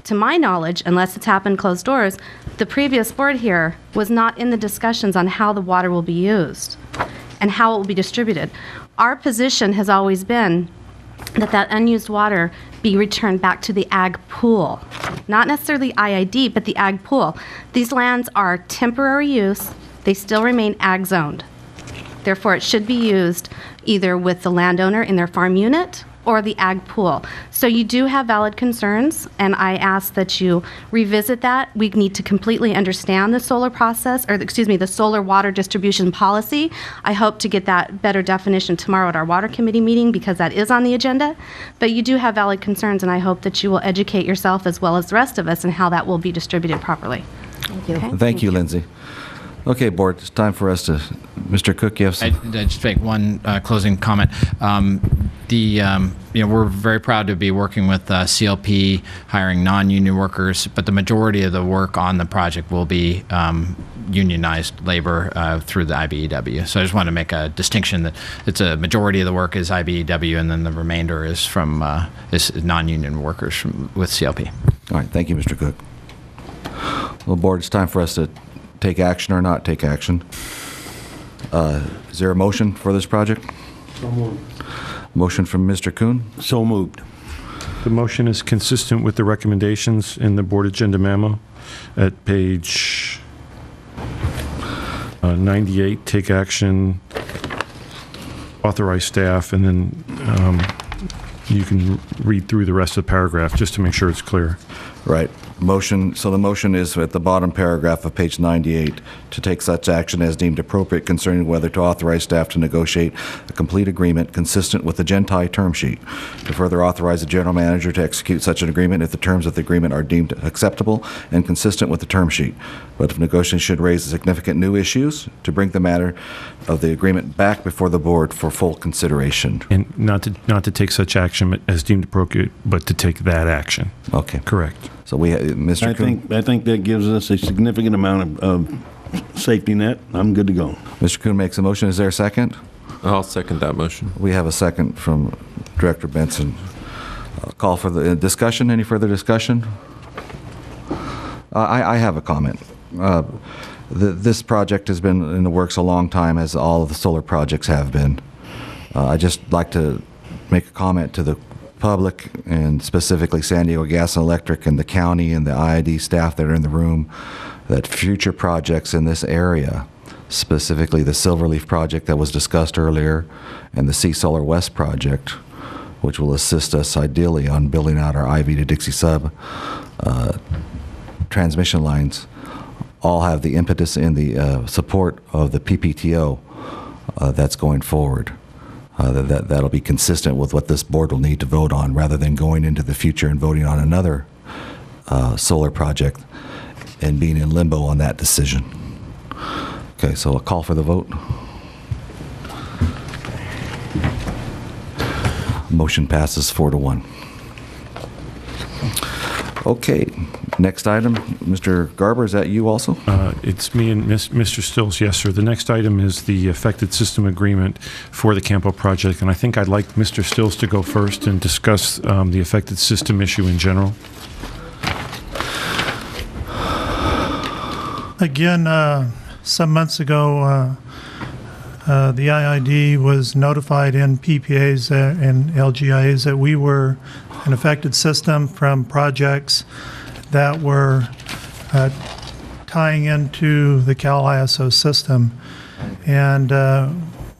to my knowledge, unless it's happened closed doors, the previous board here was not in the discussions on how the water will be used and how it will be distributed. Our position has always been that unused water be returned back to the ag pool. Not necessarily IID, but the ag pool. These lands are temporary use. They still remain ag zoned. Therefore, it should be used either with the landowner in their farm unit or the ag pool. So you do have valid concerns, and I ask that you revisit that. We need to completely understand the solar process, or the solar water distribution policy. I hope to get that better definition tomorrow at our water committee meeting, because that is on the agenda. But you do have valid concerns, and I hope that you will educate yourself as well as the rest of us in how that will be distributed properly. Thank you. Okay? Thank you, Lindsay. Okay, board, it's time for us to, Mr. Cook, you have some. I just make one closing comment. We're very proud to be working with CLP, hiring non-union workers, but the majority of the work on the project will be unionized labor through the IBEW. So I just want to make a distinction that it's a majority of the work is IBEW, and then the remainder is from is non-union workers with CLP. All right, thank you, Mr. Cook. Well, board, it's time for us to take action or not take action. Is there a motion for this project? So moved. Motion from Mr. Kuhn? So moved. The motion is consistent with the recommendations in the board agenda memo at page 98. Take action, authorize staff, and then you can read through the rest of the paragraph just to make sure it's clear. Right. Motion. So the motion is at the bottom paragraph of page 98 to take such action as deemed appropriate concerning whether to authorize staff to negotiate a complete agreement consistent with the Gentai term sheet, to further authorize the general manager to execute such an agreement if the terms of the agreement are deemed acceptable and consistent with the term sheet. But if negotiations should raise significant new issues, to bring the matter of the agreement back before the board for full consideration. And not to take such action as deemed appropriate, but to take that action. Okay. Correct. So we, Mr. Kuhn? I think that gives us a significant amount of safety net. I'm good to go. Mr. Kuhn makes a motion. Is there a second? I'll second that motion. We have a second from Director Benson. Call for the discussion. Any further discussion? I have a comment. This project has been in the works a long time, as all of the solar projects have been. I just like to make a comment to the public, and specifically San Diego Gas and Electric and the county and the IID staff that are in the room, that future projects in this area, specifically the Silverleaf project that was discussed earlier and the Sea Solar West project, which will assist us ideally on building out our IV to Dixie sub transmission lines, all have the impetus and the support of the PPTO that's going forward. That'll be consistent with what this board will need to vote on, rather than going into the future and voting on another solar project and being in limbo on that decision. Okay, so a call for the vote. Motion passes 4-1. Okay, next item. Mr. Garber, is that you also? It's me and Mr. Stills, yes, sir. The next item is the affected system agreement for the Campo project, and I think I'd like Mr. Stills to go first and discuss the affected system issue in general. Again, some months ago, the IID was notified in PPAs and LGIAs that we were an affected system from projects that were tying into the Cal ISO system. And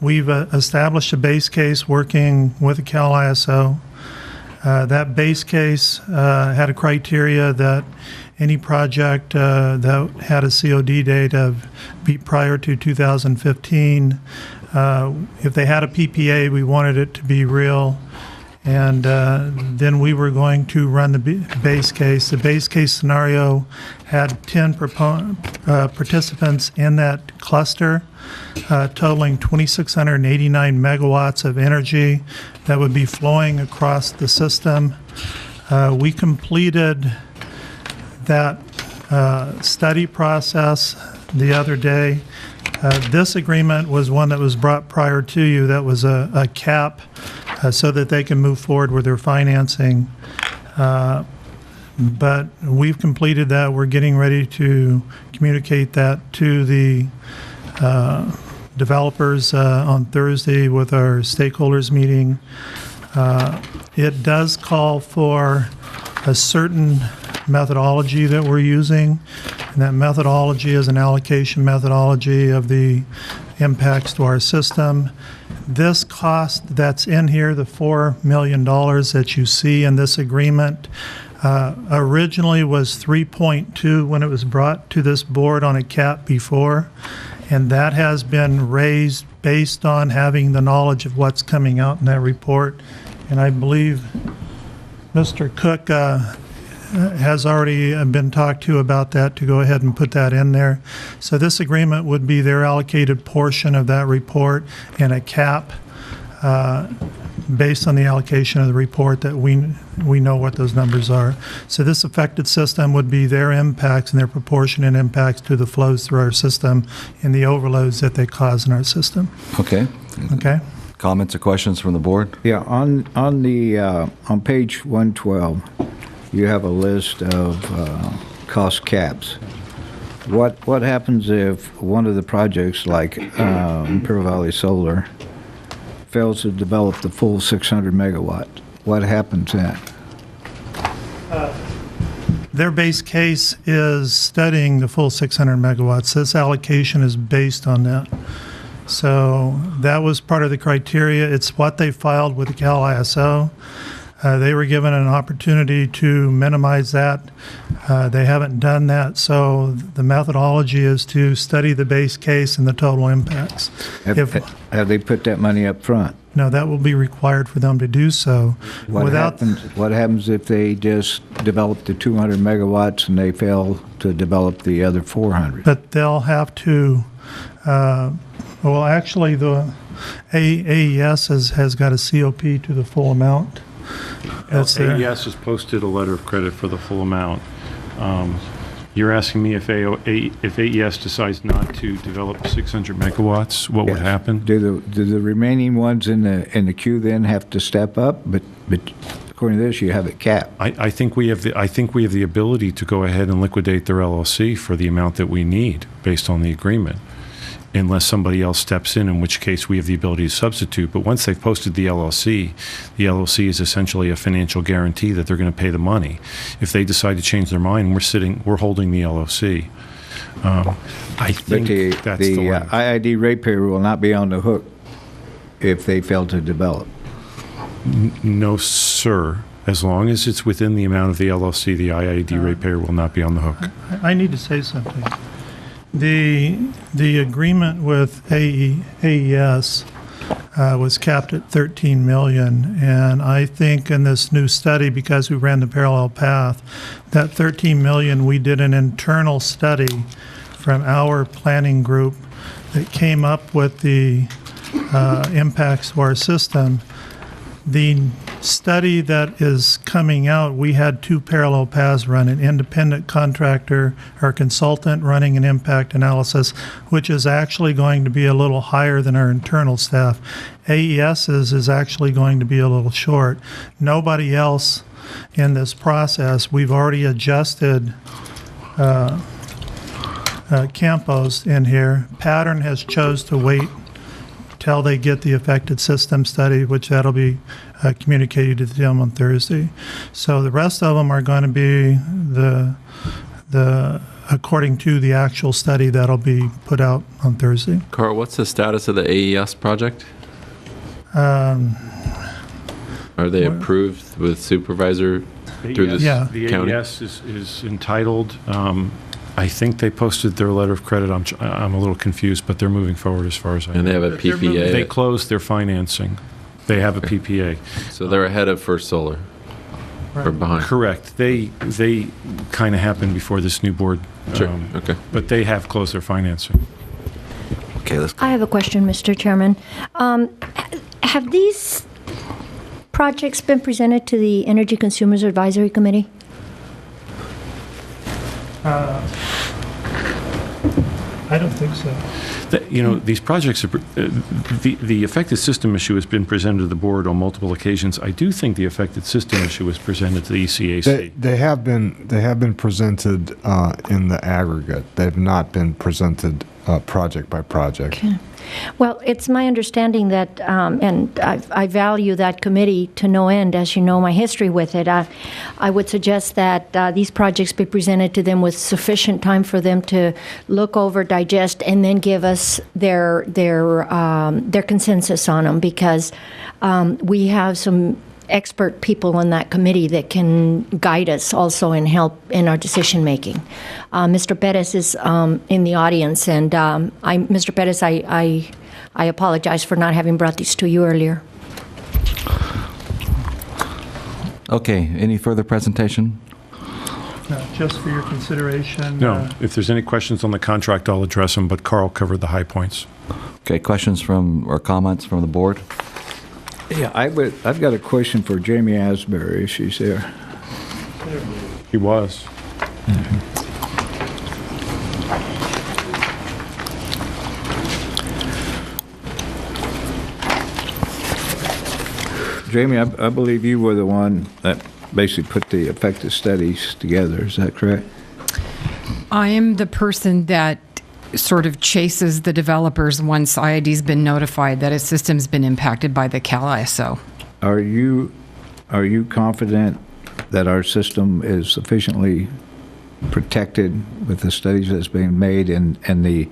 we've established a base case working with the Cal ISO. That base case had a criteria that any project that had a COD date of prior to 2015, if they had a PPA, we wanted it to be real. And then we were going to run the base case. The base case scenario had 10 participants in that cluster, totaling 2,689 megawatts of energy that would be flowing across the system. We completed that study process the other day. This agreement was one that was brought prior to you. That was a cap so that they can move forward with their financing. But we've completed that. We're getting ready to communicate that to the developers on Thursday with our stakeholders meeting. It does call for a certain methodology that we're using, and that methodology is an allocation methodology of the impacts to our system. This cost that's in here, the $4 million that you see in this agreement, originally was 3.2 when it was brought to this board on a cap before, and that has been raised based on having the knowledge of what's coming out in that report. And I believe Mr. Cook has already been talked to about that, to go ahead and put that in there. So this agreement would be their allocated portion of that report and a cap. based on the allocation of the report that we know what those numbers are. So this affected system would be their impacts and their proportionate impacts to the flows through our system and the overloads that they cause in our system. Okay. Okay. Comments or questions from the board? Yeah, on page 112, you have a list of cost caps. What happens if one of the projects, like Imperial Valley Solar, fails to develop the full 600 megawatt? What happens then? Their base case is studying the full 600 megawatts. This allocation is based on that. So that was part of the criteria. It's what they filed with the Cal ISO. They were given an opportunity to minimize that. They haven't done that, so the methodology is to study the base case and the total impacts. Have they put that money up front? No, that will be required for them to do so. What happens if they just develop the 200 megawatts and they fail to develop the other 400? But they'll have to, well, actually, the AES has got a COP to the full amount. That's there. AES has posted a letter of credit for the full amount. You're asking me if AES decides not to develop 600 megawatts, what would happen? Do the remaining ones in the queue then have to step up? But according to this, you have it capped. I think we have the ability to go ahead and liquidate their LLC for the amount that we need based on the agreement, unless somebody else steps in which case we have the ability to substitute. But once they've posted the LLC is essentially a financial guarantee that they're going to pay the money. If they decide to change their mind, we're holding the LLC. I think that's the IID ratepayer will not be on the hook if they fail to develop. No, sir. As long as it's within the amount of the LLC, the IID ratepayer will not be on the hook. I need to say something. The agreement with AES was capped at $13 million, and I think in this new study, because we ran the parallel path, that $13 million, we did an internal study from our planning group that came up with the impacts to our system. The study that is coming out, we had two parallel paths run, an independent contractor or consultant running an impact analysis, which is actually going to be a little higher than our internal staff. AES's is actually going to be a little short. Nobody else in this process, we've already adjusted Campos in here. Pattern has chose to wait till they get the affected system study, which that'll be communicated to them on Thursday. So the rest of them are going to be the according to the actual study that'll be put out on Thursday. Carl, what's the status of the AES project? Are they approved with supervisor through the county? The AES is entitled. I think they posted their letter of credit. I'm a little confused, but they're moving forward as far as I know. And they have a PPA? They closed their financing. They have a PPA. So they're ahead of First Solar? Right. Or behind? Correct. They kind of happened before this new board. Sure. Okay. But they have closed their financing. Okay, let's go. I have a question, Mr. Chairman. Have these projects been presented to the Energy Consumers Advisory Committee? I don't think so. These projects, the affected system issue has been presented to the board on multiple occasions. I do think the affected system issue was presented to the ECAC. They have been presented in the aggregate. They've not been presented project by project. Okay. Well, it's my understanding that, and I value that committee to no end, as you know my history with it. I would suggest that these projects be presented to them with sufficient time for them to look over, digest, and then give us their consensus on them, because we have some expert people on that committee that can guide us also and help in our decision making. Mr. Perez is in the audience, and Mr. Perez, I apologize for not having brought these to you earlier. Okay, any further presentation? No, just for your consideration. No, if there's any questions on the contract, I'll address them, but Carl covered the high points. Okay, questions from or comments from the board? Yeah, I've got a question for Jamie Asbury, if she's there. He was. Jamie, I believe you were the one that basically put the effective studies together. Is that correct? I am the person that sort of chases the developers once IID's been notified that a system's been impacted by the Cal ISO. Are you confident that our system is sufficiently protected with the studies that's being made and the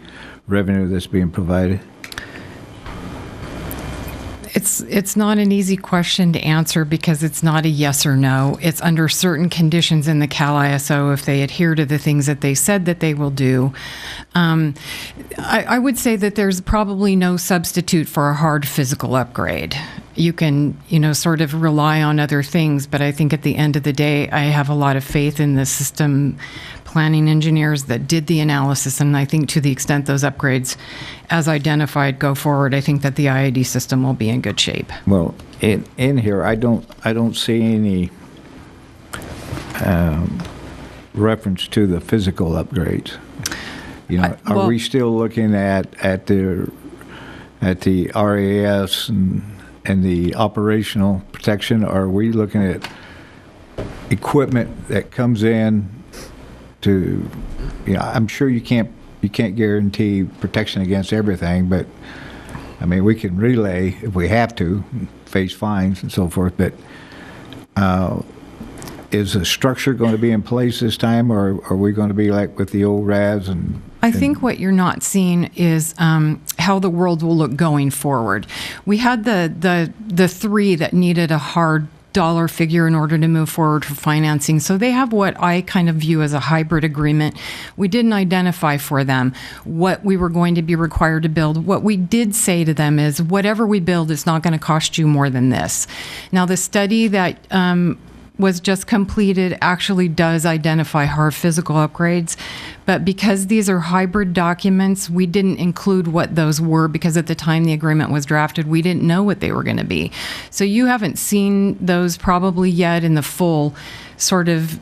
revenue that's being provided? It's not an easy question to answer because it's not a yes or no. It's under certain conditions in the Cal ISO if they adhere to the things that they said that they will do. I would say that there's probably no substitute for a hard physical upgrade. You can, sort of rely on other things, but I think at the end of the day, I have a lot of faith in the system planning engineers that did the analysis, and I think to the extent those upgrades, as identified, go forward, I think that the IID system will be in good shape. Well, in here, I don't see any reference to the physical upgrades. Are we still looking at the RAS and the operational protection? Or are we looking at equipment that comes in to, I'm sure you can't guarantee protection against everything, but I mean, we can relay if we have to, face fines and so forth, but is the structure going to be in place this time, or are we going to be like with the old RAS? I think what you're not seeing is how the world will look going forward. We had the three that needed a hard dollar figure in order to move forward for financing. So they have what I kind of view as a hybrid agreement. We didn't identify for them what we were going to be required to build. What we did say to them is whatever we build is not going to cost you more than this. Now, the study that was just completed actually does identify hard physical upgrades, but because these are hybrid documents, we didn't include what those were because at the time the agreement was drafted, we didn't know what they were going to be. So you haven't seen those probably yet in the full sort of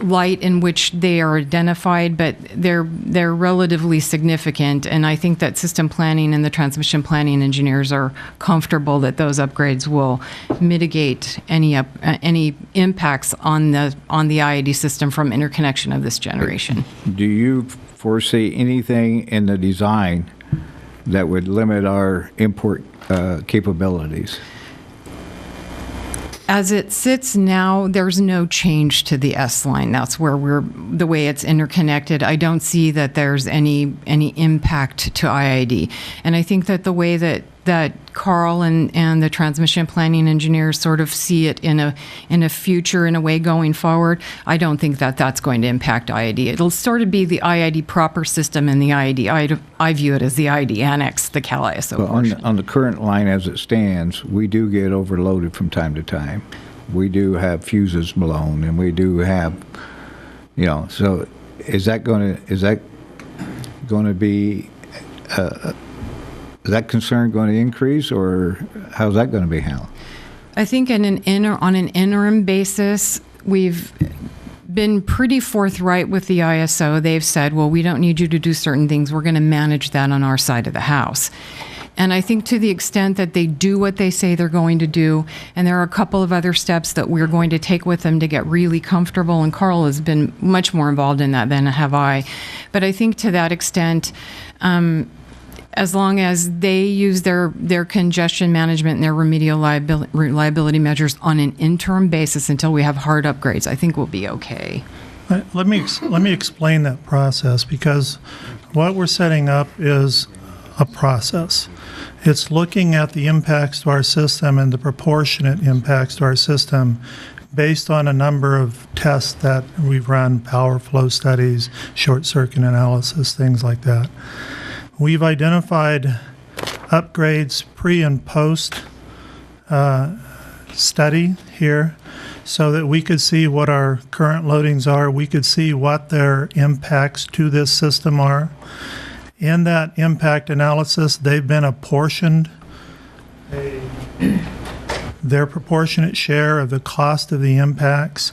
light in which they are identified, but they're relatively significant, and I think that system planning and the transmission planning engineers are comfortable that those upgrades will mitigate any impacts on the IID system from interconnection of this generation. Do you foresee anything in the design that would limit our import capabilities? As it sits now, there's no change to the S line. That's where the way it's interconnected. I don't see that there's any impact to IID. And I think that the way that Carl and the transmission planning engineers sort of see it in a future, in a way going forward, I don't think that that's going to impact IID. It'll sort of be the IID proper system and the IID. I view it as the IID annex, the Cal ISO portion. On the current line as it stands, we do get overloaded from time to time. We do have fuses blown, and we do have, so is that going to be is that concern going to increase, or how's that going to be handled? I think on an interim basis, we've been pretty forthright with the ISO. They've said, well, we don't need you to do certain things. We're going to manage that on our side of the house. And I think to the extent that they do what they say they're going to do, and there are a couple of other steps that we're going to take with them to get really comfortable, and Carl has been much more involved in that than have I. But I think to that extent, as long as they use their congestion management and their remedial liability measures on an interim basis until we have hard upgrades, I think we'll be okay. Let me explain that process, because what we're setting up is a process. It's looking at the impacts to our system and the proportionate impacts to our system based on a number of tests that we've run, power flow studies, short circuit analysis, things like that. We've identified upgrades pre and post study here so that we could see what our current loadings are. We could see what their impacts to this system are. In that impact analysis, they've been apportioned a their proportionate share of the cost of the impacts.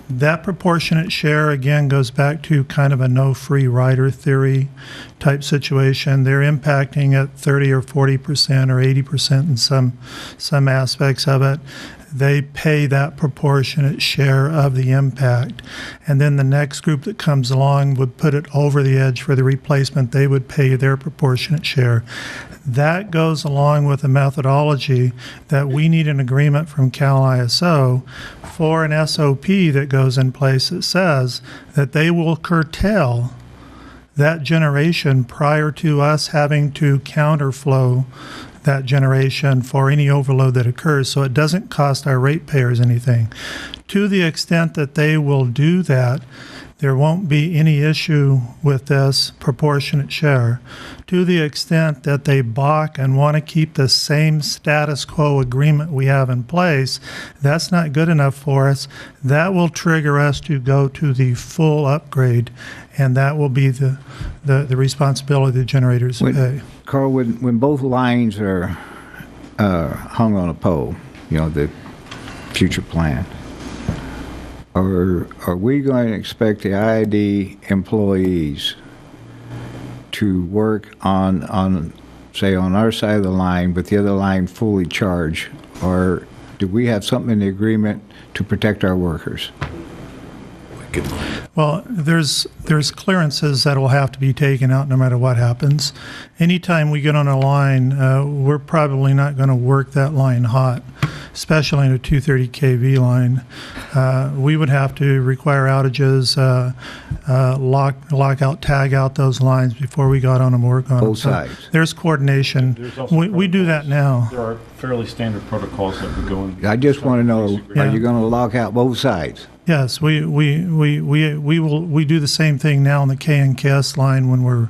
That proportionate share, again, goes back to kind of a no free rider theory type situation. They're impacting at 30 or 40% or 80% in some aspects of it. They pay that proportionate share of the impact. And then the next group that comes along would put it over the edge for the replacement. They would pay their proportionate share. That goes along with a methodology that we need an agreement from Cal ISO for an SOP that goes in place that says that they will curtail that generation prior to us having to counterflow that generation for any overload that occurs, so it doesn't cost our ratepayers anything. To the extent that they will do that, there won't be any issue with this proportionate share. To the extent that they balk and want to keep the same status quo agreement we have in place, that's not good enough for us. That will trigger us to go to the full upgrade, and that will be the responsibility of the generators to pay. Carl, when both lines are hung on a pole, the future plan, are we going to expect the IID employees to work on, say, on our side of the line, but the other line fully charged? Or do we have something in the agreement to protect our workers? Well, there's clearances that will have to be taken out no matter what happens. Anytime we get on a line, we're probably not going to work that line hot, especially in a 230 kV line. We would have to require outages, lock out, tag out those lines before we got on and work on them. Both sides. There's coordination. There's also We do that now. There are fairly standard protocols that would go in. I just want to know, are you going to lock out both sides? Yes, we do the same thing now on the K and KS line when we're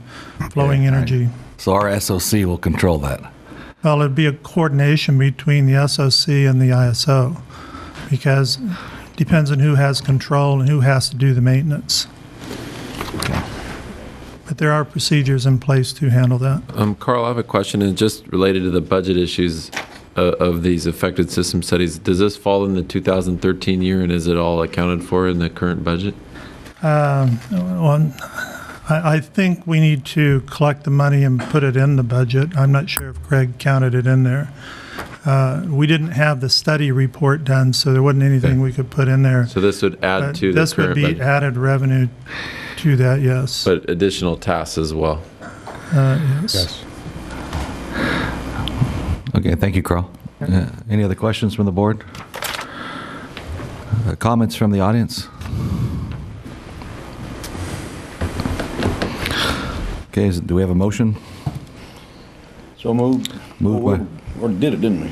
flowing energy. So our SOC will control that. Well, it'd be a coordination between the SOC and the ISO, because it depends on who has control and who has to do the maintenance. Okay. But there are procedures in place to handle that. Carl, I have a question, and just related to the budget issues of these affected system studies. Does this fall in the 2013 year, and is it all accounted for in the current budget? I think we need to collect the money and put it in the budget. I'm not sure if Greg counted it in there. We didn't have the study report done, so there wasn't anything we could put in there. So this would add to the This would current be budget. added revenue to that, yes. But additional tasks as well. Yes. Okay, thank you, Carl. Any other questions from the board? Comments from the audience? Okay, do we have a motion? So moved. Moved by... Or did it, didn't we?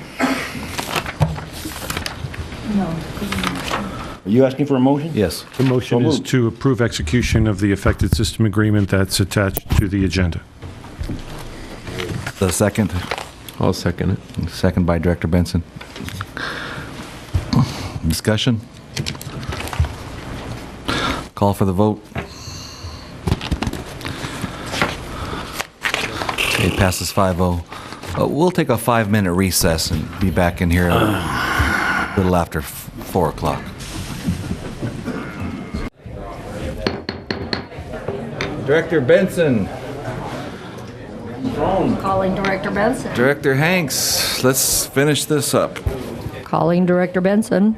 No. Are you asking for a motion? Yes. The motion So is moved. to approve execution of the affected system agreement that's attached to the agenda. The second? I'll second it. Second by Director Benson. Discussion? Call for the vote. It passes 5-0. We'll take a 5-minute recess and be back in here a little after 4 o'clock. Director Benson. Calling Director Benson. Director Hanks, let's finish this up. Calling Director Benson.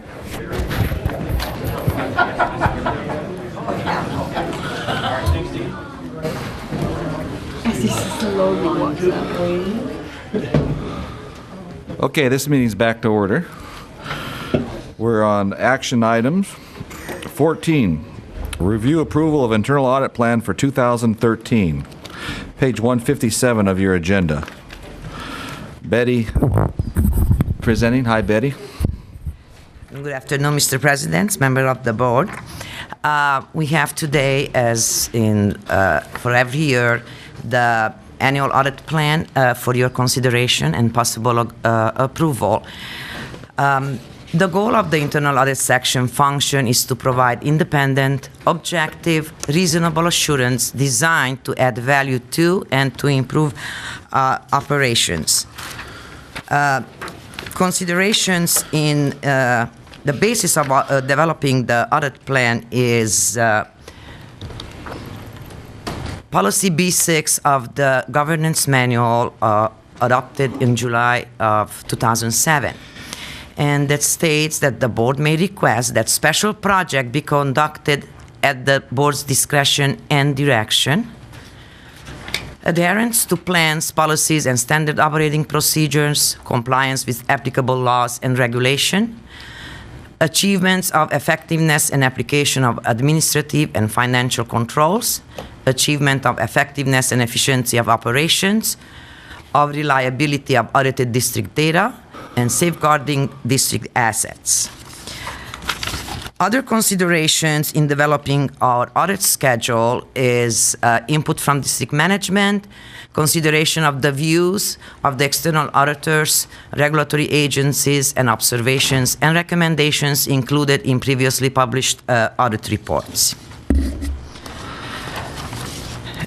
As he slowly walks up. Okay, this meeting's back to order. We're on action items. 14, review approval of internal audit plan for 2013. Page 157 of your agenda. Betty presenting. Hi, Betty. Good afternoon, Mr. President, member of the board. We have today, as in for every year, the annual audit plan for your consideration and possible approval. The goal of the internal audit section function is to provide independent, objective, reasonable assurance designed to add value to and to improve operations. Considerations in the basis of developing the audit plan is Policy B6 of the Governance Manual adopted in July of 2007. And that states that the board may request that special project be conducted at the board's discretion and direction. Adherence to plans, policies, and standard operating procedures, compliance with applicable laws and regulation, achievements of effectiveness and application of administrative and financial controls, achievement of effectiveness and efficiency of operations, of reliability of audited district data, and safeguarding district assets. Other considerations in developing our audit schedule is input from district management, consideration of the views of the external auditors, regulatory agencies, and observations and recommendations included in previously published audit reports.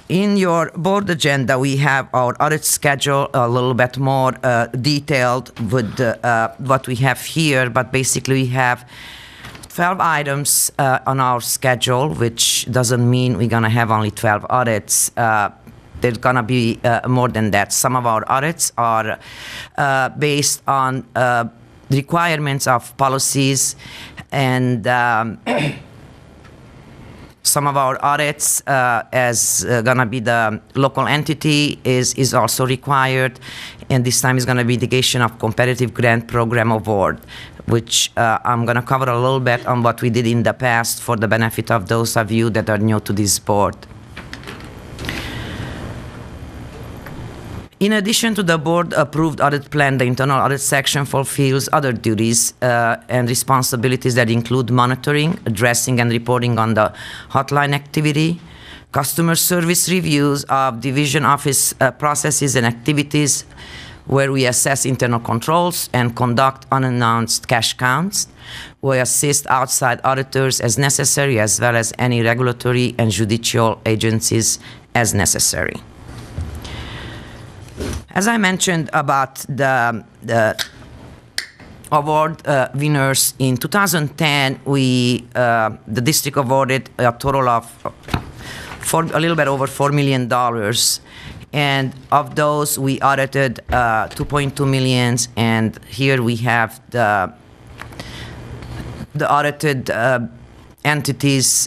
In your board agenda, we have our audit schedule a little bit more detailed with what we have here, but basically we have 12 items on our schedule, which doesn't mean we're going to have only 12 audits. There's going to be more than that. Some of our audits are based on requirements of policies, and some of our audits, as going to be the local entity, is also required, and this time is going to be indication of competitive grant program award, which I'm going to cover a little bit on what we did in the past for the benefit of those of you that are new to this board. In addition to the board-approved audit plan, the internal audit section fulfills other duties and responsibilities that include monitoring, addressing, and reporting on the hotline activity, customer service reviews of division office processes and activities where we assess internal controls and conduct unannounced cash counts. We assist outside auditors as necessary, as well as any regulatory and judicial agencies as necessary. As I mentioned about the award winners, in 2010, the district awarded a total of a little bit over $4 million. And of those, we audited 2.2 million, and here we have the audited entities.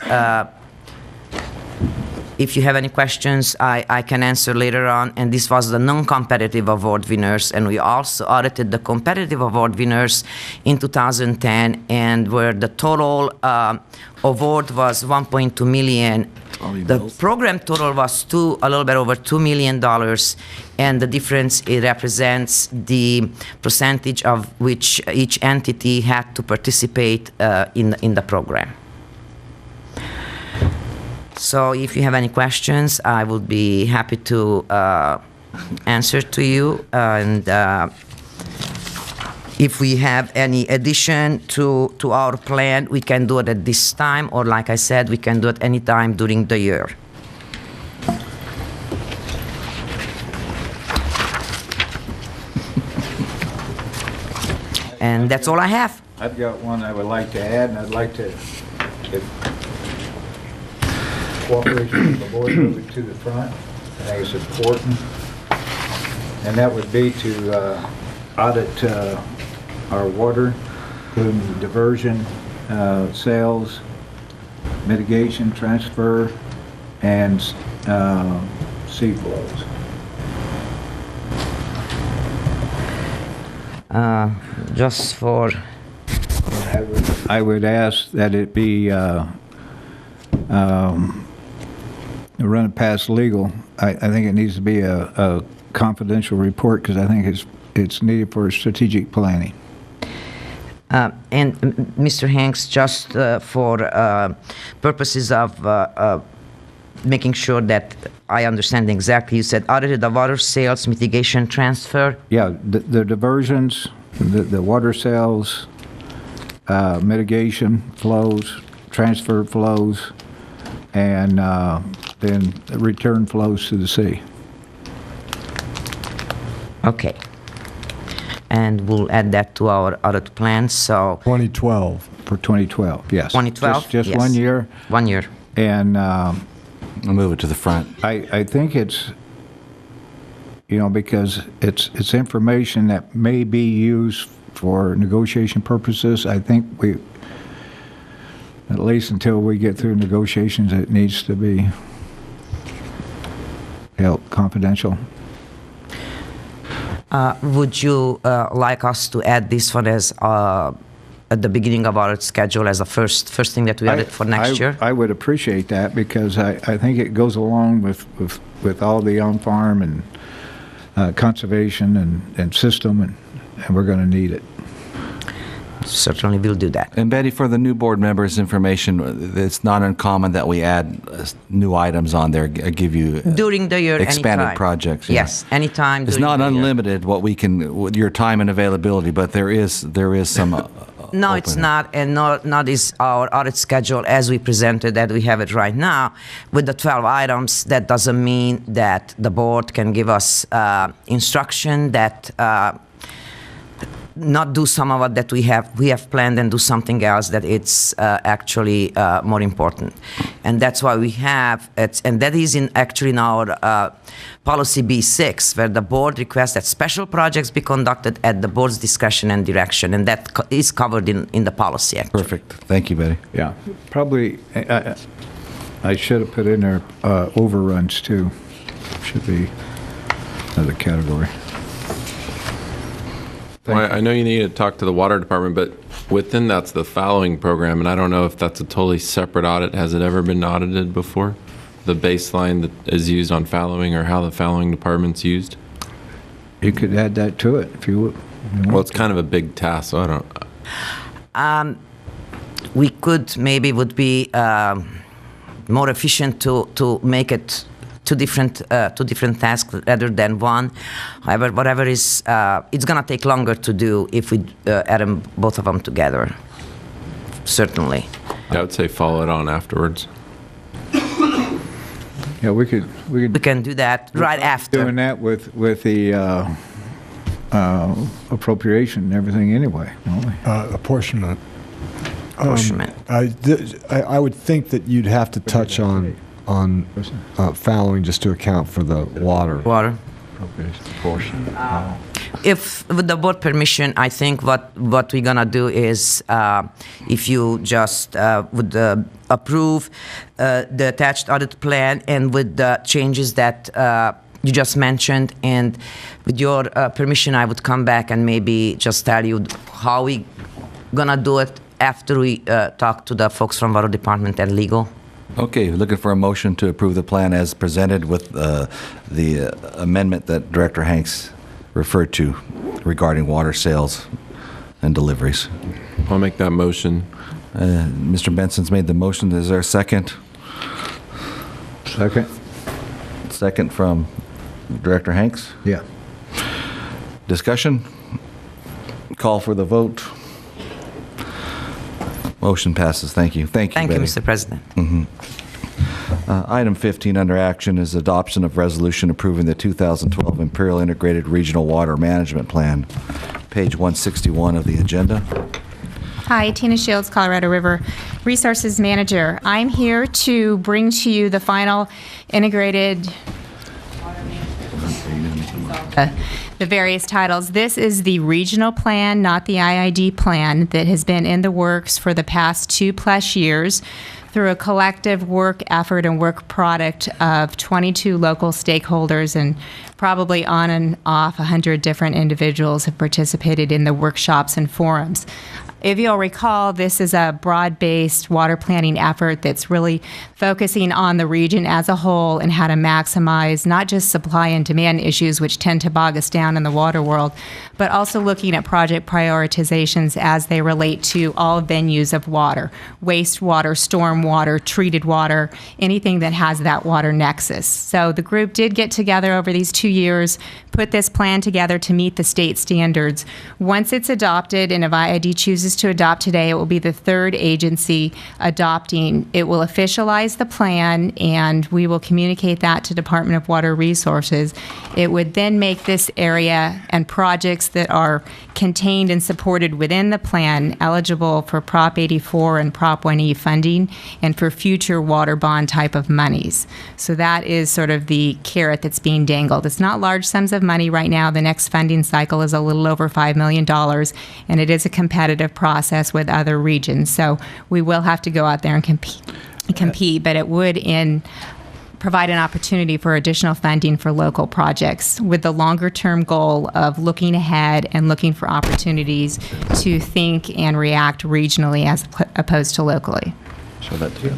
If you have any questions, I can answer later on. And this was the non-competitive award winners. And we also audited the competitive award winners in 2010, and where the total award was 1.2 million. The program total was a little bit over $2 million, and the difference, it represents the percentage of which each entity had to participate in the program. So if you have any questions, I would be happy to answer to you. And if we have any addition to our plan, we can do it at this time, or like I said, we can do it any time during the year. And that's all I have. I've got one I would like to add, and I'd like to cooperation with the board move it to the front. I think it's important. And that would be to audit our water, including diversion, sales, mitigation, transfer, and sea flows. Just for... I would ask that it be run it past legal. I think it needs to be a confidential report, because I think it's needed for strategic planning. And Mr. Hanks, just for purposes of making sure that I understand exactly, you said audited the water sales, mitigation, transfer? Yeah, the diversions, the water sales, mitigation flows, transfer flows, and then return flows to the sea. Okay. and we'll add that to our audit plan. So 2012. For 2012, yes. 2012, Just yes. 1 year. 1 year. And I'll move it to the front. I think it's, because it's information that may be used for negotiation purposes. I think at least until we get through negotiations, it needs to be held confidential. Would you like us to add this one as at the beginning of our schedule as a first thing that we added for next year? I would appreciate that because I think it goes along with all the on-farm and conservation and system, and we're going to need it. Certainly will do that. And Betty, for the new board members' information, it's not uncommon that we add new items on there, give you During the year, expanded anytime. projects. Yes, anytime. It's during not the year. unlimited what we can, with your time and availability, but there is some. No, it's not, and not is our audit schedule as we presented that we have it right now. With the 12 items, that doesn't mean that the board can give us instruction that not do some of it that we have planned and do something else that it's actually more important. And that's why we have it, and that is actually in our policy B6, where the board requests that special projects be conducted at the board's discretion and direction, and that is covered in the policy. Actually. Perfect. Thank you, Betty. Yeah, probably. I should have put in there overruns too. Should be another category. Well, I know you need to talk to the water department, but within that's the fallowing program, and I don't know if that's a totally separate audit. Has it ever been audited before? The baseline that is used on fallowing, or how the fallowing department's used? You could add that to it if you would. Well, it's kind of a big task, so I don't. We could maybe would be more efficient to make it two different tasks rather than one. However, whatever is, it's gonna take longer to do if we add both of them together. Certainly. I would say follow it on afterwards. Yeah, we can do that right after. Doing that with the appropriation and everything anyway, don't we? Apportionment. Apportionment. I would think that you'd have to touch on fallowing just to account for the water. Water. If with the board permission, I think what we're gonna do is, if you just would approve the attached audit plan and with the changes that you just mentioned, and with your permission, I would come back and maybe just tell you how we gonna do it after we talk to the folks from water department and legal. Okay, looking for a motion to approve the plan as presented with the amendment that Director Hanks referred to regarding water sales and deliveries. I'll make that motion. Mr. Benson's made the motion. Is there a second? Second. Second from Director Hanks? Yeah. Discussion? Call for the vote. Motion passes. Thank you. Thank you, Thank you, Betty. Mr. President. Mm-hmm. Item 15 under action is adoption of resolution approving the 2012 Imperial Integrated Regional Water Management Plan, page 161 of the agenda. Hi, Tina Shields, Colorado River Resources Manager. I'm here to bring to you the final integrated the various titles. This is the regional plan, not the IID plan, that has been in the works for the past 2+ years through a collective work effort and work product of 22 local stakeholders, and probably on and off 100 different individuals have participated in the workshops and forums. If you'll recall, this is a broad-based water planning effort that's really focusing on the region as a whole and how to maximize not just supply and demand issues, which tend to bog us down in the water world, but also looking at project prioritizations as they relate to all venues of water: wastewater, storm stormwater, treated water, anything that has that water nexus. So the group did get together over these 2 years, put this plan together to meet the state standards. Once it's adopted, and if IID chooses to adopt today, it will be the third agency adopting. It will officialize the plan, and we will communicate that to Department of Water Resources. It would then make this area and projects that are contained and supported within the plan eligible for Prop 84 and Prop 1E funding and for future water bond type of monies. So that is sort of the carrot that's being dangled. It's not large sums of money right now. The next funding cycle is a little over $5 million, and it is a competitive process with other regions. So we will have to go out there and compete, but it would provide an opportunity for additional funding for local projects with the longer-term goal of looking ahead and looking for opportunities to think and react regionally as opposed to locally.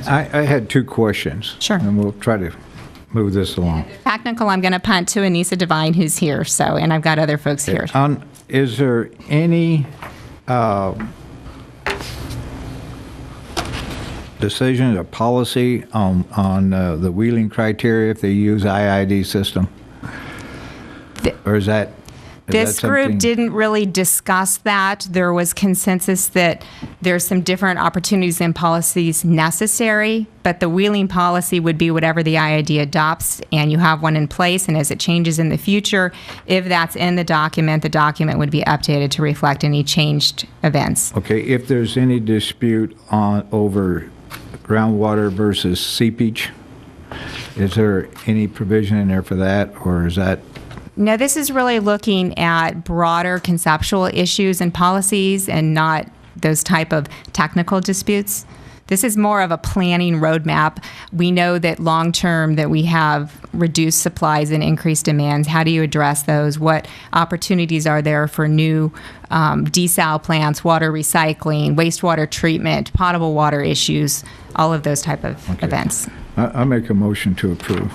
I had two questions. Sure. And we'll try to move this along. Technical, I'm going to punt to Anissa Devine, who's here, and I've got other folks here. Is there any decision or policy on the wheeling criteria if they use IID system? Or is that This group didn't really discuss that. There was consensus that there's some different opportunities and policies necessary, but the wheeling policy would be whatever the IID adopts, and you have one in place, and as it changes in the future, if that's in the document would be updated to reflect any changed events. Okay, if there's any dispute over groundwater versus seepage, is there any provision in there for that, or is that? No, this is really looking at broader conceptual issues and policies and not those type of technical disputes. This is more of a planning roadmap. We know that long-term that we have reduced supplies and increased demands. How do you address those? What opportunities are there for new desal plants, water recycling, wastewater treatment, potable water issues, all of those type of events. I make a motion to approve.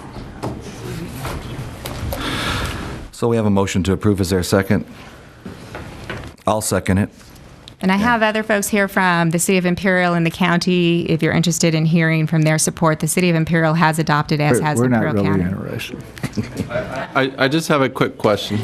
So we have a motion to approve. Is there a second? I'll second it. And I have other folks here from the City of Imperial and the county. If you're interested in hearing from their support, the City of Imperial has adopted, as has Imperial County. We're not really interested. I just have a quick question.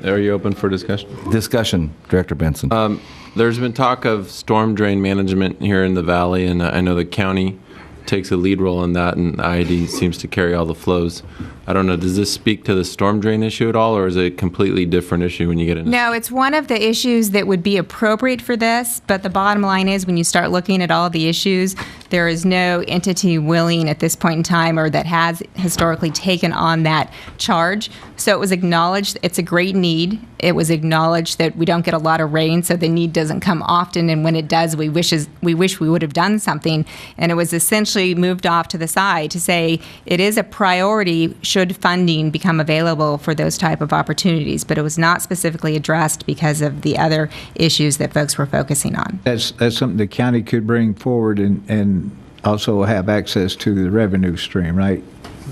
Are you open for discussion? Discussion, Director Benson. There's been talk of storm drain management here in the valley, and I know the county takes a lead role in that, and IID seems to carry all the flows. I don't know, does this speak to the storm drain issue at all, or is it a completely different issue when you get into? No, it's one of the issues that would be appropriate for this, but the bottom line is when you start looking at all the issues, there is no entity willing at this point in time or that has historically taken on that charge. So it was acknowledged it's a great need. It was acknowledged that we don't get a lot of rain, so the need doesn't come often, and when it does, we wish we would have done something. And it was essentially moved off to the side to say it is a priority should funding become available for those type of opportunities, but it was not specifically addressed because of the other issues that folks were focusing on. That's something the county could bring forward and also have access to the revenue stream, right?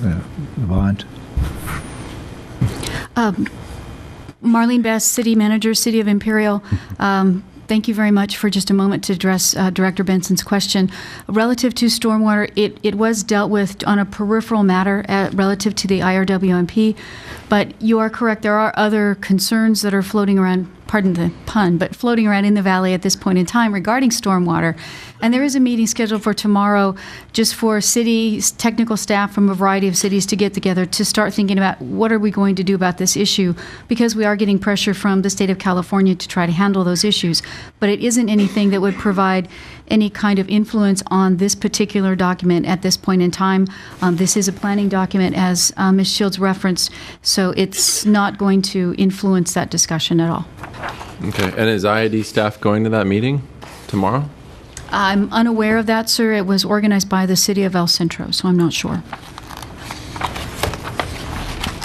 The bond. Marlene Best, City Manager, City of Imperial. Thank you very much for just a moment to address Director Benson's question. Relative to stormwater, it was dealt with on a peripheral matter relative to the IRWMP, but you are correct. There are other concerns that are floating around, pardon the pun, but floating around in the valley at this point in time regarding stormwater. And there is a meeting scheduled for tomorrow just for city technical staff from a variety of cities to get together to start thinking about what are we going to do about this issue, because we are getting pressure from the state of California to try to handle those issues. But it isn't anything that would provide any kind of influence on this particular document at this point in time. This is a planning document, as Ms. Shields referenced, so it's not going to influence that discussion at all. Okay, and is IID staff going to that meeting tomorrow? I'm unaware of that, sir. It was organized by the city of El Centro, so I'm not sure.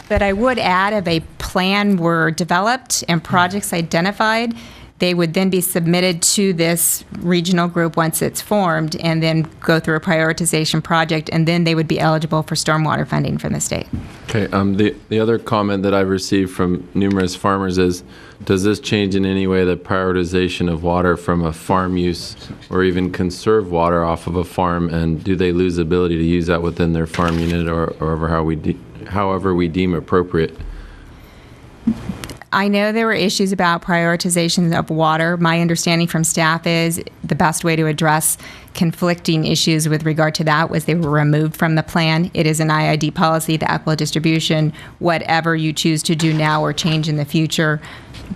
But I would add of a plan were developed and projects identified, they would then be submitted to this regional group once it's formed and then go through a prioritization project, and then they would be eligible for stormwater funding from the state. Okay, the other comment that I've received from numerous farmers is, does this change in any way the prioritization of water from a farm use or even conserve water off of a farm, and do they lose the ability to use that within their farm unit or however we deem appropriate? I know there were issues about prioritization of water. My understanding from staff is the best way to address conflicting issues with regard to that was they were removed from the plan. It is an IID policy, the equitable distribution. Whatever you choose to do now or change in the future,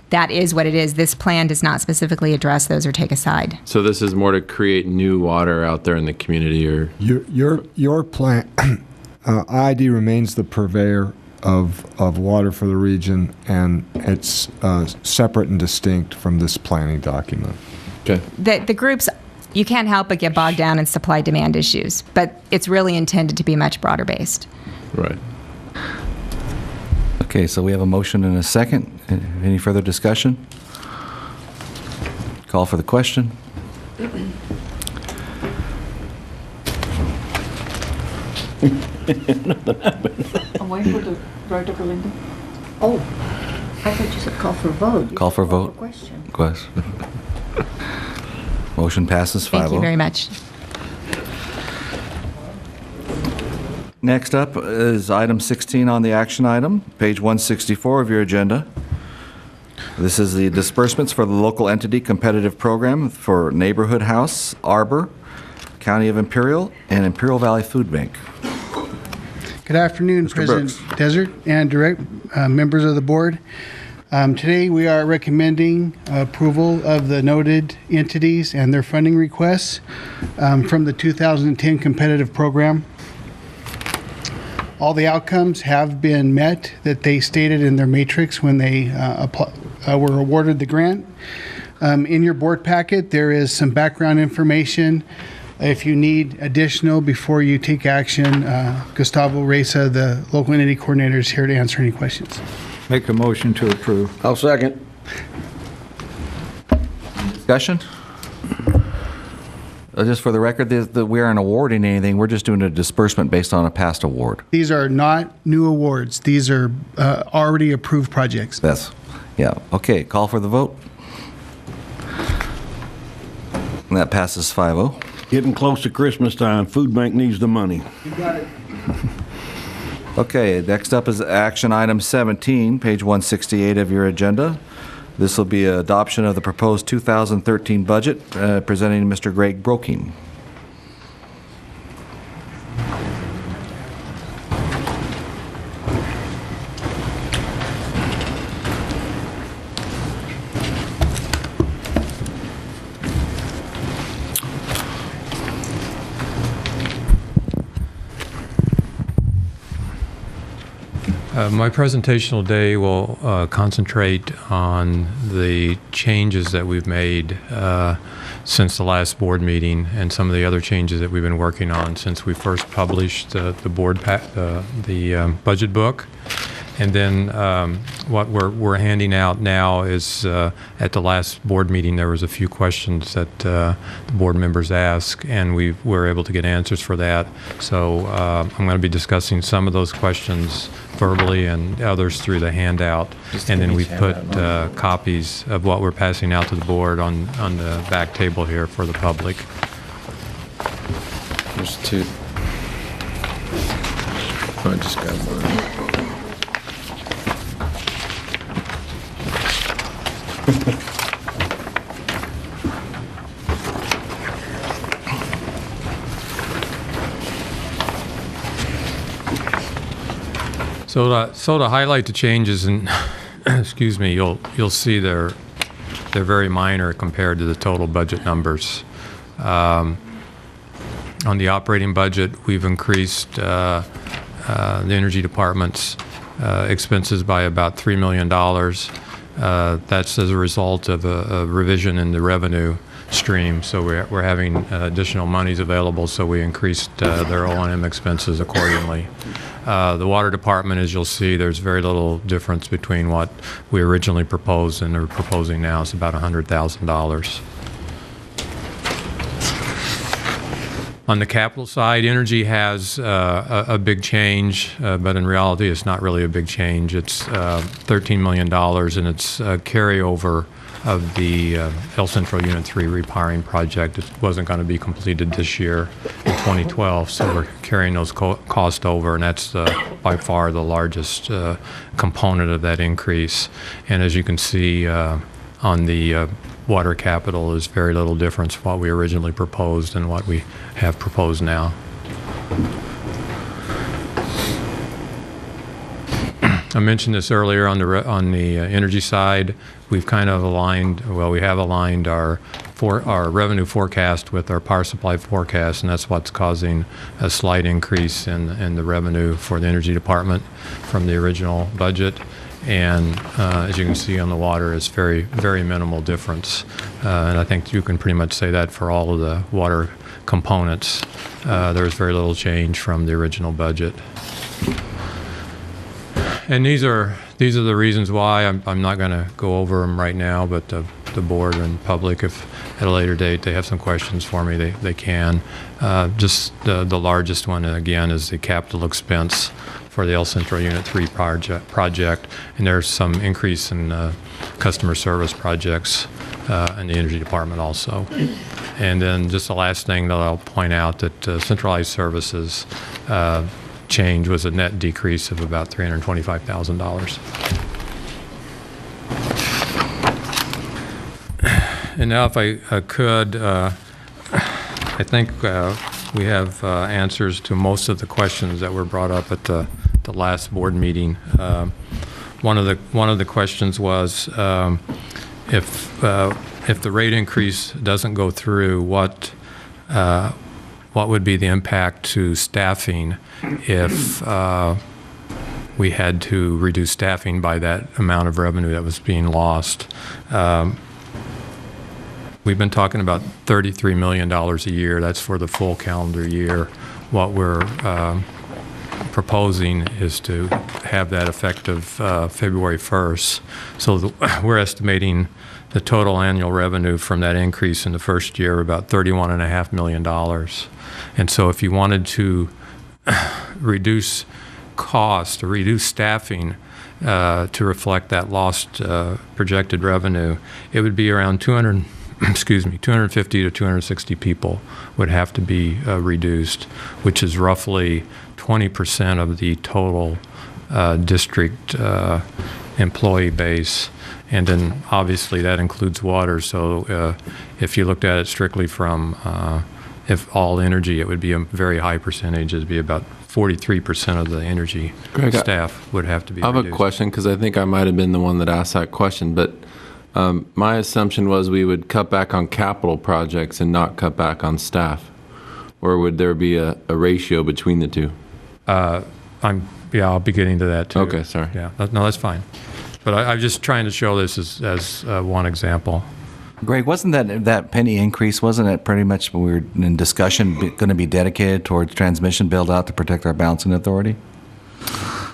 that is what it is. This plan does not specifically address those or take aside. So this is more to create new water out there in the community, or Your plan, IID remains the purveyor of water for the region, and it's separate and distinct from this planning document. Okay. The groups, you can't help but get bogged down in supply-demand issues, but it's really intended to be much broader based. Right. Okay, so we have a motion and a second. Any further discussion? Call for the question. Nothing happened. I'm waiting for the director for Lincoln. Oh, I thought you said call for a vote. Call for a vote. Question. Motion passes 5-0. Thank you very much. Next up is item 16 on the action item, page 164 of your agenda. This is the disbursements for the local entity competitive program for Neighborhood House, Arbor, County of Imperial, and Imperial Valley Food Bank. Good afternoon, Mr. President Brooks. Desert and direct members of the board. Today we are recommending approval of the noted entities and their funding requests from the 2010 competitive program. All the outcomes have been met that they stated in their matrix when they were awarded the grant. In your board packet, there is some background information. If you need additional before you take action, Gustavo Reza, the local entity coordinator, is here to answer any questions. Make a motion to approve. I'll second. Discussion? Just for the record, we aren't awarding anything. We're just doing a disbursement based on a past award. These are not new awards. These are already approved projects. Yes. Yeah. Okay. Call for the vote. And that passes 5-0. Getting close to Christmas time. Food bank needs the money. You got it. Okay, next up is action item 17, page 168 of your agenda. This will be adoption of the proposed 2013 budget, presenting Mr. Greg Broking. My presentation today will concentrate on the changes that we've made since the last board meeting and some of the other changes that we've been working on since we first published the budget book. And then what we're handing out now is at the last board meeting there was a few questions that the board members asked, and we were able to get answers for that. So I'm going to be discussing some of those questions verbally and others through the handout. And then we've put copies of what we're passing out to the board on the back table here for the public. There's two. I just got one. So to highlight the changes, and excuse me, you'll see they're very minor compared to the total budget numbers. On the operating budget, we've increased the energy department's expenses by about $3 million. That's as a result of a revision in the revenue stream. So we're having additional monies available, so we increased their O&M expenses accordingly. The water department, as you'll see, there's very little difference between what we originally proposed and they're proposing now. It's about $100,000. On the capital side, energy has a big change, but in reality, it's not really a big change. It's $13 million, and it's a carryover of the El Centro Unit 3 repowering project. It wasn't going to be completed this year in 2012, so we're carrying those costs over, and that's by far the largest component of that increase. And as you can see on the water capital, is very little difference from what we originally proposed and what we have proposed now. I mentioned this earlier on the energy side. We've kind of aligned, well, we have aligned our revenue forecast with our power supply forecast, and that's what's causing a slight increase in the revenue for the energy department from the original budget. And as you can see on the water, it's very, very minimal difference. And I think you can pretty much say that for all of the water components. There's very little change from the original budget. And these are the reasons why. I'm not going to go over them right now, but the board and public, if at a later date they have some questions for me, they can. Just the largest one, again, is the capital expense for the El Centro Unit 3 project, and there's some increase in customer service projects in the energy department also. And then just the last thing that I'll point out, that centralized services change was a net decrease of about $325,000. And now if I could, I think we have answers to most of the questions that were brought up at the last board meeting. One of the questions was if the rate increase doesn't go through, what would be the impact to staffing if we had to reduce staffing by that amount of revenue that was being lost? We've been talking about $33 million a year. That's for the full calendar year. What we're proposing is to have that effective February 1st. So we're estimating the total annual revenue from that increase in the first year about $31.5 million. And so if you wanted to reduce cost or reduce staffing to reflect that lost projected revenue, it would be around 250 to 260 people would have to be reduced, which is roughly 20% of the total district employee base. And then obviously that includes water. So if you looked at it strictly from if all energy, it would be a very high percentage. It would be about 43% of the energy staff would have to be reduced. I have a question, because I think I might have been the one that asked that question, but my assumption was we would cut back on capital projects and not cut back on staff. Or would there be a ratio between the two? I'll be getting to that too. Okay, sorry. Yeah, no, that's fine. But I'm just trying to show this as one example. Greg, wasn't that penny increase, wasn't it pretty much, when we were in discussion, going to be dedicated towards transmission build-out to protect our balancing authority?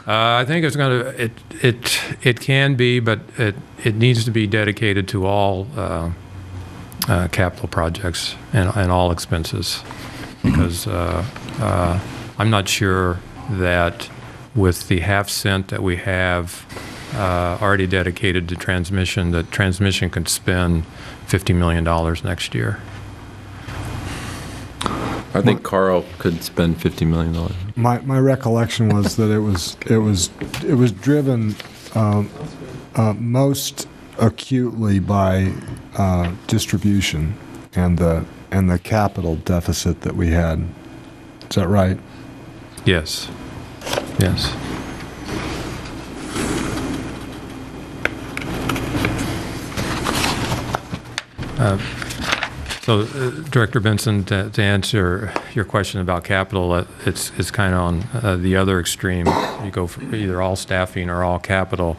I think it's going to, it can be, but it needs to be dedicated to all capital projects and all expenses, because I'm not sure that with the half cent that we have already dedicated to transmission, that transmission could spend $50 million next year. I think Carl could spend $50 million. My recollection was that it was driven most acutely by distribution and the capital deficit that we had. Is that right? Yes. Yes. So, Director Benson, to answer your question about capital, it's kind of on the other extreme. You go for either all staffing or all capital,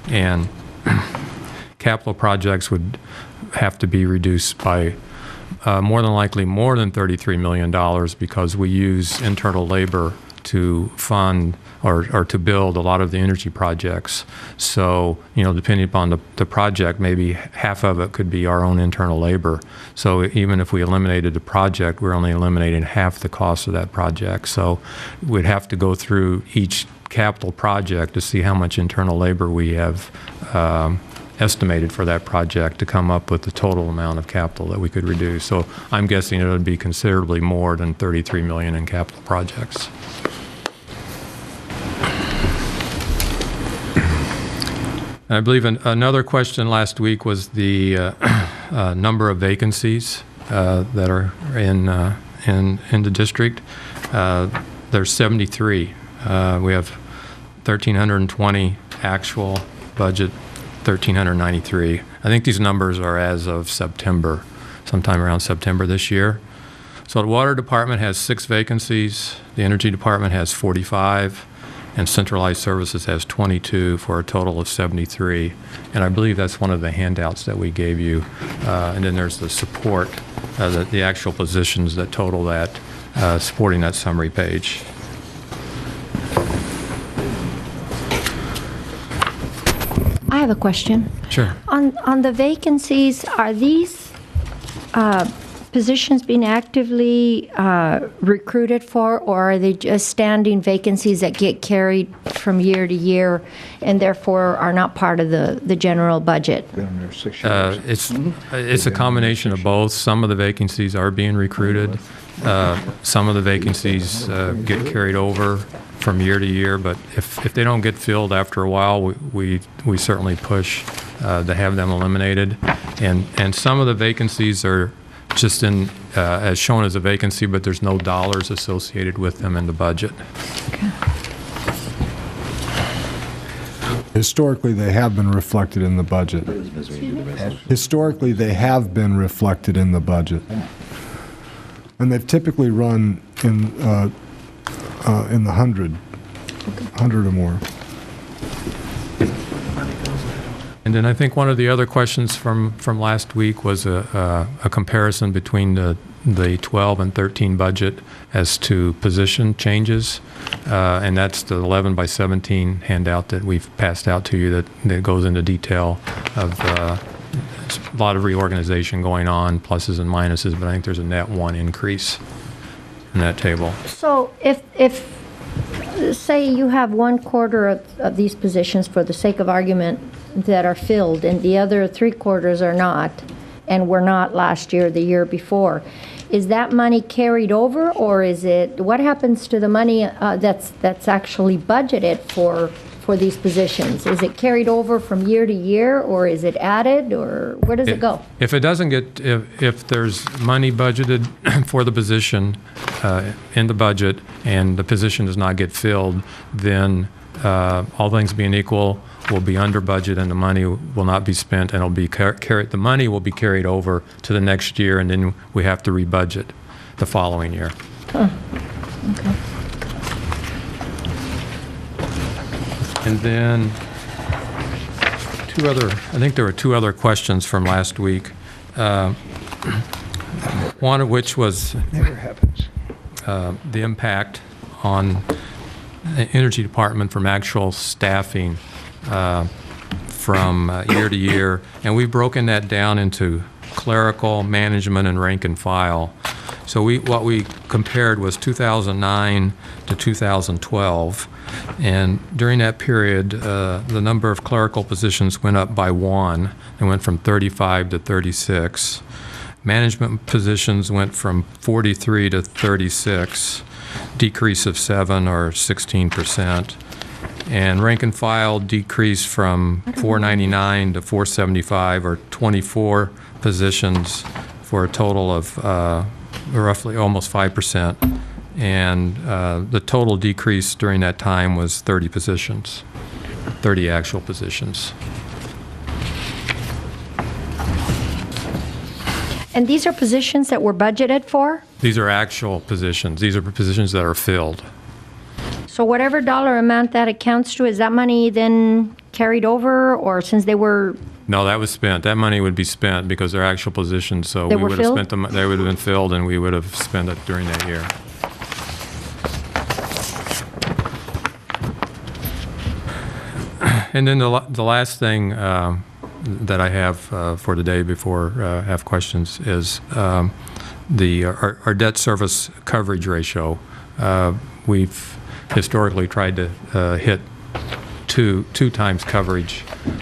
and capital projects would have to be reduced by more than likely more than $33 million because we use internal labor to fund or to build a lot of the energy projects. So, depending upon the project, maybe half of it could be our own internal labor. So even if we eliminated the project, we're only eliminating half the cost of that project. So we'd have to go through each capital project to see how much internal labor we have estimated for that project to come up with the total amount of capital that we could reduce. So I'm guessing it would be considerably more than $33 million in capital projects. I believe another question last week was the number of vacancies that are in the district. There's 73. We have 1,320 actual, budget 1,393. I think these numbers are as of September, sometime around September this year. So the Water Department has 6 vacancies, the Energy Department has 45, and Centralized Services has 22 for a total of 73. And I believe that's one of the handouts that we gave you. And then there's the support, the actual positions that total that, supporting that summary page. I have a question. Sure. On the vacancies, are these positions being actively recruited for, or are they just standing vacancies that get carried from year to year and therefore are not part of the general budget? It's a combination of both. Some of the vacancies are being recruited. Some of the vacancies get carried over from year to year, but if they don't get filled after a while, we certainly push to have them eliminated. And some of the vacancies are just as shown as a vacancy, but there's no dollars associated with them in the budget. Okay. Historically, they have been reflected in the budget. Historically, they have been reflected in the budget. And they've typically run in the 100 or more. And then I think one of the other questions from last week was a comparison between the 12 and 13 budget as to position changes. And that's the 11 by 17 handout that we've passed out to you that goes into detail of a lot of reorganization going on, pluses and minuses, but I think there's a net 1 increase in that table. So if say you have 1/4 of these positions, for the sake of argument, that are filled and the other 3/4 are not, and were not last year, the year before, is that money carried over, or is it, what happens to the money that's actually budgeted for these positions? Is it carried over from year to year, or is it added, or where does it go? If it doesn't get, if there's money budgeted for the position in the budget and the position does not get filled, then all things being equal, will be under budget and the money will not be spent, and it'll be the money will be carried over to the next year, and then we have to rebudget the following year. Huh. Okay. And then I think there were 2 other questions from last week. One of which was the impact on the Energy Department from actual staffing from year to year. And we've broken that down into clerical, management, and rank and file. So what we compared was 2009 to 2012. And during that period, the number of clerical positions went up by 1. It went from 35 to 36. Management positions went from 43 to 36, decrease of 7 or 16%. And rank and file decreased from 499 to 475, or 24 positions, for a total of roughly almost 5%. And the total decrease during that time was 30 positions, 30 actual positions. And these are positions that were budgeted for? These are actual positions. These are positions that are filled. So whatever dollar amount that accounts to, is that money then carried over, or since they were No, that was spent. That money would be spent because they're actual positions, so They we were would have filled? spent them. They would have been filled, and we would have spent it during that year. And then the last thing that I have for today before I have questions is our debt service coverage ratio. We've historically tried to hit two times coverage,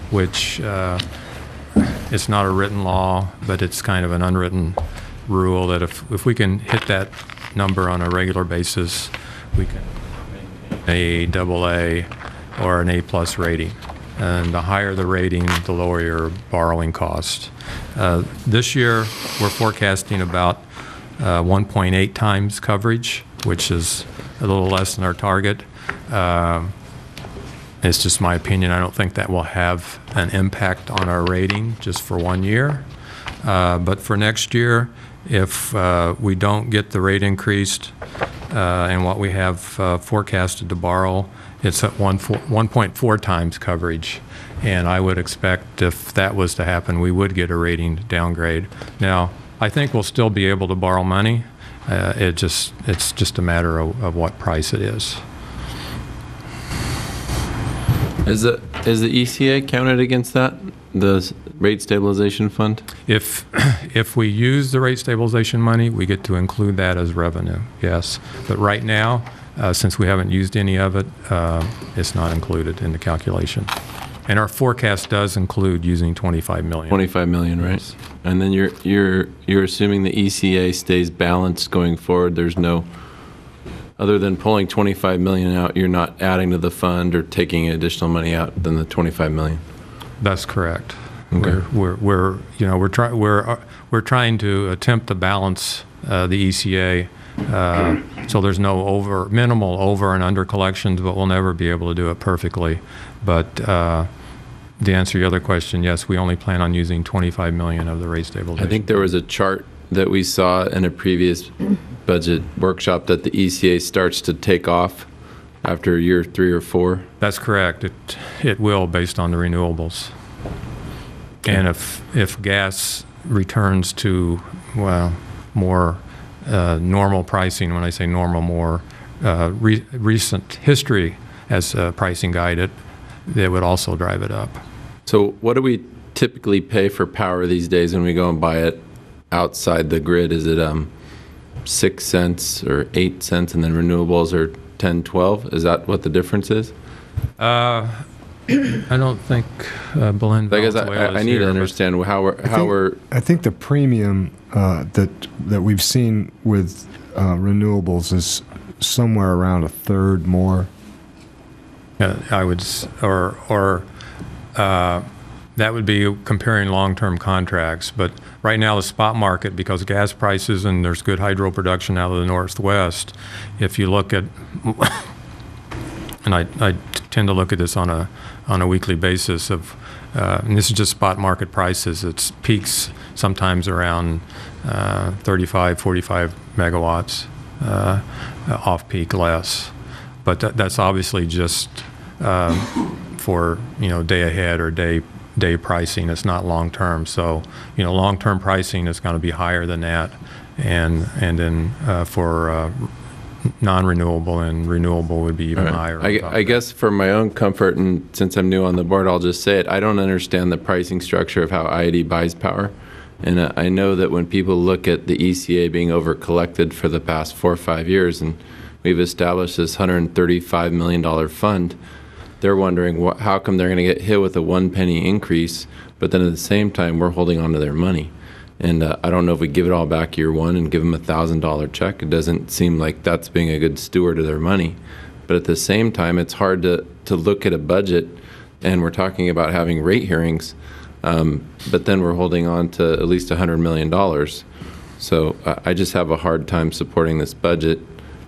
which it's not a written law, but it's kind of an unwritten rule that if we can hit that number on a regular basis, we can maintain a AA or an A+ rating. And the higher the rating, the lower your borrowing cost. This year, we're forecasting about 1.8 times coverage, which is a little less than our target. It's just my opinion. I don't think that will have an impact on our rating just for 1 year. But for next year, if we don't get the rate increased and what we have forecasted to borrow, it's at 1.4 times coverage. And I would expect if that was to happen, we would get a rating downgrade. Now, I think we'll still be able to borrow money. It's just a matter of what price it is. Is the ECA counted against that, the rate stabilization fund? If we use the rate stabilization money, we get to include that as revenue, yes. But right now, since we haven't used any of it, it's not included in the calculation. And our forecast does include using $25 million. 25 million, right? Yes. And then you're assuming the ECA stays balanced going forward. There's no, other than pulling 25 million out, you're not adding to the fund or taking additional money out than the 25 million. That's correct. Okay. We're trying to attempt to balance the ECA. So there's no minimal over and under collections, but we'll never be able to do it perfectly. But to answer your other question, yes, we only plan on using 25 million of the rate stabilization. I think there was a chart that we saw in a previous budget workshop that the ECA starts to take off after year 3 or 4. That's correct. It will, based on the renewables. And if gas returns to, well, more normal pricing, when I say normal, more recent history as pricing guided, they would also drive it up. So what do we typically pay for power these days when we go and buy it outside the grid? Is it 6 cents or 8 cents, and then renewables are 10, 12? Is that what the difference is? I don't think Belen Valenzuela I need to understand how we're. I think the premium that we've seen with renewables is somewhere around a third more. I would, that would be comparing long-term contracts. But right now, the spot market, because gas prices and there's good hydro production out of the Northwest, if you look at, and I tend to look at this on a weekly basis of, and this is just spot market prices. It's peaks sometimes around 35, 45 megawatts, off-peak less. But that's obviously just for day ahead or day pricing. It's not long term. So long term pricing is going to be higher than that, and then for non-renewable and renewable would be even higher. I guess for my own comfort, and since I'm new on the board, I'll just say it. I don't understand the pricing structure of how Iid buys power. And I know that when people look at the ECA being over-collected for the past 4 or 5 years, and we've established this $135 million fund, they're wondering how come they're going to get hit with a 1 penny increase, but then at the same time, we're holding on to their money. And I don't know if we give it all back year one and give them a $1,000 check. It doesn't seem like that's being a good steward of their money. But at the same time, it's hard to look at a budget, and we're talking about having rate hearings, but then we're holding on to at least $100 million. So I just have a hard time supporting this budget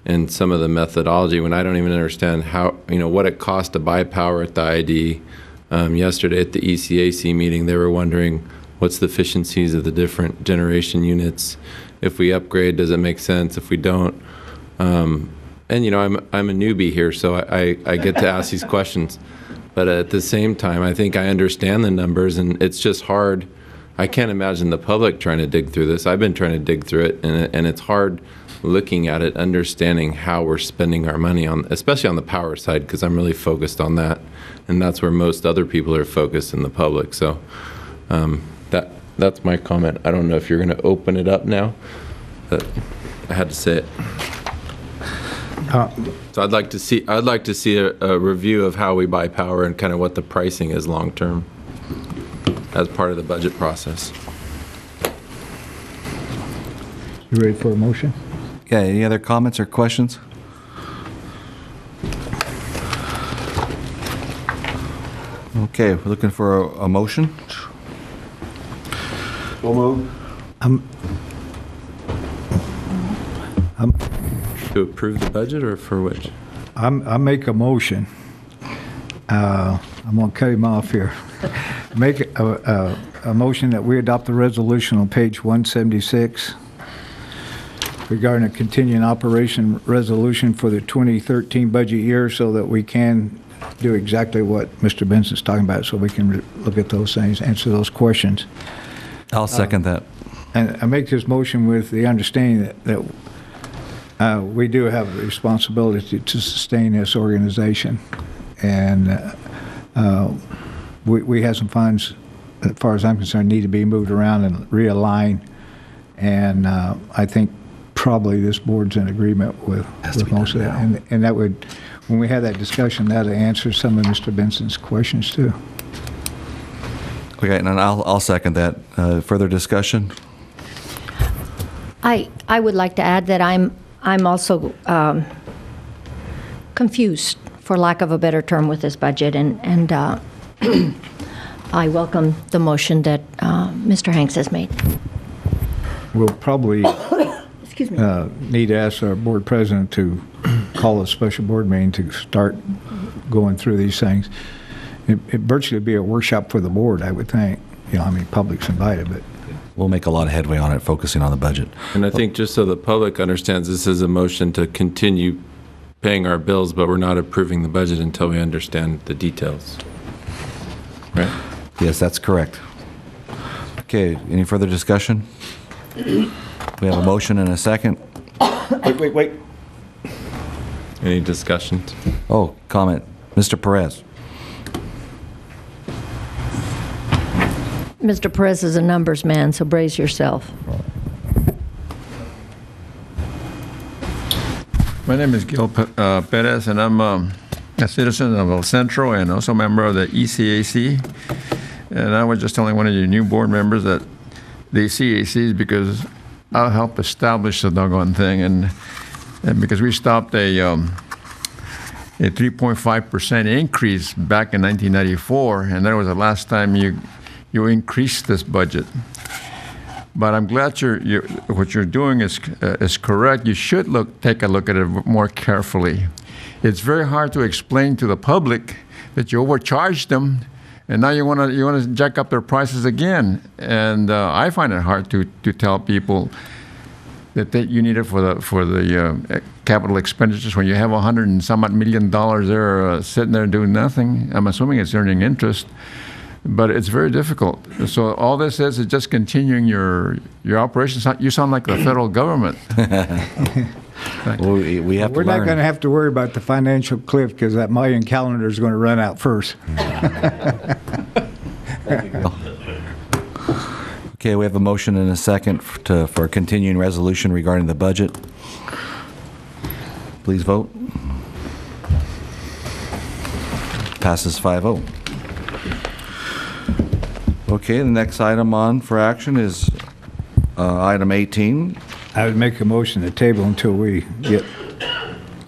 and some of the methodology when I don't even understand how, what it costs to buy power at the ID. Yesterday at the ECAC meeting, they were wondering what's the efficiencies of the different generation units. If we upgrade, does it make sense? If we don't, and I'm a newbie here, so I get to ask these questions. But at the same time, I think I understand the numbers, and it's just hard. I can't imagine the public trying to dig through this. I've been trying to dig through it, and it's hard looking at it, understanding how we're spending our money on, especially on the power side, because I'm really focused on that, and that's where most other people are focused in the public. So that's my comment. I don't know if you're going to open it up now, but I had to say it. So I'd like to see a review of how we buy power and kind of what the pricing is long term as part of the budget process. You ready for a motion? Yeah, any other comments or questions? Okay, we're looking for a motion. So moved. To approve the budget or for which? I make a motion. I'm going to cut him off here. Make a motion that we adopt the resolution on page 176 regarding a continuing operation resolution for the 2013 budget year, so that we can do exactly what Mr. Benson's talking about, so we can look at those things, answer those questions. I'll second that. And I make this motion with the understanding that we do have a responsibility to sustain this organization. And we have some funds, as far as I'm concerned, need to be moved around and realigned. And I think probably this board's in agreement with most of that. And that would, when we have that discussion, that'll answer some of Mr. Benson's questions too. Okay, and I'll second that. Further discussion? I would like to add that I'm also confused, for lack of a better term, with this budget, and I welcome the motion that Mr. Hanks has made. We'll probably Excuse me. Need to ask our board president to call a special board meeting to start going through these things. It virtually be a workshop for the board, I would think. I mean, public's invited, but we'll make a lot of headway on it, focusing on the budget. And I think just so the public understands, this is a motion to continue paying our bills, but we're not approving the budget until we understand the details. Right? Yes, that's correct. Okay, any further discussion? We have a motion and a second. Wait. Any discussions? Oh, comment. Mr. Perez. Mr. Perez is a numbers man, so brace yourself. My name is Gil Perez, and I'm a citizen of El Centro and also a member of the ECAC. And I was just telling one of your new board members that the ECAC, because I'll help establish the doggone thing, and because we stopped a 3.5% increase back in 1994, and that was the last time you increased this budget. But I'm glad what you're doing is correct. You should take a look at it more carefully. It's very hard to explain to the public that you overcharged them, and now you want to jack up their prices again. And I find it hard to tell people that you need it for the capital expenditures when you have $100 and some odd million there sitting there doing nothing. I'm assuming it's earning interest. But it's very difficult. So all this is just continuing your operations. You sound like the federal government. We have We're not going to have to worry about the financial cliff, because that Mayan calendar is going to run out first. Okay, we have a motion and a second for a continuing resolution regarding the budget. Please vote. Passes 5-0. Okay, the next item on for action is item 18. I would make a motion to table until we get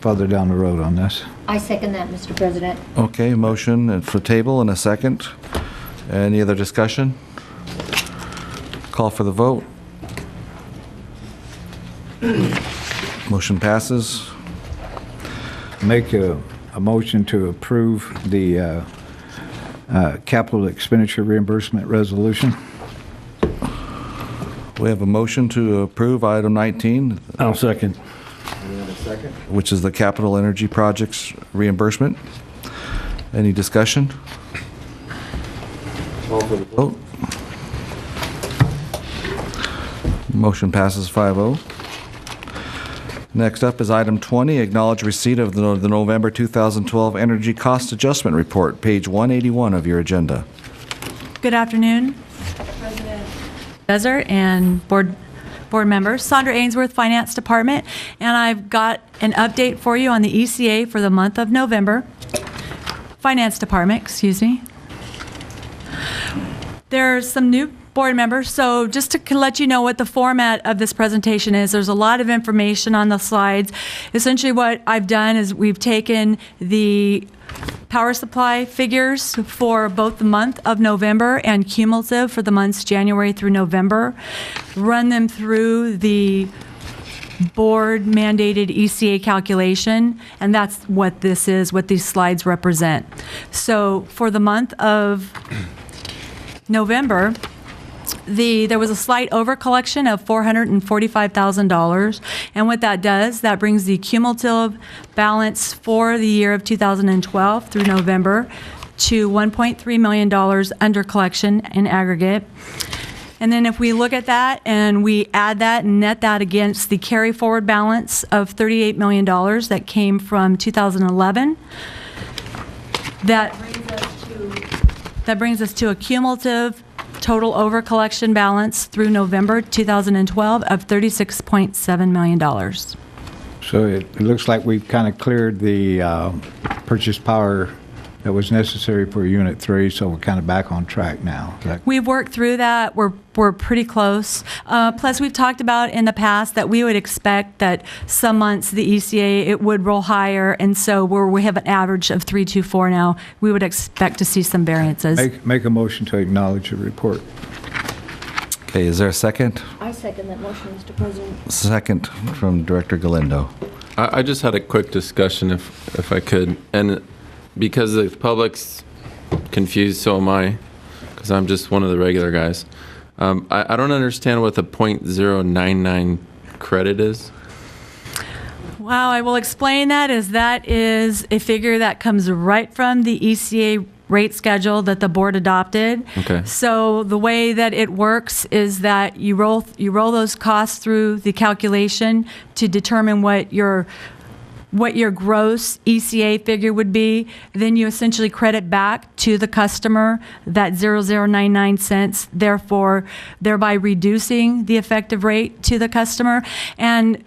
further down the road on this. I second that, Mr. President. Okay, motion for table and a second. Any other discussion? Call for the vote. Motion passes. Make a motion to approve the capital expenditure reimbursement resolution. We have a motion to approve item 19. I'll second. Which is the capital energy projects reimbursement. Any discussion? Call for the vote. Motion passes 5-0. Next up is item 20, acknowledge receipt of the November 2012 Energy Cost Adjustment Report, page 181 of your agenda. Good afternoon, President Desert and board members. Sandra Ainsworth, Finance Department, and I've got an update for you on the ECA for the month of November. Finance Department, excuse me. There's some new board members, so just to let you know what the format of this presentation is, there's a lot of information on the slides. Essentially what I've done is we've taken the power supply figures for both the month of November and cumulative for the months January through November, run them through the board mandated ECA calculation, and that's what this is, what these slides represent. So for the month of November, there was a slight overcollection of $445,000, and what that does, that brings the cumulative balance for the year of 2012 through November to $1.3 million under collection in aggregate. And then if we look at that and we add that and net that against the carry forward balance of $38 million that came from 2011, that brings us to a cumulative total over collection balance through November 2012 of $36.7 million. So it looks like we've kind of cleared the purchase power that was necessary for Unit 3, so we're kind of back on track now. We've worked through that. We're pretty close. Plus, we've talked about in the past that we would expect that some months the ECA, it would roll higher, and so we have an average of 324 now. We would expect to see some variances. Make a motion to acknowledge the report. Okay, is there a second? I second that motion, Mr. President. Second from Director Galindo. I just had a quick discussion, if I could, and because the public's confused, so am I, because I'm just one of the regular guys. I don't understand what the .099 credit is. Wow, I will explain that is a figure that comes right from the ECA rate schedule that the board adopted. Okay. So the way that it works is that you roll those costs through the calculation to determine what your gross ECA figure would be. Then you essentially credit back to the customer that 0.0099 cents, thereby reducing the effective rate to the customer. And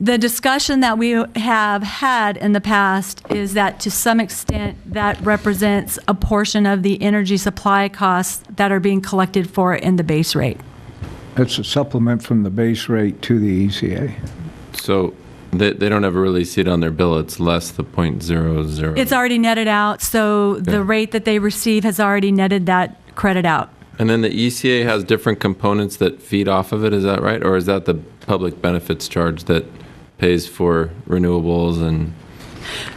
the discussion that we have had in the past is that to some extent that represents a portion of the energy supply costs that are being collected for in the base rate. It's a supplement from the base rate to the ECA. So they don't ever really see it on their bill. It's less the .00. It's already netted out, so the rate that they receive has already netted that credit out. And then the ECA has different components that feed off of it, is that right? Or is that the public benefits charge that pays for renewables and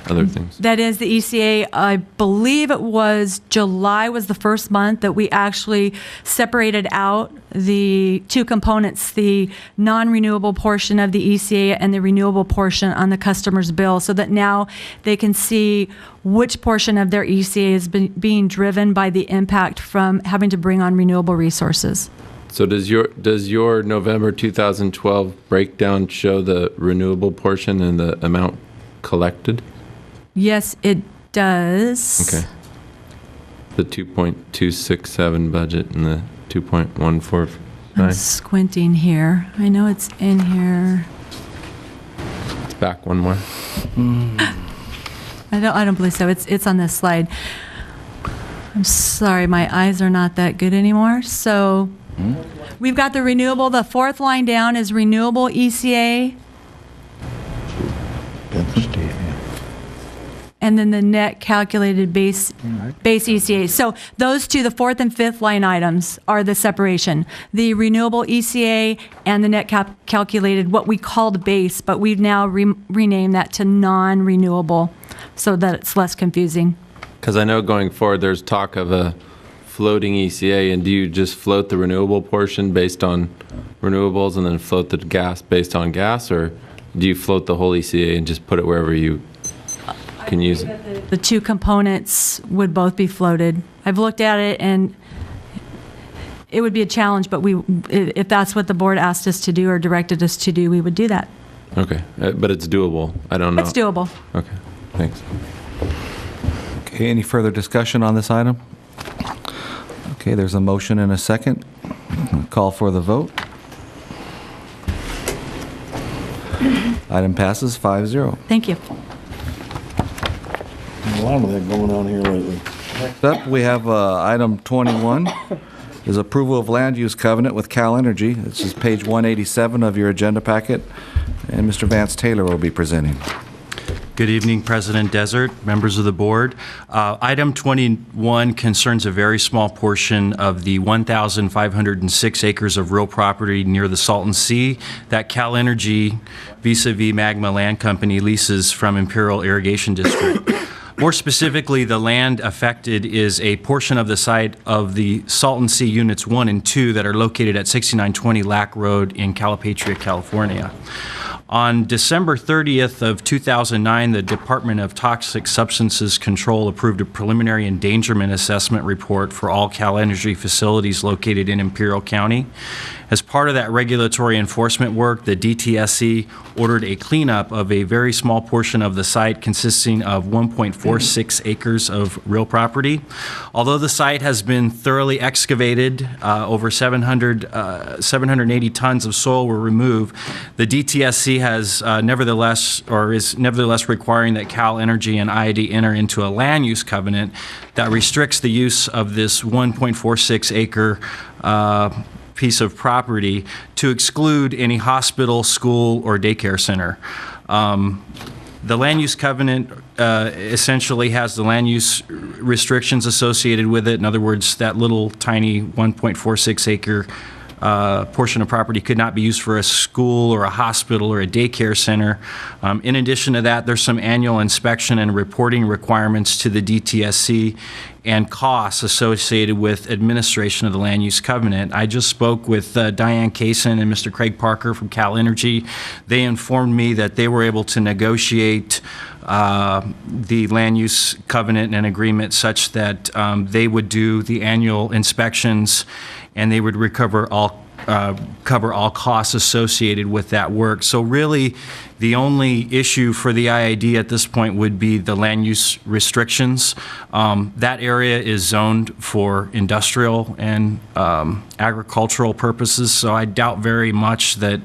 other things? That is the ECA. I believe it was July was the first month that we actually separated out the two components, the non-renewable portion of the ECA and the renewable portion on the customer's bill, so that now they can see which portion of their ECA is being driven by the impact from having to bring on renewable resources. So does your November 2012 breakdown show the renewable portion and the amount collected? Yes, it does. Okay. The 2.267 budget and the 2.145. I'm squinting here. I know it's in here. Back one more. I don't believe so. It's on this slide. I'm sorry, my eyes are not that good anymore. So we've got the renewable. The fourth line down is renewable ECA. And then the net calculated base ECA. So those two, the fourth and fifth line items, are the separation. The renewable ECA and the net calculated, what we called base, but we've now renamed that to non-renewable so that it's less confusing. Because I know going forward there's talk of a floating ECA, and do you just float the renewable portion based on renewables and then float the gas based on gas, or do you float the whole ECA and just put it wherever you can use it. The two components would both be floated. I've looked at it, and it would be a challenge, but if that's what the board asked us to do or directed us to do, we would do that. Okay, but it's doable. I don't know. It's doable. Okay, thanks. Okay, any further discussion on this item? Okay, there's a motion and a second. Call for the vote. Item passes 5-0. Thank you. A lot of that going on here lately. Next up, we have item 21, is approval of land use covenant with Cal Energy. This is page 187 of your agenda packet, and Mr. Vance Taylor will be presenting. Good evening, President Desert, members of the board. Item 21 concerns a very small portion of the 1,506 acres of real property near the Salton Sea that Cal Energy vis-a-vis Magma Land Company leases from Imperial Irrigation District. More specifically, the land affected is a portion of the site of the Salton Sea Units 1 and 2 that are located at 6920 Lac Road in Calipatria, California. On December 30th of 2009, the Department of Toxic Substances Control approved a preliminary endangerment assessment report for all Cal Energy facilities located in Imperial County. As part of that regulatory enforcement work, the DTSC ordered a cleanup of a very small portion of the site consisting of 1.46 acres of real property. Although the site has been thoroughly excavated, over 780 tons of soil were removed, the DTSC has is nevertheless requiring that Cal Energy and IID enter into a land use covenant that restricts the use of this 1.46 acre piece of property to exclude any hospital, school, or daycare center. The land use covenant essentially has the land use restrictions associated with it. In other words, that little tiny 1.46 acre portion of property could not be used for a school or a hospital or a daycare center. In addition to that, there's some annual inspection and reporting requirements to the DTSC and costs associated with administration of the land use covenant. I just spoke with Diane Kaysen and Mr. Craig Parker from Cal Energy. They informed me that they were able to negotiate the land use covenant and agreement such that they would do the annual inspections and they would cover all costs associated with that work. So really, the only issue for the IID at this point would be the land use restrictions. That area is zoned for industrial and agricultural purposes, so I doubt very much that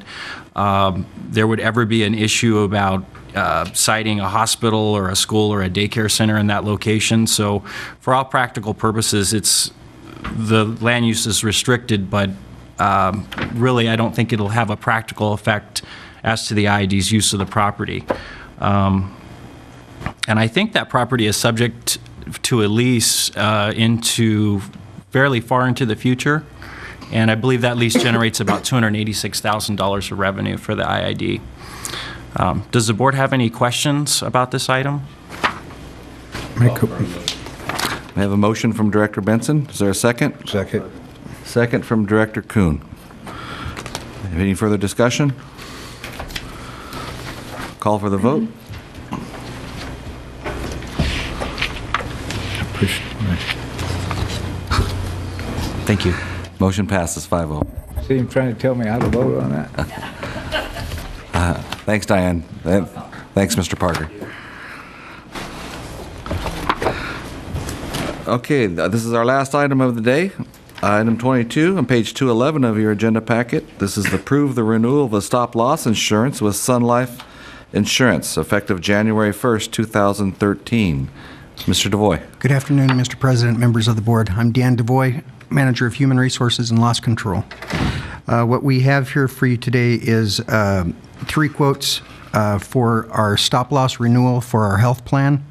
there would ever be an issue about citing a hospital or a school or a daycare center in that location. So for all practical purposes, the land use is restricted, but really I don't think it'll have a practical effect as to the IID's use of the property. And I think that property is subject to a lease into fairly far into the future, and I believe that lease generates about $286,000 of revenue for the IID. Does the board have any questions about this item? I have a motion from Director Benson. Is there a second? Second. Second from Director Kuhn. Any further discussion? Call for the vote. Thank you. Motion passes 5-0. See him trying to tell me how to vote on that? Thanks, Diane. Thanks, Mr. Parker. Okay, this is our last item of the day. Item 22 on page 211 of your agenda packet. This is to approve the renewal of a stop-loss insurance with Sun Life Insurance effective January 1st, 2013. Mr. DeVoy. Good afternoon, Mr. President, members of the board. I'm Dan DeVoy, Manager of Human Resources and Loss Control. What we have here for you today is 3 quotes for our stop-loss renewal for our health plan.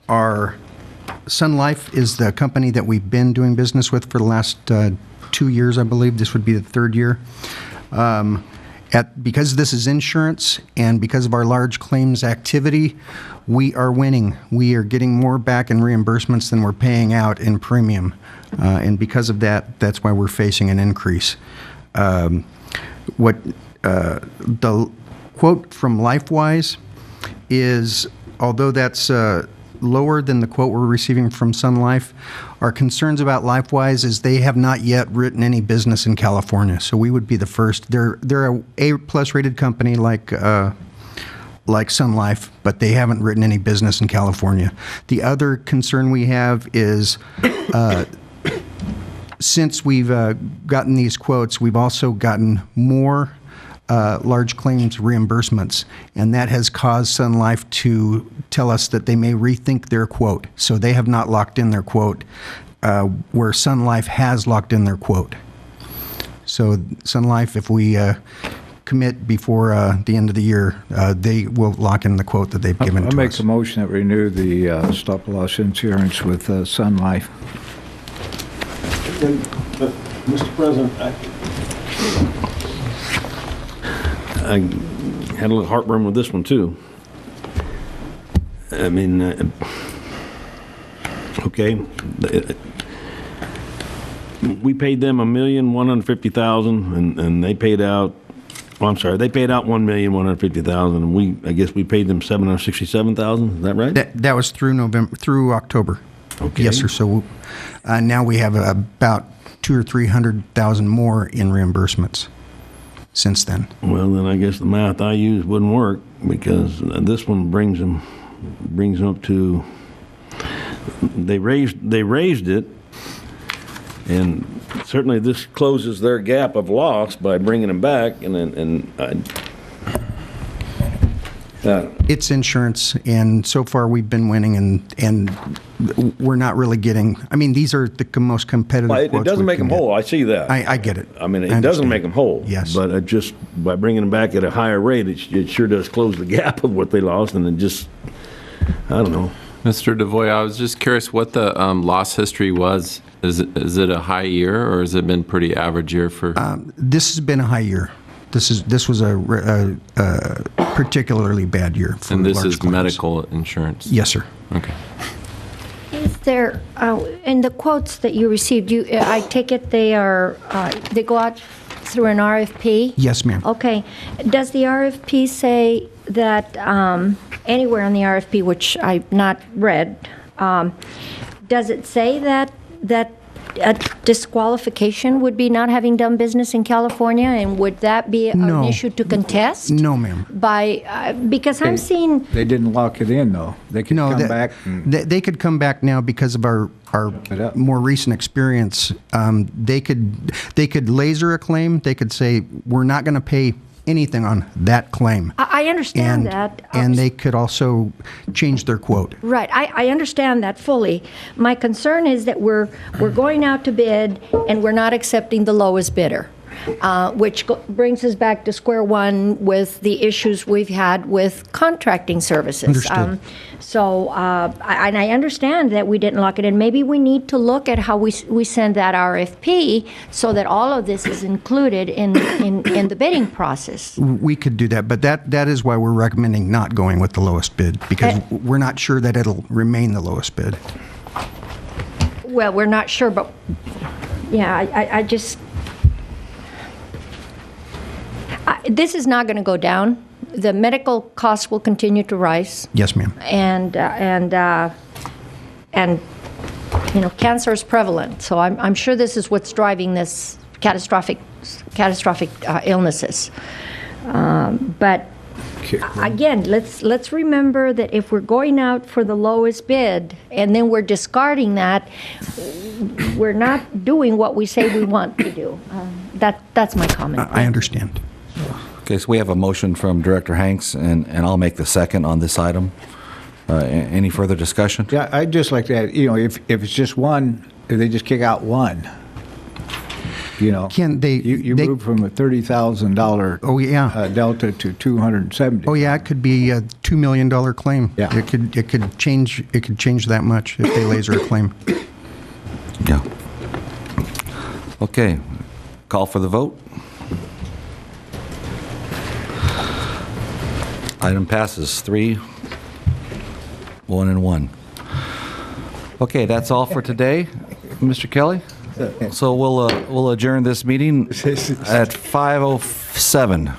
Our Sun Life is the company that we've been doing business with for the last 2 years, I believe. This would be the 3rd year. Because this is insurance and because of our large claims activity, we are winning. We are getting more back in reimbursements than we're paying out in premium. And because of that, that's why we're facing an increase. The quote from LifeWise is, although that's lower than the quote we're receiving from Sun Life, our concerns about LifeWise is they have not yet written any business in California. So we would be the first. They're a A+ rated company like Sun Life, but they haven't written any business in California. The other concern we have is since we've gotten these quotes, we've also gotten more large claims reimbursements, and that has caused Sun Life to tell us that they may rethink their quote. So they have not locked in their quote, where Sun Life has locked in their quote. So Sun Life, if we commit before the end of the year, they will lock in the quote that they've given to us. I'll make a motion that renew the stop-loss insurance with Sun Life. Mr. President, I had a little heartburn with this one too. I mean, okay, we paid them $1,150,000, and they paid out. Well, I'm sorry, they paid out $1,150,000, and I guess we paid them $767,000. Is that right? That was through October. Okay. Yes, sir. So now we have about $200,000 or $300,000 more in reimbursements since then. Well, then I guess the math I used wouldn't work, because this one brings them up to. They raised it, and certainly this closes their gap of loss by bringing them back, it's insurance, and so far we've been winning, and we're not really getting. I mean, these are the most competitive. Well, it doesn't make them whole. I see that. I get it. I mean, it doesn't make them whole. Yes, but it just by bringing them back at a higher rate, it sure does close the gap of what they lost, and it just, I don't know. Mr. DeVoy, I was just curious what the loss history was. Is it a high year, or has it been pretty average year for? This has been a high year. This was a particularly bad year for and this large is claims. medical insurance? Yes, sir. Okay. Is there, in the quotes that you received, I take it they go out through an RFP? Yes, ma'am. Okay. Does the RFP say that, anywhere in the RFP, which I've not read, does it say that a disqualification would be not having done business in California, and would that be an issue to contest? No, ma'am. Because I'm seeing. They didn't lock it in, though. They could come back. They could come back now because of our more recent experience. They could laser a claim. They could say, we're not going to pay anything on that claim. I understand that. And they could also change their quote. Right, I understand that fully. My concern is that we're going out to bid and we're not accepting the lowest bidder, which brings us back to square one with the issues we've had with contracting services. Understood. And I understand that we didn't lock it in. Maybe we need to look at how we send that RFP so that all of this is included in the bidding process. We could do that, but that is why we're recommending not going with the lowest bid, because we're not sure that it'll remain the lowest bid. Well, we're not sure, but yeah, I just... this is not going to go down. The medical costs will continue to rise. Yes, ma'am. And cancer is prevalent. So I'm sure this is what's driving this catastrophic illnesses. But again, let's remember that if we're going out for the lowest bid and then we're discarding that, we're not doing what we say we want to do. That's my comment. I understand. Okay, so we have a motion from Director Hanks, and I'll make the second on this item. Any further discussion? Yeah, I'd just like to add, if it's just one, if they just kick out one, Can they? You move from a $30,000 delta to $270,000. Oh yeah, it could be a $2 million claim. Yeah. It could change that much if they laser a claim. Yeah. Okay, call for the vote. Item passes 3, 1, and 1. Okay, that's all for today, Mr. Kelly. So we'll adjourn this meeting at 5:07.